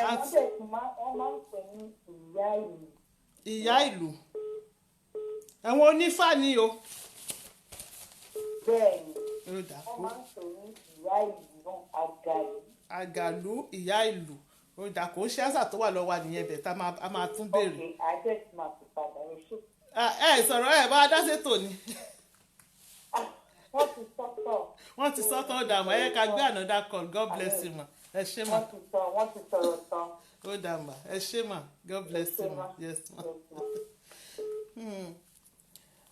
máa ń pè ní ìyá ìlú. ìyá ìlú àwọn onífà ni o. bẹ́ẹ̀ni wọ́n máa ń pè ní ìyá ìlú náà àgàlú ìyá ìlú ó dà kó ṣe ánsà tó wà lọ́wọ́ wa nìyẹn bẹ̀ tá a máa tún béèrè. ok àjẹ́ ti máa fi padà ẹ ṣe. ẹ sọ̀rọ̀ ẹ bá a dá sétò ni. wọ́n ti sọ́tọ̀ ó dààmú ẹ ká gbé another call God bless you ma ẹ ṣé ma. wọ́n ti sọ̀rọ̀ tán. ó dààmú ẹ ṣé ma God bless you ma yes ma.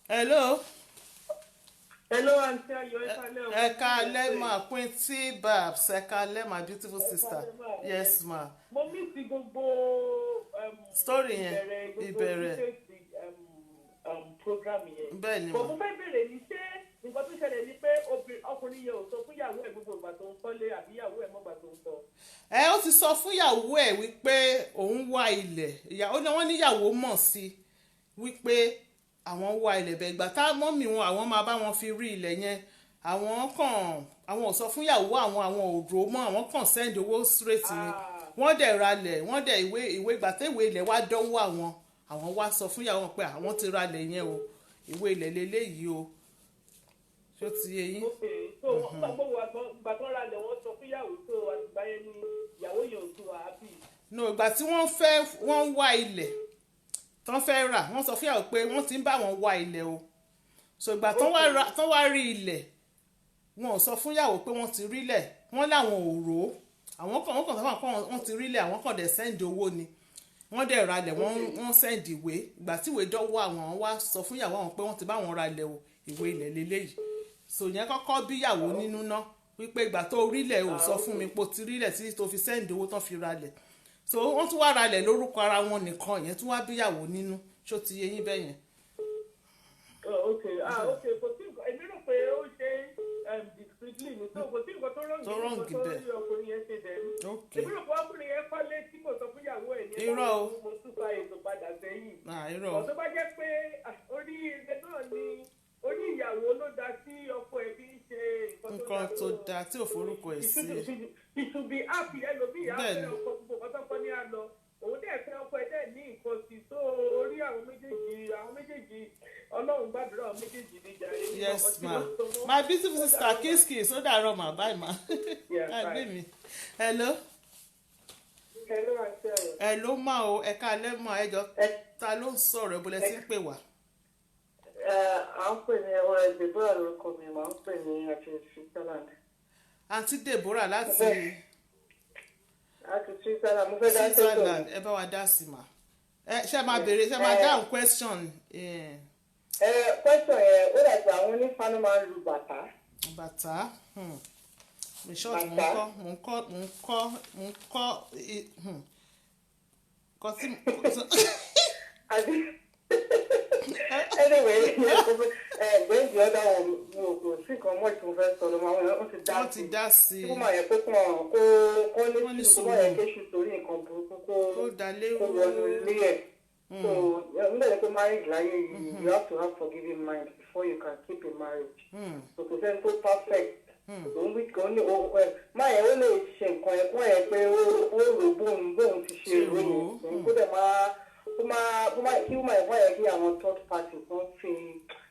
hello. hello aunty Ayọ̀ ẹ káalẹ́ ma Quinty Babs ẹ káalẹ́ ma beautiful sister yes ma. mo mí ti gbogbo story yẹn ìbẹ̀rẹ̀ program yẹn. bẹ́ẹ̀ ni ma. mo fẹ́ bèrè ní ṣé nǹkan tó ṣẹlẹ̀ ni pé ọkùnrin yẹn ò sọ fún ìyàwó ẹ̀ gbogbo ìgbà tó ń kọ́lé àbí ìyàwó ẹ̀ mọ́gbà tó ń tọ́. ó ti sọ fún ìyàwó ẹ̀ wípé òun wá ilẹ̀ ìyàwó ni wọ́n níyàwó mọ̀ sí wípé àwọn wá ilẹ̀ bẹ́ẹ̀ ìgbà tá mọ́mì wọn àwọn máa bá wọn fi rí ilẹ̀ yẹn àwọn ò sọ fún ìyàwó àwọn òdò mọ́ àwọn kàn send owó straight ni wọ́n dẹ̀ ralẹ̀ wọ́n dẹ̀ ìwé ìgbà tẹ́wé ilẹ̀ wá dánwó àwọn wá sọ fún ìyàwó pé àwọn ti ralẹ̀ yẹn o ìwé ilẹ̀ lélẹ́yìí o ṣó ti yé yín. ok so gbogbo ìgbà tó ra lẹ̀ wọ́n sọ fún ìyàwó tó àtìgbà yẹn ni ìyàwó yẹn ò tó wà á bì. no ìgbà tí wọ́n wá ilẹ̀ tán fẹ́ rà wọ́n sọ fún ìyàwó pé wọ́n ti ń bá wọn wá ilẹ̀ o so ìgbà tán wá rí ilẹ̀ wọn ò sọ fún ìyàwó pé wọ́n ti rí ilẹ̀ wọ́n láwọn ò rò ó àwọn kan sọ fún àwọn wọ́n ti rí ilẹ̀ àwọn kan dẹ̀ sẹ́ǹdì owó ni wọ́n dẹ̀ ralẹ̀ wọ́n send ìwé ìgbà tí ìwé dọ́wọ́ àwọn wá sọ fún ìyàwó àwọn pé wọ́n ti bá wọn ralẹ̀ o ìwé ilẹ̀ lélẹ́yìí so yẹn kọ́kọ́ bí ìyàwó nínú ná wípé ìgbà tó rílẹ̀ ò sọ fún mi pé o ti rílẹ̀ tí tó fi send owó tán fi ralẹ̀ so wọ́n tún wá ralẹ̀ lórúkọ ara wọn nìkan yẹn tún wá bí ìyàwó nínú ṣó ti yé yín bẹ́yẹn. ok kò sí èmi rò pé ó ṣe discreetly ní so kò sí nǹkan tó rọ̀ǹgì nǹkan tó rí ọkùnrin yẹn ṣe dẹ̀ ní. èmi rò pé ọkùnrin yẹn kọ́lé tí kò sọ fún ìyàwó ẹ̀ ní irọ́ o mo tún fa ètò padà sẹ́yìn. irọ́ ọ̀tọ́ bá jẹ́ pé orí ilẹ̀ náà ni orí ìyàwó ló dá sí ọkọ ẹ̀ bí ń ṣe nǹkan tó dáa tí ò forúkọ ẹ̀ sí. ìṣùbí áàpì ẹlòmíì àfẹ́ ọkọ gbogbo ọ̀tọ́kọ́ ní àlọ́ òun dẹ̀ fẹ́ ọkọ ẹ̀ dẹ̀ ní nǹkan sí tó orí àwọn méjèèjì ọlọ́run gbàdúrà àwọn méjèèjì níjà èyí. Yes ma my beautiful sister kiss ó dàárọ̀ mà báyìí ma àgbẹ̀ mi hello. hello ma o ẹ̀ka alẹ́ mọ́ ẹjọ́ ta ló ń sọ̀rọ̀ ẹ̀ bọ́lẹ̀ tí ń pè wá. à ń pè ní ẹwà Deborah lórúkọ mi mà ń pè ní àti Switzerland. àǹtí Deborah láti Switzerland mo fẹ́ dá Switzerland ẹ bá wa dá sí ma ṣe máa béèrè ṣe máa dáhùn question. question yẹn ó dàgbà àwọn onífàánù máa ń lu bàtà. bàtà short mo ń kọ́ anyway going the other one mo sí kan mọ́ ìtumọ̀ fẹ́ sọ lọ́mọ àwọn wọ́n ti dá sí i kó máa yẹ pé kó ní sùúrù kó máa yẹ kéṣù torí nǹkan burúkú kó wọnú ilé ẹ̀ so nígbà tí pé marriage láyé yìí you have to have forgiving mind before you can keep a marriage so kò sẹ́ni tó perfect òun wí kan ní máa yẹ ó lè ṣe nǹkan ẹ̀ fún ẹ̀ pé ó rò bóun ti ṣe ìròyìn kó dẹ̀ máa kí ó máa ẹ̀fọ́ yẹ kí àwọn third party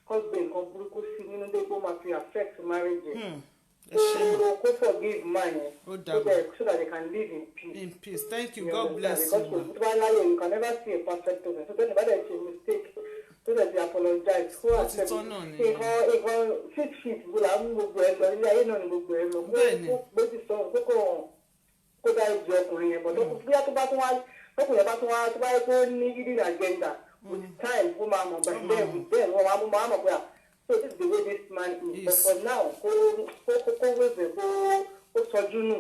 kan gbé nǹkan burúkú sí nínú dé kó máa fi affect marriage kó forgive man yẹn so that they can live in peace. In peace thank you God bless you. because tó bá láyé you can never see a perfect person so tẹ́lẹ̀ bá dẹ̀ ṣe mistake so that they apologize kó accept nǹkan fit bó la mú gbogbo ẹ lọ ilé ayé náà ni gbogbo ẹ lọ kó gbèsè sọ kó dá ìjọ ọkùnrin yẹn bọ̀ tó bá tún wá lọ́kùnrin bá tún wá tó bá yẹ kó ní hidden agenda with time kó máa mọ̀ bẹ́ẹ̀ then wọ́n máa mọ̀ pé so this is the way this man is but for now kó wézẹ̀ kó sọjú nù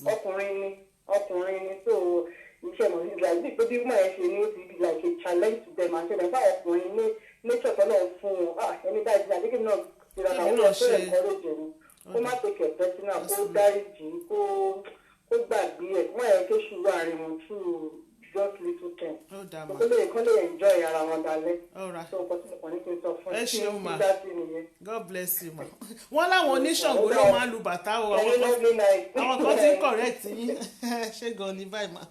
ọkùnrin ni so iṣẹ́ mọ̀ ní like bí pé bí wọ́n yẹn ṣe ní ó ti be like a challenge to them àti ẹ̀dá ọkùnrin ní nature tó náà fún un ẹni báyìí ti àdéhùn náà ti rà náà ó yẹ kó encourage ẹni kó má take it personal kó dáríjì kó gbàgbé ẹ̀ wọ́n yẹ kó ṣùgbọ́n àárín wọn through just little time. Kó lè enjoy ara wọn dalẹ̀. So nǹkan tí mo kàn ní kí n sọ fún ẹ ṣeun ma God bless you ma. wọ́n láwọn oníṣàngó ló máa ń lu bàtà o àwọn kan ti ń correct yín ṣé gan ni báyìí ma.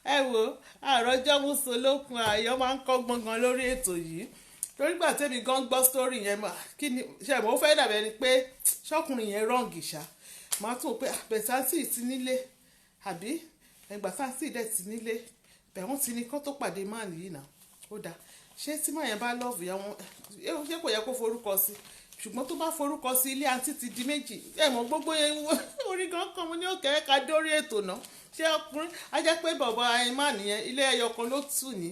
ẹ wo àròjọ muso lókun àyọ máa ń kọ́ gbọ̀ngàn lórí ètò yìí torí gbà tẹ́mi gan gbọ́ story yẹn mà kí ni ṣe mo fẹ́ dàbẹ̀ ni pé ṣọ́kùnrin yẹn rọ́ǹgì ṣá máa tún pé bẹ̀sánsì ti nílé àbí ẹgbà sánsì dẹ̀ ti nílé bẹ̀rún ti ní kán tó pàdé máàlì yìí náà ó dáa ṣé tí máa yẹn bá lọ́ọ̀fù yẹn wọn ṣé kò yẹ kó forúkọ sí ṣùgbọ́n tó bá forúkọ sí ilé àǹtí ti di méjì ẹ̀mọ́ gbogbo yẹn orí gan kan mo ní òkè ẹ̀ka dórí ètò náà ṣé ọkùnrin á jẹ́ pé bọ̀bọ̀ ayémá nìyẹn ilé ẹyọ kan ló tù ní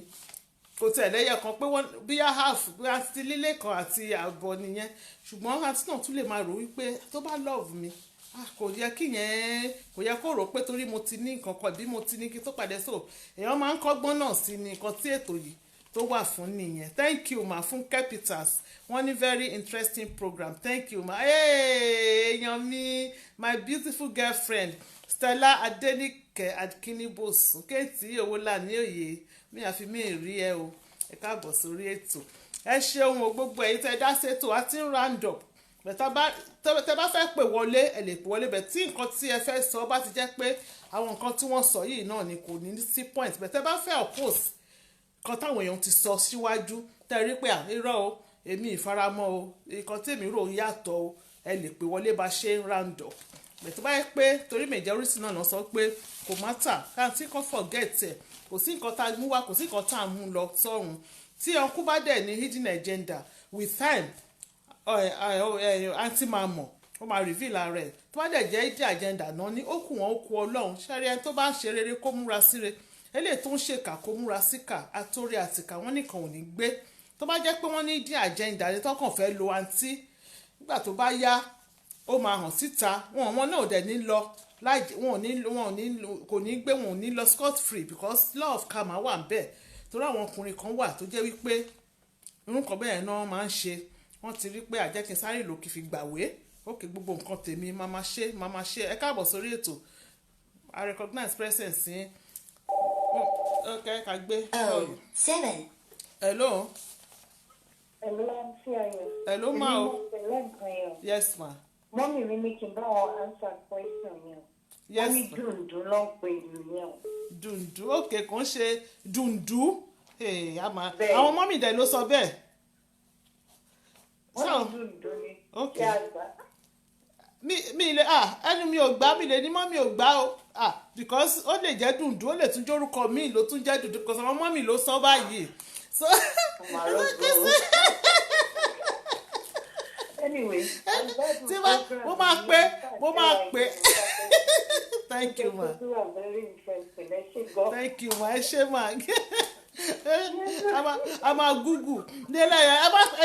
kò tẹ̀lé ẹyọ kan pé wọ́n bíyà half bí àti lílé kan àti àbọ̀ nìyẹn ṣùgbọ́n àǹtí náà tún lè máa rò wípé tó bá lọ́ọ̀fù mi kò yẹ kí yẹn kò yẹ kó rò pé torí mo ti ní nǹkan kan bí mo ti ní kí tó pàdé so èèyàn máa ń kọ́gbọ́n náà sí ni nǹkan tí ètò yìí tó wà fún nìyẹn thank you ma fún Capitals wọ́n ní very interesting program thank you ma èèyàn mi my beautiful girlfriend Stella Adenike Akinibosun kéètì owó là ní òye mi àfi mi rí ẹ o ẹ káàbọ̀ sórí ètò ẹ ṣeun o gbogbo ẹ̀yin tẹ́ dá sétò àti round up tẹ́ bá fẹ́ pè wọlé ẹ lè pè wọlé bẹ̀ tí nǹkan tí ẹ fẹ́ sọ bá ti jẹ́ pé àwọn nǹkan tí wọ́n sọ yìí náà ni kò ní sí point bẹ̀ tẹ́ bá fẹ́ oppose kan táwọn èèyàn ti sọ síwájú tẹ́ rí pé irọ́ o èmi ìfaramọ́ o nǹkan tí èmi rò yàtọ̀ o ẹ lè pè wọlé bá ṣe ń round up bẹ̀ tó bá yẹ pé torí majority náà sọ pé kò matter káàntì kan forget ẹ̀ kò sí nǹkan tá a mú wá kò sí nǹkan tá a mú lọ sọ́run tí ọkú bá dẹ̀ ní hidden agenda with time àǹtí máa mọ̀ ó máa reveal ara ẹ̀ tó bá dẹ̀ jẹ́ hidden agenda náà ní ó kù wọ́n ó kù ọlọ́run ṣẹ́rí ẹni tó bá ń ṣe rere kó múra síre eléyìí tó ń ṣèkà kó múra síkà àtòrí àtìkà wọ́n nìkan ò ní gbé tó bá jẹ́ pé wọ́n ní dín àjẹǹdà ní tọkàn fẹ́ lo àǹtí nígbà tó bá yá ó máa hàn síta wọn náà dẹ̀ ní lọ kò ní gbé wọn ò ní lọ scot free because law of karma wà ń bẹ̀ torí àwọn ọkùnrin kan wà tó jẹ́ wípé irúnkọ bẹ́ẹ̀ náà máa ń ṣe wọ́n ti rí pé àjẹkín sáré lòkì fi gbàwé ókè gbogbo nǹkan tèmi máa máa ṣe ẹ káàbọ̀ sórí ètò I recognize presence yín okay ká gbé. 7. Hello. Hello ma o. Yes ma. Mọ́mì mi ní kí n bá wọn answer question yẹn. Yes. Wọ́n ní dùndún ló ń pe ìlú yẹn. Dùndú òkè kò ń ṣe dùndú àwọn mọ́mì dẹ̀ ló sọ bẹ́ẹ̀. Wọ́n ní dùndún ni. Okay. Ṣé àgbà? mi ilé ẹnu mi ò gbá mi lè ní mọ́ mi ò gbá o because ó lè jẹ́ dùndú ó lè tún jórúkọ mi ló tún jẹ́ dùndú kò sọ àwọn mọ́ mi ló sọ báyìí. So Anyway, tí mo máa pè thank you ma thank you ma ẹ ṣé ma a máa google nílé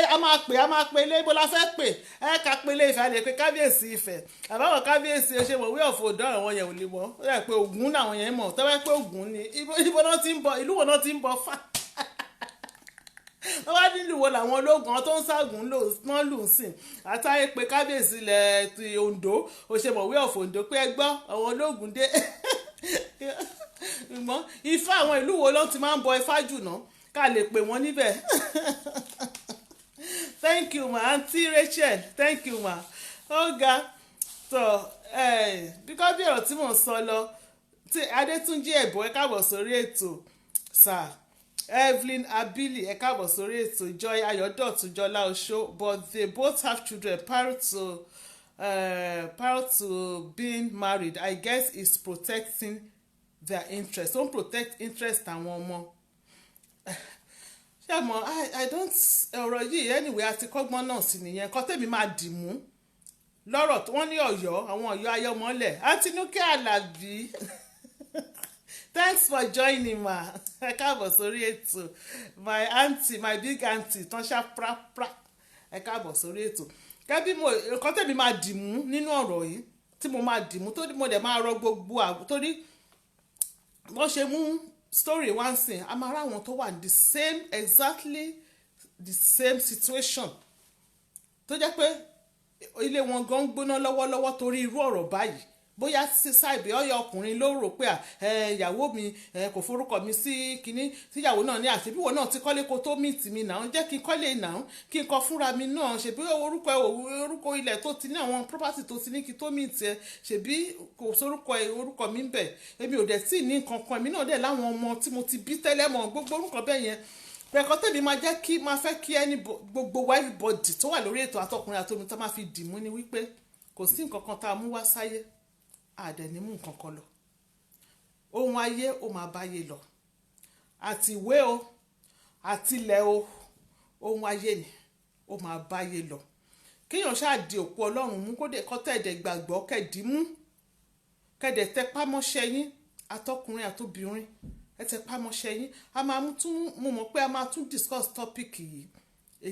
a máa pè ilé ibo la fẹ́ pè ẹ ká pè ilé Ifẹ̀ a lè pe kábíyèsí Ifẹ̀ àbáwọ̀ kábíyèsí ẹ ṣe mọ̀ wí ọ̀fọ̀ ọ̀dọ́ àwọn yẹn ò lè mọ̀ ó yẹ pé Ògún làwọn yẹn mọ̀ tọ́wọ́ pé Ògún ni ibo náà ti ń bọ̀ ìlú wo náà ti ń bọ̀ fà wọ́n wá nílùú wo làwọn ológun àwọn tó ń ságùn wọ́n lù ú sìn àtàyè pé kábíyèsí ilẹ̀ ti Oǹdó ó ṣe mọ̀ wí ọ̀fọ̀ Oǹdó pé ẹ gbọ́ àwọn ológun dé ìmọ̀ ifá àwọn ìlú wo ló ti máa ń bọ ifá jù náà ká lè pè wọ́n níbẹ̀. Thank you ma aunty Rachel thank you ma ọ̀gá tó bíkọ́ bí ọ̀rọ̀ tí mò ń sọ lọ tí Adétúnjí ẹ̀bùn ẹ káàbọ̀ sórí ètò sir Evelyn Abili ẹ káàbọ̀ sórí ètò Joy Ayọ̀dọ̀tun Jọlá Oṣó but they both have children prior to being married I guess is protecting their interest don't protect interest àwọn ọmọ ṣé mo I don't ọ̀rọ̀ yìí anyway àti kọ́gbọ́n náà sì nìyẹn kọ́ tèmi máa dì mú lọ́rọ̀ tí wọ́n ní Ọ̀yọ́ àwọn Ọ̀yọ́ ayọ́mọ́lẹ̀ Àtinúkẹ́ Àlàbí thanks for joining ma ẹ káàbọ̀ sórí ètò my aunty my big aunty tán ṣá prapra ẹ káàbọ̀ sórí ètò kẹ́bí mo nǹkan tẹ̀mí máa dì mú nínú ọ̀rọ̀ yìí tí mo máa dì mú tó mo dẹ̀ máa rọ gbogbo torí wọ́n ṣe mú story one thing a máa ráwọn tó wà exactly the same situation tó jẹ́ pé ilé wọn gan gbóná lọ́wọ́lọ́wọ́ torí irú ọ̀rọ̀ báyìí bóyá ṣáìbì ọyọ ọkùnrin ló rò pé ìyàwó mi kò forúkọ mi sí kinní tíyàwó náà ní àṣebíwọ náà ti kọ́lé kó tó mìtì mi náà jẹ́ kí n kọ́lé náà kí n kọ́ fúnra mi náà ṣèbí orúkọ ilẹ̀ tó ti ní àwọn property tó ti ní kí tó mìtì ẹ ṣèbí kò sórúkọ orúkọ mi ń bẹ̀ èmi ò dẹ̀ tí ní kankan èmi náà dẹ̀ láwọn ọmọ tí mo ti bí tẹ́lẹ̀ mọ́ gbogbo orúkọ bẹ́ẹ̀ yẹn pẹ̀kọ́ tẹ̀mí máa fẹ́ kí ẹni gbogbo everybody tó wà lórí ètò àtọkùnrin àtomi tó máa fi dìmú ni wípé kò sí nǹkan kan tá a mú wá sáyé àdẹ̀nímú nǹkan kan lọ ohun ayé ó máa báyé lọ àti ìwé o àti ilẹ̀ o ohun ayé ni ó máa báyé lọ kéèyàn ṣáà di òpó Ọlọ́run mú kó kọ́tẹ́ ẹ̀dẹ̀ gbàgbọ́ kẹ̀dímú kẹ̀dẹ̀ tẹpá mọ́ṣẹ́ yín àtọkùnrin àtobìnrin ẹ tẹpá mọ́ṣẹ́ yín a máa mo mọ̀ pé a máa tún discuss topic yìí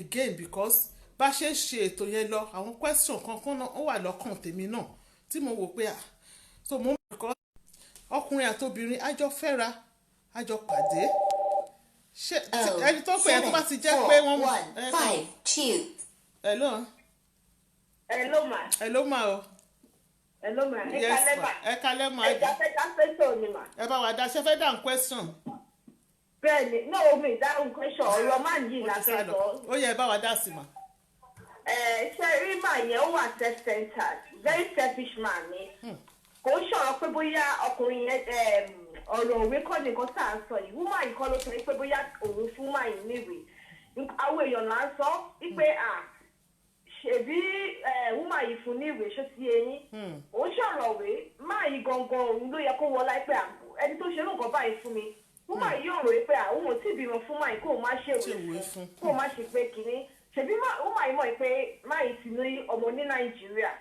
again because bá ṣe ń ṣe ètò yẹn lọ àwọn question kankan náà ó wà lọ́kàn tèmi náà tí mo wò pé so mo mọ̀ kọ́ ọkùnrin àtobìnrin àjọ fẹ́ra àjọ pàdé ṣe ẹni tó pè é tó bá ti jẹ́ pé wọ́n 7, 5, 2. Hello ma. Hello ma o. Hello ma. Yes ma ẹ kalẹ́ ma ẹja fẹsọ ni ma. ẹ bá wa dá ṣe fẹ́ dáhùn question. Bẹ́ẹ̀ni náà omi ìdáhùn question ọ̀rọ̀ máa ń yí la fẹ́ sọ. Ó yẹ ẹ bá wa dá sí ma. Ṣé rí màá yẹn ó wà self-centered very selfish man ni. Kò ń ṣọ̀rọ̀ pé bóyá ọkùnrin yẹn ọ̀rọ̀ òwe kọ́ nìkan tá à ń sọ yìí woman yìí kọ́ ló sọ pé bóyá òun fún máa yìí níwèé àwọn èèyàn là ń sọ wípé ṣèbí woman yìí fún níwèé ṣó ti eyín òun ṣọ̀rọ̀ òwe máa yìí gangan òun ló yẹ kó wọlá pé ẹni tó ṣe nǹkan báyìí fún mi woman yìí yóò rò pé òun ò tí ì bímọ fún máa yìí kó o má ṣe òwe fún kó o má ṣe pé kinní ṣebí ó máa mọ̀ pé máyì ti ní ọmọ ní nàìjíríà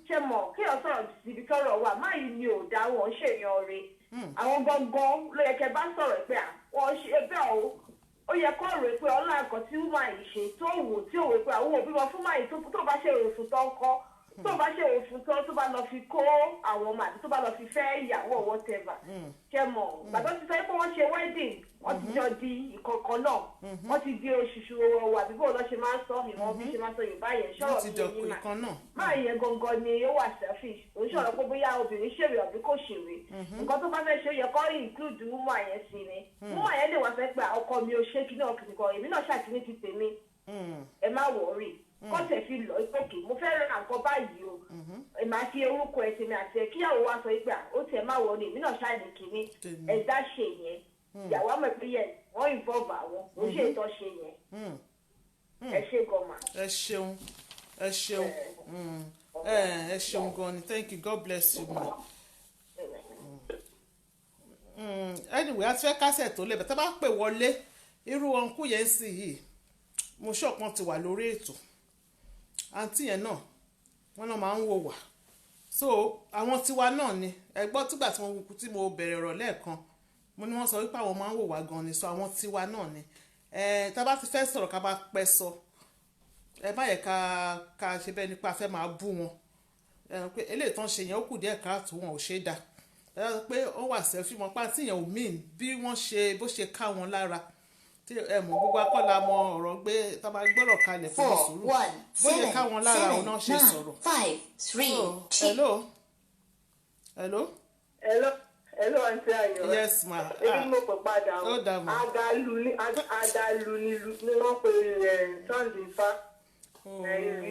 ṣe mọ̀ kí ọ sọ̀rọ̀ síbi tọ́rọ̀ wà máyì ni ò dá wọn ṣèyàn rẹ̀ àwọn gangan ló yẹ kẹ́ bá sọ̀rọ̀ pé wọ́n ṣe bẹ́ẹ̀ o ó yẹ kó rò pé ọlá nǹkan tí máyì ṣe tó wò tí ò wò pé àwọn òbí wọn fún máyì tó bá ṣe èrò fún tó ń kọ́ tó bá ṣe èrò fún tó bá lọ fi kó àwọn ọmọ àti tó bá lọ fi fẹ́ ìyàwó whatever ṣe mọ̀ gbàgbọ́ ti sọ pé wọ́n ṣe wedding wọ́n ti jọ di ìkọ̀kan náà wọ́n ti di oṣooṣù ọwọ́ àbí bó lọ ṣe máa ń sọ mi wọ́n bí ṣe máa ń sọ yorùbá yẹn ṣọ́rọ̀ mi ní mà máa yẹn gangan ni ó wà selfish ó ń ṣọ̀rọ̀ pé bóyá obìnrin ṣèrè àbí kò ṣèrè nǹkan tó bá fẹ́ ṣe ó yẹ kó include woman yẹn sí ni woman yẹn lè wá fẹ́ pé ọkọ mi ò ṣe kí náà kìnìkan èmi náà ṣàtìní ti tèmi ẹ má wọ̀ọ́rì kọ́tẹ̀ fi lọ ìpòkè mo fẹ́ ra nǹkan báyìí o màá fi orúkọ ẹ̀ tèmi àti ẹ̀ kíyàwó wa sọ pé ó tiẹ̀ má wọ̀ọ́rì èmi náà ṣàìní kìíní ẹ̀dá ṣe yẹn ìyàwó àmọ̀ pé yẹn wọ́n involve àwọn ó ṣe ìtọ́ ṣe yẹn ẹ ṣe gọ́mà. ẹ ṣeun ẹ ṣeun gan ni thank you God bless you ma. Anyway a ti fẹ́ kásẹ̀ tó lẹ́bẹ̀ẹ́ tá a bá pè wọlé irú ọ̀nkú yẹn sì yìí mo ṣọ̀kan ti wà lórí ètò àǹtí yẹn náà wọ́n náà máa ń wò wá so àwọn tiwa náà ni ẹgbọ́n tígbà tí mo bẹ̀rẹ̀ ọ̀rọ̀ lẹ́ẹ̀kan mo ní wọ́n sọ wípé àwọn máa ń wò wá gan ni so àwọn tiwa náà ni tá a bá ti fẹ́ sọ̀rọ̀ ká bá pẹ́ sọ ẹ má yẹ ká ṣe bẹ́ẹ̀ nípa fẹ́ máa bú wọn pé eléyìí tán ṣe yẹn ó kù díẹ̀ káàtó wọn ò ṣe é dá pé ó wà sẹ́fì mọ́ pàtí yẹn ò mean bí wọ́n ṣe bó ṣe ká wọn lára tí ẹ mọ̀ gbogbo akọ́lá mọ ọ̀rọ̀ gbé tá a bá gbọ́rọ̀ kalẹ̀ fún ìṣòro bó ṣe ká wọn lára òun náà ṣe sọ̀rọ̀. 5, 3, 2. Hello, Aunty Ayọ̀. Yes, ma. Èmi mo pè padà o. Ó dà mà. Agalu ni wọ́n pe Sunday Ifá.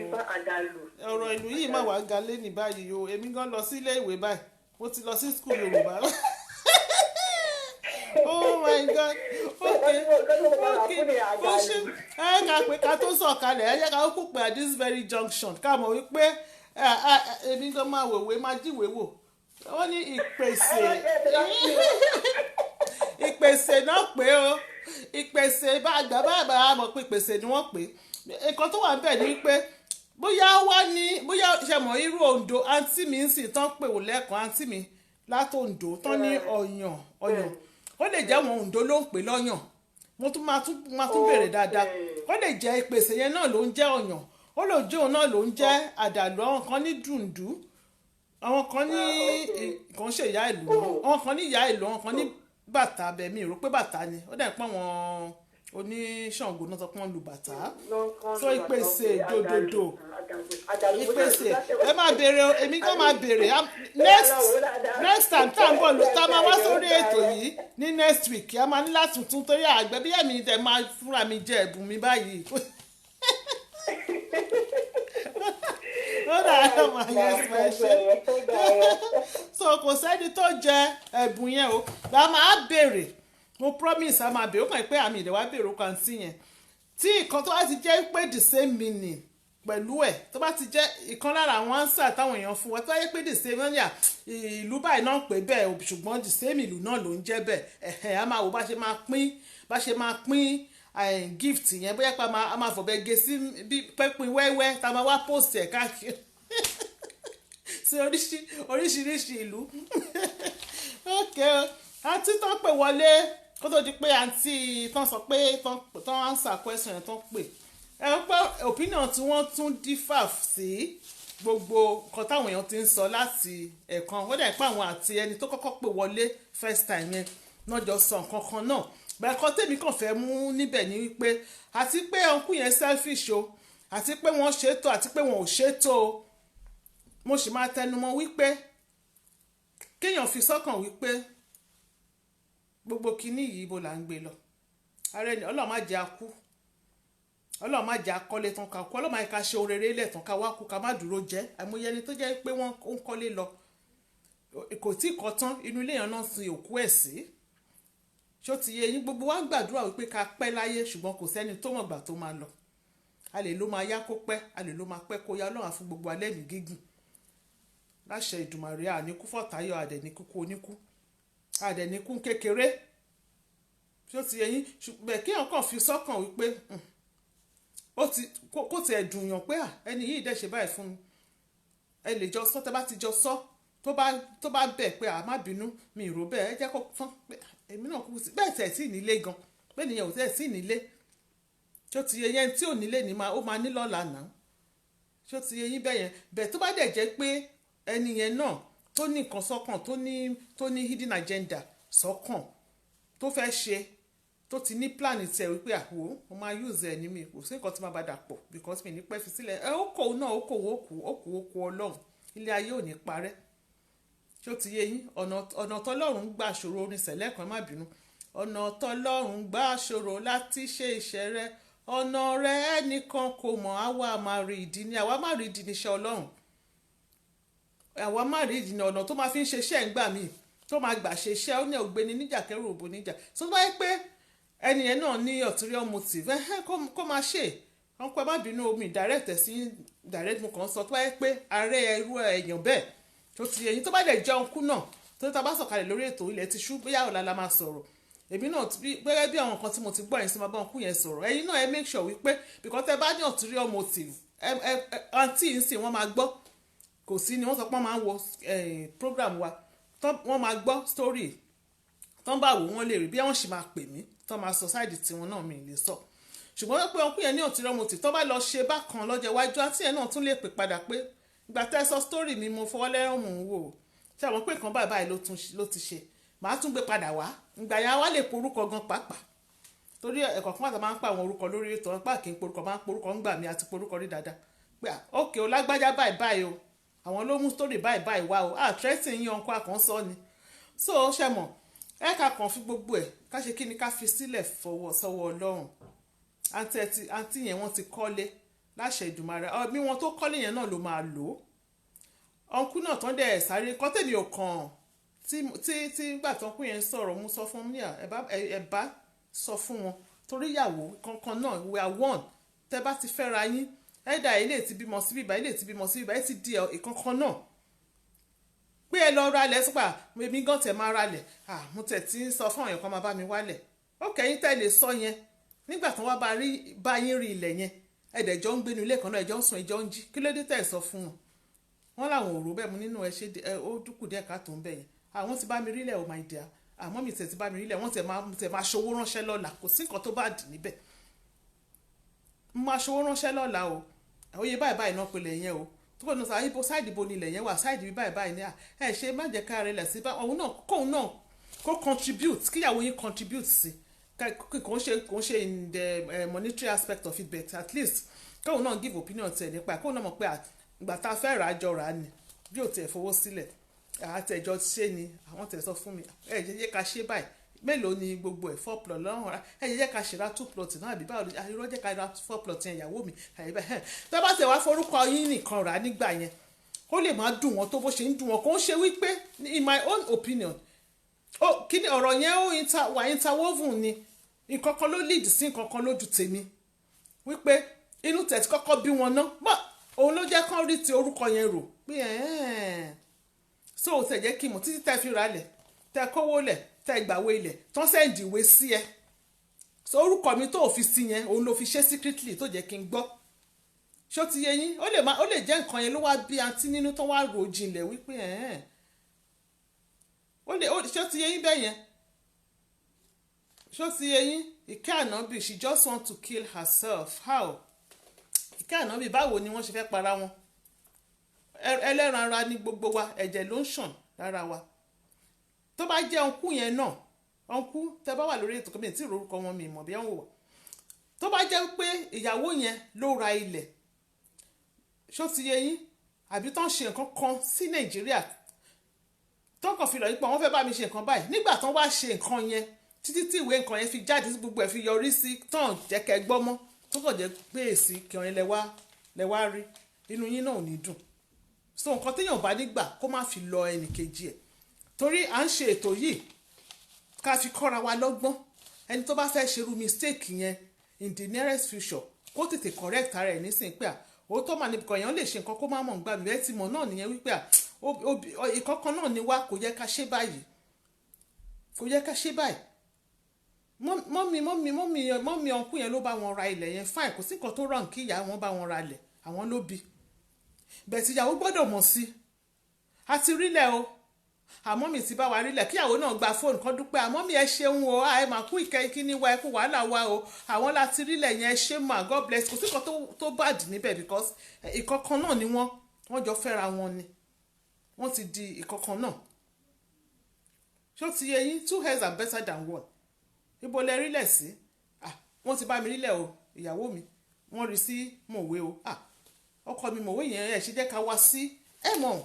Ifá Agalu. Ọ̀rọ̀ ìlú yìí máa wà galé ní báyìí o. Èmi gan lọ sí ilé ìwé báyìí. Mo ti lọ sí school Yorùbá. Oh my God. Okay. Ó ṣe ká pé ká tó sọ̀kalẹ̀ ẹ jẹ́ ká kó pé at this very junction ká mọ̀ wípé èmi gan máa wèwé máa jíwèé wò. Wọ́n ní ìpèsè náà pé o ìpèsè bá àgbà bá mọ̀ pé ìpèsè ni wọ́n pè nǹkan tó wà ń bẹ̀ ni pé bóyá ṣe mọ̀ irú Oǹdó àǹtí mi ń sìn tán pè wò lẹ́ẹ̀kan àǹtí mi látòǹdó tán ní ọ̀yàn ó lè jẹ́ wọn Oǹdó ló ń pè lọ́yàn mo tún máa tún béèrè dáadáa ó lè jẹ́ ìpèsè yẹn náà ló ń jẹ́ ọ̀yàn ó lè jẹ́ òun náà ló ń jẹ́ àdàlù àwọn kan ní dùndú àwọn kan ní nǹkan ṣe ìyá ìlú àwọn kan ní ìyá ìlú àwọn kan ní bàtà bẹ̀mí rò pé bàtà ni ó dẹ̀ pọ́n wọn oníṣàngó náà sọ pé wọ́n lu bàtà so ìpèsè dòdòdò ìpèsè ẹ máa béèrè èmi kan máa béèrè next time tá à ń bọ̀ tá a máa wá sórí ètò yìí ní next week a máa ní láti tún torí àgbẹ̀ bí ẹ̀mí tẹ̀ máa fúnra mi jẹ ẹ̀bùn mi báyìí. ó dàá máa yẹ ẹsẹ̀ so kò sẹ́ni tó jẹ ẹ̀bùn yẹn o bá a máa béèrè mo promise a máa béèrè ó kàn pé àmì ìdẹ̀wà béèrè ó kàn sí yẹn tí ìkan tó bá ti jẹ́ pé the same meaning pẹ̀lú ẹ̀ tó bá ti jẹ́ ìkan lára àwọn answer táwọn èèyàn fún wa tó bá yẹ pé the same wọ́n yà ìlú báyìí náà pé bẹ́ẹ̀ ṣùgbọ́n the same ìlú náà ló ń jẹ́ bẹ́ẹ̀ a máa wò bá ṣe máa pín gift yẹn bóyá pé a máa fọ̀bẹ gé sí pẹ́pin wẹ́wẹ́ tá a máa wá post ẹ̀ káàkiri sí oríṣiríṣi ìlú ok àǹtí tó pè wọlé kó tó di pé àǹtí tán sọ pé tán answer question yẹn tán pè ẹ pé opinion tí wọ́n tún differ sí gbogbo nǹkan táwọn èèyàn ti ń sọ láti ẹ̀kan wọ́n dẹ̀ pé àwọn àti ẹni tó kọ́kọ́ pè wọlé first time yẹn náà jọ sọ nǹkan kan náà bẹ́ẹ̀kọ́ tèmi kàn fẹ́ mú níbẹ̀ ni wípé àti pé ọkùn yẹn selfish o àti pé wọ́n ṣètò àti pé wọ́n ò ṣètò o mo sì máa tẹnumọ́ wípé kéèyàn fi sọ́kàn wípé gbogbo kinní yìí ibo là ń gbé lọ ààrẹ ni Ọlọ́run má jẹ́ akú Ọlọ́run má jẹ́ akọ́lé tán ká kú Ọlọ́run má yẹ ká ṣe orere ilẹ̀ tán ká wá kú ká má dúró jẹ́ àìmọye ẹni tó jẹ́ pé wọ́n ń kọ́lé lọ kò tí ì kọ́ tán inú ilé yẹn náà sin òkú ẹ̀ sí ṣó ti yé yín gbogbo wa ń gbàdúrà wípé ká pẹ́ láyé ṣùgbọ́n kò sẹ́ni tó mọ̀ gbà tó máa lọ a lè ló máa yá kó pẹ́ a lè ló máa pẹ́ kó yá Ọlọ́run á fún gbogbo alẹ́ mi gígùn láṣẹ Ìdùmarè àníkú fọ̀tayọ̀ àdẹ̀níkú kó oníkú àdẹ̀níkú kékeré ṣó ti yé yín ṣùgbọ́n kí èèyàn kàn fi sọ́kàn wípé ó ti kó tiẹ̀ dùn yàn pé ẹni yìí dẹ̀ ṣe báyìí fún mi ẹ lè jọ sọ tẹ́ bá ti jọ sọ tó bá bẹ̀ pé má bínú mi ìró bẹ́ẹ̀ ẹ jẹ́ kó fọ́n pé èmi náà kúkú sí bẹ́ẹ̀ tẹ̀ sí nílé gan bẹ́ẹ̀ nìyẹn ò tẹ̀ sí nílé ṣó ti yẹ yẹn tí ò nílé ni ó máa ní lọ́la náà ṣó ti yẹ yín bẹ́ẹ̀ yẹn bẹ́ẹ̀ tó bá dẹ̀ jẹ́ pé ẹni yẹn náà tó ní nǹkan sọ́kàn tó ní hidden agenda sọ́kàn tó fẹ́ ṣe tó ti ní plan tiẹ̀ wípé àwò mo máa use ẹ̀ ní mi kò sí nǹkan tí máa bá dà pọ̀ because mi ní pẹ́ fi sílẹ̀ ó kòwò náà ó kù ọlọ́run ilé ayé ò ní parẹ́ ṣó ti yé yín ọ̀nà tọ́lọ́run gbà ṣòro orin sẹ̀lẹ́kan má bínú ọ̀nà tọ́lọ́run gbà ṣòro láti ṣe iṣẹ́ rẹ ọ̀nà rẹ ẹnìkan kò mọ̀ àwa máa rí ìdí ni àwa máa rí ìdí níṣẹ́ ọlọ́run àwa máa rí ìdí ní ọ̀nà tó máa fi ń ṣe iṣẹ́ ń gbà míì tó máa gbà ṣe iṣẹ́ ó ní ògbéni níjà kẹrù òbò níjà tó bá yẹ pé ẹni yẹn náà ní ulterior motive kó máa ṣe wọn pẹ́ má bínú omi direct sí direct mo kàn sọ tó bá yẹ pé ààrẹ ẹrú èèyàn bẹ́ẹ̀ tó ti yẹyin tó bá dẹ̀ jẹ́ ọkú náà tó tá a bá sọ̀kalẹ̀ lórí ètò ilẹ̀ ti ṣú bóyá ọ̀la la máa sọ̀rọ̀ èmi náà gẹ́gẹ́ bí àwọn nǹkan tí mo ti gbọ́ yẹn sí máa bá ọkú yẹn sọ̀rọ̀ ẹ̀yin náà ẹ make sure wípé because tẹ́ bá ní ulterior motive àǹtí yìí sì wọ́n máa gbọ́ kò sí ni wọ́n sọ pé wọ́n máa ń wo program wa wọ́n máa gbọ́ story tán bá wò wọ́n lè rí bí wọ́n sì máa pè mí tán máa sọ sáìdì tiwọn náà mi lè sọ ṣùgbọ́n pé ọkùnrin yẹn ní ulterior motive tán bá lọ ṣe bákan lọ́jọ́ iwájú àti ẹ̀ náà tún lè pè padà pé ìgbà tẹ́ sọ story mi mo fọwọ́ lẹ́rùn mò ń wò ṣé àwọn pé kan báyìí ló ti ṣe màá tún gbé padà wá ìgbà yẹn wá lè porúkọ gan pàápàá torí ẹ̀kọ́ kan àti máa ń pa àwọn orúkọ lórí ètò ọ̀pá kì í porúkọ máa ń porúkọ ń gbà mí àti porúkọ rí dáadáa pé ókè o lágbájá báyìí o àwọn ló mú story báyìí wá o àtúrẹ́sì yín ọkọ àkànṣọ ni so ṣe mọ̀ ká kàn fi gbogbo ẹ̀ ká ṣe kí ni ká fi sílẹ̀ fọwọ́ sọ́wọ́ ọlọ́run àǹtí yẹn wọ́n ti kọ́lé láṣẹ Èdùmàrè bí wọ́n tó kọ́lé yẹn náà ló máa lò ó ọ̀nkú náà tán dẹ̀ sáré kọ́tẹ́mi ò kàn tí gbà tán kú yẹn sọ̀rọ̀ mú sọ fún mi ẹ bá sọ fún wọn torí ìyàwó kankan náà we are one tẹ́ bá ti fẹ́ra yín ẹ̀dà ilé ti bímọ sí bíbá ilé ti bímọ sí bíbá ẹ ti di ìkankan náà pé ẹ lọ ralẹ̀ sípà èmi gan tẹ̀ máa ralẹ̀ mo tẹ̀ tí ń sọ fún àwọn èèyàn kan máa bá mi wálẹ̀ ó kẹ́yìn tẹ́ lè sọ yẹn nígbà tí wọ́n bá yín rí ilẹ̀ yẹn ẹ̀dẹ̀jọ́ ń gbénu ilé kan náà ẹ̀jọ́ ń sùn ẹ̀jọ́ ń jí kí ló dé tẹ̀ sọ fún wọn wọn làwọn ò rò bẹ́ẹ̀ mu nínú ẹ ṣe ó dúkù díẹ̀ ká tó ń bẹ̀ yẹn àwọn ti bá mi rí ilẹ̀ ò máa dìá àmọ́ mi tẹ̀ ti bá mi rí ilẹ̀ wọ́n tẹ̀ máa ṣòwò ránṣẹ́ lọ́la kò sí nǹkan tó bá dì níbẹ̀ mo máa ṣòwò ránṣẹ́ lọ́la o òye báyìí náà pèlè yẹn o tó kọ́ ní sọ ibo sáìdì bo ni ilẹ̀ yẹn wà sáìdì bí báyìí ní ẹ ṣe má jẹ́ ká rẹ̀ lẹ̀ sí òun náà kóun náà kó contribute kíyàwó yín contribute sí kò ń ṣe in the monetary aspect of it but at least kóun náà give opinion tẹ̀ nípa kóun náà mọ̀ pé ìgbà tá a fẹ́ rà á jọ rà á ni bí ò tẹ̀ fowó sílẹ̀ àtẹ̀jọ́ ṣe ni àwọn tẹ̀ sọ fún mi ẹ jẹ́ ká ṣe báyìí mélòó ni gbogbo ẹ̀ 4 plot lọ́rùn ra ẹ jẹ́ ká ṣe ra 2 plot náà àbí báwo irọ́ jẹ́ ká ra 4 plot yẹn ìyàwó mi tó bá tẹ̀ wá forúkọ yín nìkan rà nígbà yẹn ó lè má dùn wọ́n tó bó ṣe ń dùn wọ́n kó ń ṣe wípé in my own opinion kí ni ọ̀rọ̀ yẹn ó wà interwoven ni nǹkan kan ló lead sí nǹkan kan lójú tèmi wípé inú tẹ̀tí kọ́kọ́ bí wọn ná bọ́ òun ló jẹ́ kán rí ti orúkọ yẹn rò pé so tẹ̀ jẹ́ kí mọ̀ títí tẹ́ fi ra lẹ̀ tẹ́ kówó lẹ̀ tẹ́ gbàwé ilẹ̀ tán sẹ́ǹdì ìwé sí ẹ so orúkọ mi tó fi sí yẹn òun ló fi ṣe secretly tó jẹ́ kí n gbọ́ ṣó ti yé yín ó lè jẹ́ nǹkan yẹn ló wá bí àǹtí nínú tó wá rò jinlẹ̀ wípé ṣó ti yé yín bẹ́ẹ̀ yẹn ṣó ti yé yín Ìkẹ́ Ànábì she just want to kill herself how Ìkẹ́ Ànábì báwo ni wọ́n ṣe fẹ́ para wọn ẹlẹ́ran ara ní gbogbo wa ẹ̀jẹ̀ ló ń ṣàn lára wa tó bá jẹ́ ọ̀nkú yẹn náà ọ̀nkú tẹ bá wà lórí ètò kọ́mí tí ìrorúkọ wọn mi ìmọ̀ bí wọ́n wò tó bá jẹ́ pé ìyàwó yẹn ló ra ilẹ̀ ṣó ti yé yín àbí tán ṣe nǹkan kan sí Nàìjíríà tán kàn fi lọ yípa wọ́n fẹ́ bá mi ṣe nǹkan báyìí nígbà tán wá ṣe nǹkan yẹn títí tí ìwé nǹkan yẹn fi jáde sí gbogbo ẹ̀ fi yọrí sí tán jẹ́ kẹ́ gbọ́ mọ́ tó kàn jẹ́ pé èsì kìọ̀rin lẹ wá rí inú yín náà ò ní dùn so nǹkan téèyàn bá nígbà kó má fi lọ ẹnì kejì ẹ̀ torí à ń ṣe ètò yìí ká fi kọ́ra wa lọ́gbọ́n ẹni tó bá fẹ́ ṣerú mistake yẹn in the nearest future kó tètè correct ara ẹ̀ nísìnyí pé òótọ́ mà ní nǹkan èèyàn lè ṣe nǹkan kó má mọ̀ nígbà mi ẹ ti mọ̀ náà nìyẹn wípé ìkọ̀kan náà ni wá kò yẹ ká ṣe báyìí mọ́mí ọ̀nkú yẹn ló bá wọn ra ilẹ̀ yẹn fine, kò sí nǹkan tó ràn kí ìyá wọn bá wọn ra ilẹ̀, àwọn ló bí. bẹ̀tì ìyàwó gbọ́dọ̀ mọ̀ sí a ti rílẹ̀ o, àmọ́ mi ti bá wa rílẹ̀, kíyàwó náà gba fóònù kan dúpẹ́ àmọ́ mi ẹ ṣeun o, ẹ máa kú ìkẹ́ kíní wa, ẹ kú wàhálà wa o, àwọn láti rílẹ̀ yẹn ẹ ṣe mà, God bless. kò sí nǹkan tó bad níbẹ̀ because ìkọ̀kan náà ni wọ́n jọ fẹ́ra wọn ni, wọ́n ti di ìkọ̀kan náà. ṣó ti yẹ yín, 2 heads are better than 1. ibo lẹ rílẹ̀ sí? wọ́n ti bá mi rílẹ̀ o, ìyàwó mi wọ́n rí sí mòwe o, ọkọ mi mòwe yẹn ẹ̀ ṣe jẹ́ ká wá sí ẹ̀ mọ̀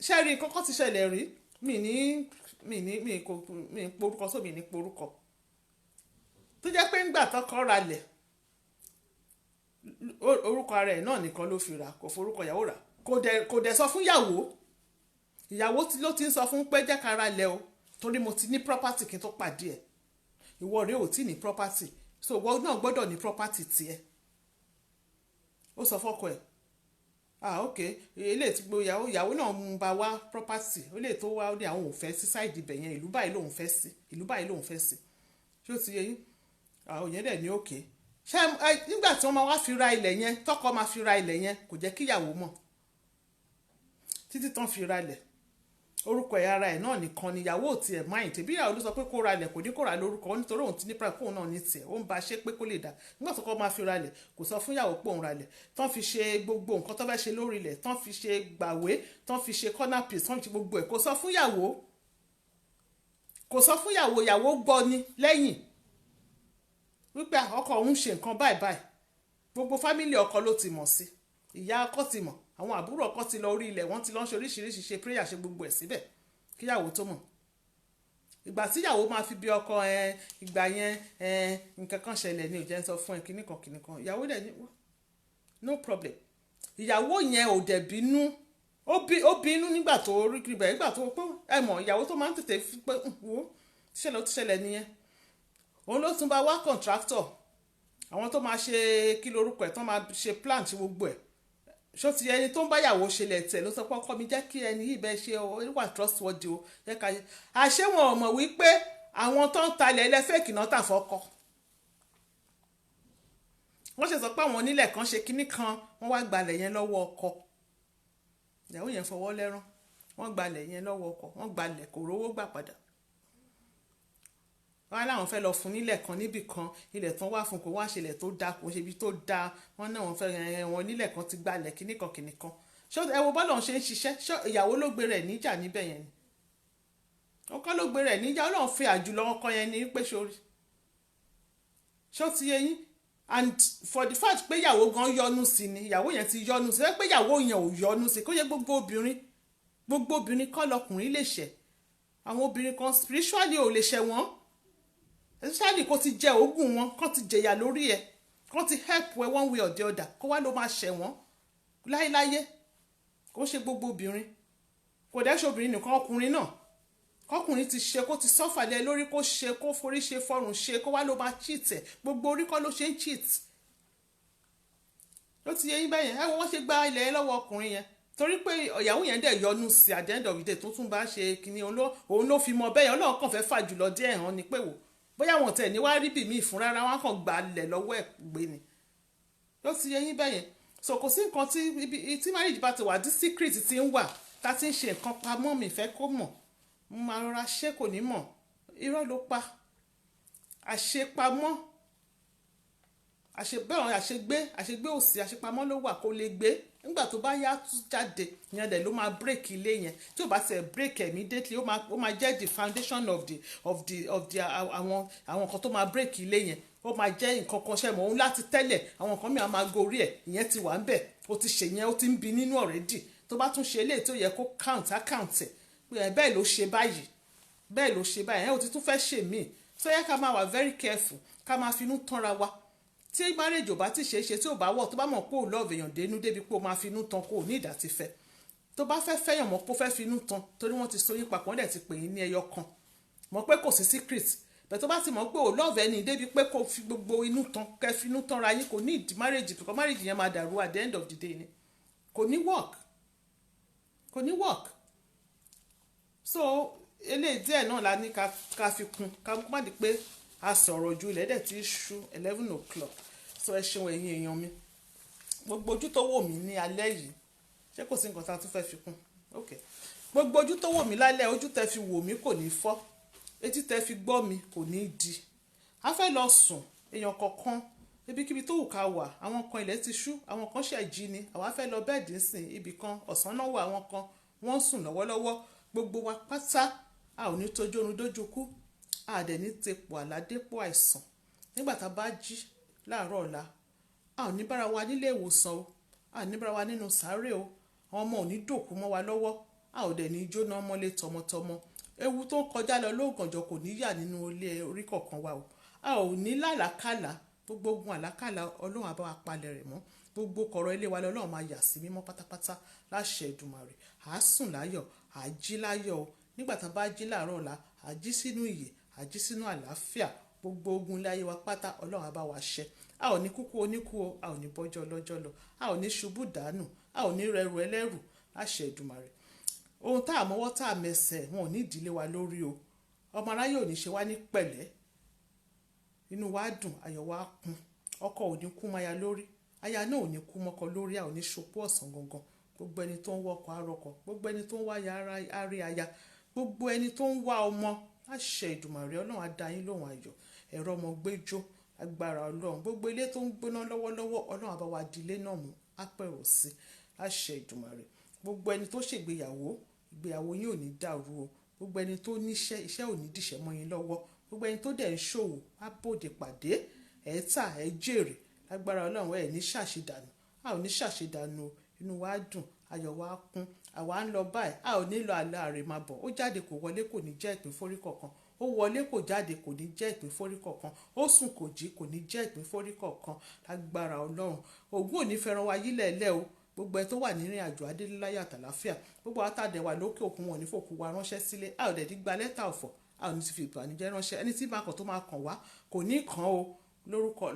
ṣe rí kọ́kọ́ ti ṣẹlẹ̀ rí, mi porúkọ sómi ní porúkọ tó jẹ́ pé ńgbà tọkọ ra lẹ̀ orúkọ ara ẹ̀ náà nìkan ló fi rà, kò forúkọ ìyàwó rà, kò dẹ̀ sọ fún ìyàwó ló ti ń sọ fún pé jẹ́ ká ra lẹ̀ o torí mo ti ní property kí n tó pàdé ẹ̀, ìwọ rẹ̀ ò tí ní property, so ìwọ náà gbọ́dọ̀ ní property tiẹ̀. ó sọ fọ́kọ ẹ̀ ok ilé tí gbogbo ìyàwó náà ń bá wá property, ilé tó wá ní àwọn ò fẹ́ sí side ibẹ̀ yẹn, ìlú báyìí lòun fẹ́ sí, ìlú báyìí lòun fẹ́ sí, ṣé ó ti yẹ yín? òyìn dẹ̀ ní òkè ṣé nígbà tí wọ́n máa wá fi ra ilẹ̀ yẹn, tọkọ máa fi ra ilẹ̀ yẹn kò jẹ́ kíyàwó mọ̀ títí tán fi ra ilẹ̀, orúkọ ẹ̀ ara ẹ̀ náà nìkan ni ìyàwó ò tiẹ̀ máyìn, tèbí ìyàwó ló sọ pé kó ra ilẹ̀ kò ní kó ra lórúkọ nítorí òun ti ní pride kóun náà ní tiẹ̀, ó ń ba ṣe pé kó lè dá. nígbà tó kọ́ máa fi ra ilẹ̀ kò sọ fún ìyàwó pé òun ra ilẹ̀, tán fi ṣe gbogbo nǹkan tó fẹ́ ṣe lórí ilẹ̀, tán fi ṣe gbàwé, tán fi ṣe corner piece, tán fi ṣe gbogbo ẹ̀, kò sọ fún ìyàwó, ìyàwó gbọ́ ni lẹ́yìn wípé ọkọ òun ṣe nǹkan báyìí, gbogbo fámìlì ọkọ ló ti mọ̀ sí, ìyá ọkọ ti mọ̀, àwọn àbúrò ọkọ ti lọ orí ilẹ̀, wọ́n ti lọ ṣe oríṣiríṣi ṣe prayer ṣe gbogbo ẹ̀ síbẹ̀ kíyàwó tó mọ̀. ìgbà tíyàwó máa fi bí ọkọ ìgbà yẹn nǹkan kan ṣẹlẹ̀ ní òjẹ́ ń sọ fún ẹ kíníkan ìyàwó dẹ̀ ní no problem. ìyàwó yẹn ò dẹ̀ bínú, ó bínú nígbà tó rí kiri bẹ̀rẹ̀, nígbà tó pé ẹ mọ̀ ìyàwó tó máa ń tètè fi pé wo tíṣẹlẹ̀ ó tíṣẹlẹ̀ nìyẹn. òun ló tún bá wá contractor, àwọn tó máa ṣe kí lorúkọ ẹ̀ tó máa ṣe plan ṣe gbogbo ẹ̀, ṣó ti ẹni tó ń báyàwó ṣe lẹ̀ tẹ̀ ló sọ pé ọkọ mi jẹ́ kí ẹni yìí bẹ́ẹ̀ ṣe wà trustworthy o jẹ́ ká ṣe. àṣé wọn ò mọ̀ wípé àwọn tó ń talẹ̀ ẹlẹ́fẹ̀ẹ́kì náà tà fọ́kọ. wọ́n ṣe sọ pé àwọn onílẹ̀ kan ṣe kinní kan wọ́n wá gbalẹ̀ yẹn lọ́wọ́ ọkọ, ìyàwó yẹn fọwọ́ lẹ́rán, wọ́n gbalẹ̀ yẹn lọ́wọ́ ọkọ, wọ́n gbalẹ̀ kò rówó gbà padà. wọ́n láwọn fẹ́ lọ fún nílẹ̀ kan níbì kan, ilẹ̀ tán wá fún kò wá ṣẹlẹ̀ tó dáa kò ṣe ibi tó dáa, wọ́n náà wọ́n fẹ́ wọn nílẹ̀ kan ti gbalẹ̀ kíníkan ṣé ẹ wo bọ́lọ̀ ṣe ń ṣiṣẹ́, ṣé ìyàwó ló gbé rẹ̀ níjà níbẹ̀ yẹn ni, ọkọ ló gbé rẹ̀ níjà, Ọlọ́run fi àjùlọ ọkọ yẹn ní pé sórí ṣó ti yẹ yín. and for the fact pé ìyàwó gan yọnu sí ni, ìyàwó yẹn ti yọnu sí, pé ìyàwó yẹn ò yọnu sí, kó yẹ gbogbo obìnrin kọ́ lọkùnrin lè ṣẹ̀, àwọn obìnrin kan spiritually ò lè ṣẹ̀ wọ́n, especially kó ti jẹ oògùn wọn, kó ti jẹyà lórí ẹ, kó ti help ẹ one way or the other, kó wá ló máa ṣẹ̀ wọ́n láyéláyé. kó ṣe gbogbo obìnrin, kò dẹ́ ṣe obìnrin nìkan, ọkùnrin náà kọkùnrin ti ṣe kó ti sọ́fà lẹ lórí, kó ṣe kó forí ṣe fọrùn ṣe, kó wá ló máa cheat ẹ, gbogbo orí kọ́ ló ṣe ń cheat. ló ti yẹ yín bẹ́yẹn, ẹ wo wọ́n ṣe gba ilẹ̀ yẹn lọ́wọ́ ọkùnrin yẹn torí pé ìyàwó yẹn dẹ̀ yọnu sí at the end of the day tó tún bá ṣe kinní òun ló fi mọ bẹ́yẹn, Ọlọ́run kàn fẹ́ fà jùlọ díẹ̀ hàn ni pé wò bóyá wọn tẹ̀ ní wá rí bì míì fún rárá, wọn kàn gba ilẹ̀ lọ́wọ́ ẹ̀ gbé ni. ló ti yẹ yín bẹ́yẹn, so kò sí nǹkan tí marriage bá ti wà tí secret ti ń wà tá ti ń ṣe nǹkan pamọ́, mi fẹ́ kó mọ̀, mo máa rọra ṣé kò ní mọ̀, irọ́ ló pa, àṣepamọ́ àṣegbé òsì àṣepamọ́ ló wà kó lè gbé, nígbà tó bá yá tún jáde ìyẹn dẹ̀ ló máa break ilé yẹn, tí ò bá ṣe break immediately ó máa jẹ́ the foundation of the àwọn nǹkan tó máa break ilé yẹn, ó máa jẹ́ nǹkan kan ṣe mọ̀ òun láti tẹ́lẹ̀, àwọn nǹkan mìíràn máa gorí ẹ̀, ìyẹn ti wà ń bẹ̀, ó ti ṣe yẹn, ó ti ń bi nínú already, tó bá tún ṣe eléyìí tó yẹ kó count ẹ̀ bẹ́ẹ̀ ló ṣe báyìí ẹ̀ ó ti tún fẹ́ ṣe míì, so yẹ ká máa wà very careful, ká máa finú tánra wa. tí marriage ò bá ti ṣe é ṣe tí ò bá wọ̀, tó bá mọ̀ pé ò love èèyàn dénú débi pé ó máa finú tán kó ò ní ìdá ti fẹ́, tó bá fẹ́ fẹ́yàn mọ̀ pé ó fẹ́ finú tán torí wọ́n ti so yín papọ̀, wọ́n dẹ̀ ti pè yín ní ẹyọ kan, mọ̀ pé kò sí secret, bẹ̀ tó bá ti mọ̀ pé ò love ẹni débi pé kò fi gbogbo inú tán kẹ́ finú tán ra yín, kò ní ìdí marriage, because marriage yẹn máa dàrú at the end of the day ni, kò ní work. so eléyìí díẹ̀ náà la ní ká fi kún ká má di pé a sọ̀rọ̀ ju ilẹ̀ dẹ̀ ti ṣú 11 o'clock. So ẹ ṣeun ẹ̀yin èèyàn mi, gbogbo ojú tó wò mí ní alẹ́ yìí, ṣé kò sí nǹkan tá a tún fẹ́ fi kún? Ok, gbogbo ojú tó wò mí lálẹ́, ojú tẹ fi wò mí kò ní fọ́, etí tẹ fi gbọ́ mi kò ní di. A fẹ́ lọ sùn èèyàn kọ̀ọ̀kan ibikíbi tó wù ká wà, àwọn kan ilẹ̀ ti ṣú, àwọn kan ṣẹ̀ jí ni, àwa fẹ́ lọ bẹ́ẹ̀dì sìn ibì kan ọ̀sán náà wà, àwọn kan wọ́n sùn lọ́wọ́lọ́wọ́. Gbogbo wa pátá a ò ní tójú oorun dójú kú, a dẹ̀ ní tepò àládépò àìsàn. Nígbà tá a bá jí láàárọ̀ ọ̀la, a ò ní bára wa nílé ìwòsàn o, a ò ní bára wa nínú sàárè o, àwọn ọmọ ò ní dòkú mọ́ wa lọ́wọ́, a ò dẹ̀ ní jóná mọ́lé tọmọtọmọ. Ewu tó ń kọjá lọ lóògànjọ́ kò ní yà nínú ilé orí kọ̀ọ̀kan wa o, a ò ní làlákàlà, gbogbo ogun àlákàlà Ọlọ́run á bá wa palẹ̀ rẹ̀ mọ́, gbogbo kọ̀rọ̀ ilé wa lọ́lọ́run máa yà sí mímọ́ pátápátá láṣẹ Èdùmàrè. À á sùn láyọ̀, à á jí láyọ̀ o. Nígbà tá a bá jí láàárọ̀ ọ̀la, à á jí sínú ìyè, à á jí sínú àlàáfíà. Gbogbo ogun ilé ayé wa pátá Ọlọ́run á bá wa ṣẹ́. A ò ní kúkú oníkú o, a ò ní bọ́jọ́ ọlọ́jọ́ lọ, a ò ní ṣubú dànù, a ò ní rẹrù ẹlẹ́rù láṣẹ Èdùmàrè. Ohun tá a mọ́wọ́ tá a mẹsẹ̀ wọn ò ní ìdílé wa lórí o. Ọmọ aráyé ò ní ṣe wá ní pẹ̀lẹ́, inú wa dùn, ayọ̀ wa kún, ọkọ ò ní kú máya lórí, aya náà ò ní kú mọ́kọ lórí, a ò ní ṣopó ọ̀sán gangan. Gbogbo ẹni tó ń wọkọ̀ arọkọ̀, gbogbo ẹni tó ń wá arí aya, gbogbo ẹni tó ń wá ọmọ láṣẹ Èdùmàrè Ọlọ́run á dá yín lóhùn ayọ̀, ẹ̀rọ ọmọ gbẹ́jọ́ agbára Ọlọ́run. Gbogbo ilé tó ń gbóná lọ́wọ́lọ́wọ́ Ọlọ́run á bá wa dilé náà mú, á pẹ̀rọ̀ sí láṣẹ Èdùmàrè. Gbogbo ẹni tó ṣègbéyàwó, ìgbéyàwó yín ò ní dàrú o. Gbogbo ẹni tó níṣẹ́, iṣẹ́ ò ní dìṣẹ́ mọ́ yín lọ́wọ́. Gbogbo ẹni tó dẹ̀ ń ṣòwò á bòde pàdé, ẹ̀ tà ẹ̀ jèrè lágbára Ọlọ́run, ẹ̀ ní ṣàṣedànù, a ò ní ṣàṣedànù o. Inú wa dùn, ayọ̀ wa kún, àwa ń lọ báyìí, a ò ní lọ àlọ́ àrèmábọ̀. Ó jáde kò wọlé kò ní jẹ́ ìpín fórí kọ̀ọ̀kan, ó wọlé kò jáde kò ní jẹ́ ìpín fórí kọ̀ọ̀kan, ó sùn kò jí kò ní jẹ́ ìpín fórí kọ̀ọ̀kan lágbára Ọlọ́run. Ògún ò ní fẹ́ràn wa yílẹ̀ lẹ́ o. Gbogbo ẹ tó wà nírìn àjò adéláyà àtàláfíà, gbogbo àtàdé wa lókè òkun wọn ò ní fòkú wa ránṣẹ́ sílé, a ò dẹ̀ ní gba lẹ́tà ọ̀fọ̀, a ò ní ti fi ìbànújẹ́ ránṣẹ́. Ẹni tí máa kàn tó máa kàn wá kò ní kàn o, lórúkọ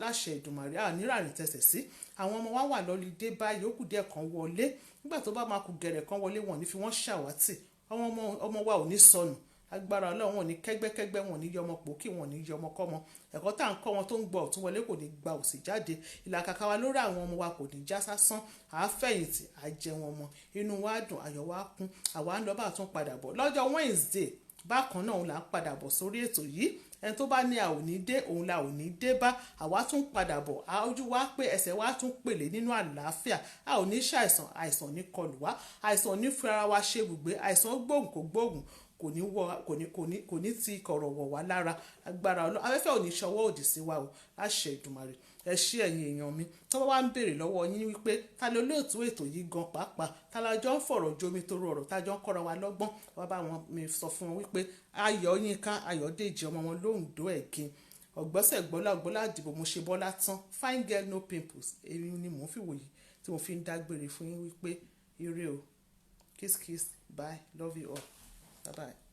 láṣẹ Èdùmàrè. A ò ní ràrìn tẹsẹ̀ sí. Àwọn ọmọ wa wà lọ́lí dé báyìí, ó kù díẹ̀ kan wọlé, nígbà tó bá máa kù gẹ̀rẹ̀ kan wọlé wọn ò ní fi wọ́n ṣàwátì. Àwọn ọmọ wa ò ní sọnù agbára Ọlọ́run, wọn ò ní kẹ́gbẹ́kẹ́gbẹ́, wọn ò ní yọmọ pòkì, wọn ò ní yọmọ kọ́mọ. Ẹ̀kọ́ tá à ń kọ́ wọn tó ń gbọ́ ọ̀tún wọlé kò ní gba òsì jáde. Ìlàkàkà wa lórí àwọn ọmọ wa kò ní já sásán, à á fẹ̀yìntì, à á jẹ wọn mọ́, inú wa dùn, ayọ̀ wa kún. Àwa ń lọ bá tún padà bọ̀ lọ́jọ́ Wednesday bákan náà là ń padà bọ̀ sórí ètò yìí. Ẹni tó bá ní a ò ní dé, òun la ò ní dé bá. Àwa tún padà bọ̀, ojú wa pé ẹsẹ̀ wa tún pèlè nínú àlàáfíà. A ò ní ṣàìsàn, àìsàn ní kọlù wá, àìsàn ní fi ara wa ṣe ibùgbé, àìsàn gbóògùn kò gbóògùn, kò ní ti kọ̀rọ̀ wọ̀ wá lára agbára Ọlọ́run. Afẹ́fẹ́ ò ní ṣọwọ́ òdì sí wa o láṣẹ Èdùmàrè. Ẹ ṣé ẹ̀yin èèyàn mi. Tó bá wá ń béèrè lọ́wọ́ yín wípé ta ló lóòtú ètò yìí gan pàápàá, ta la jọ ń fọ̀rọ̀ jomi toro ọ̀rọ̀, ta jọ ń kọ́ra wa lọ́gbọ́n, wá bá wọn mi sọ fún wọn wípé Ayọ̀yínká Ayọ̀dèjì ọmọ wọn lóńdó ẹ̀gìn, ọ̀gbọ́sẹ̀ gbọ́lá dìbò mo ṣe bọ́lá tán, fine girl no pimples. Èmi ni mò ń fi wòye tí mo fi ń dágbére fún yín wípé ire o, kiss kiss, bye, love you all, bye bye.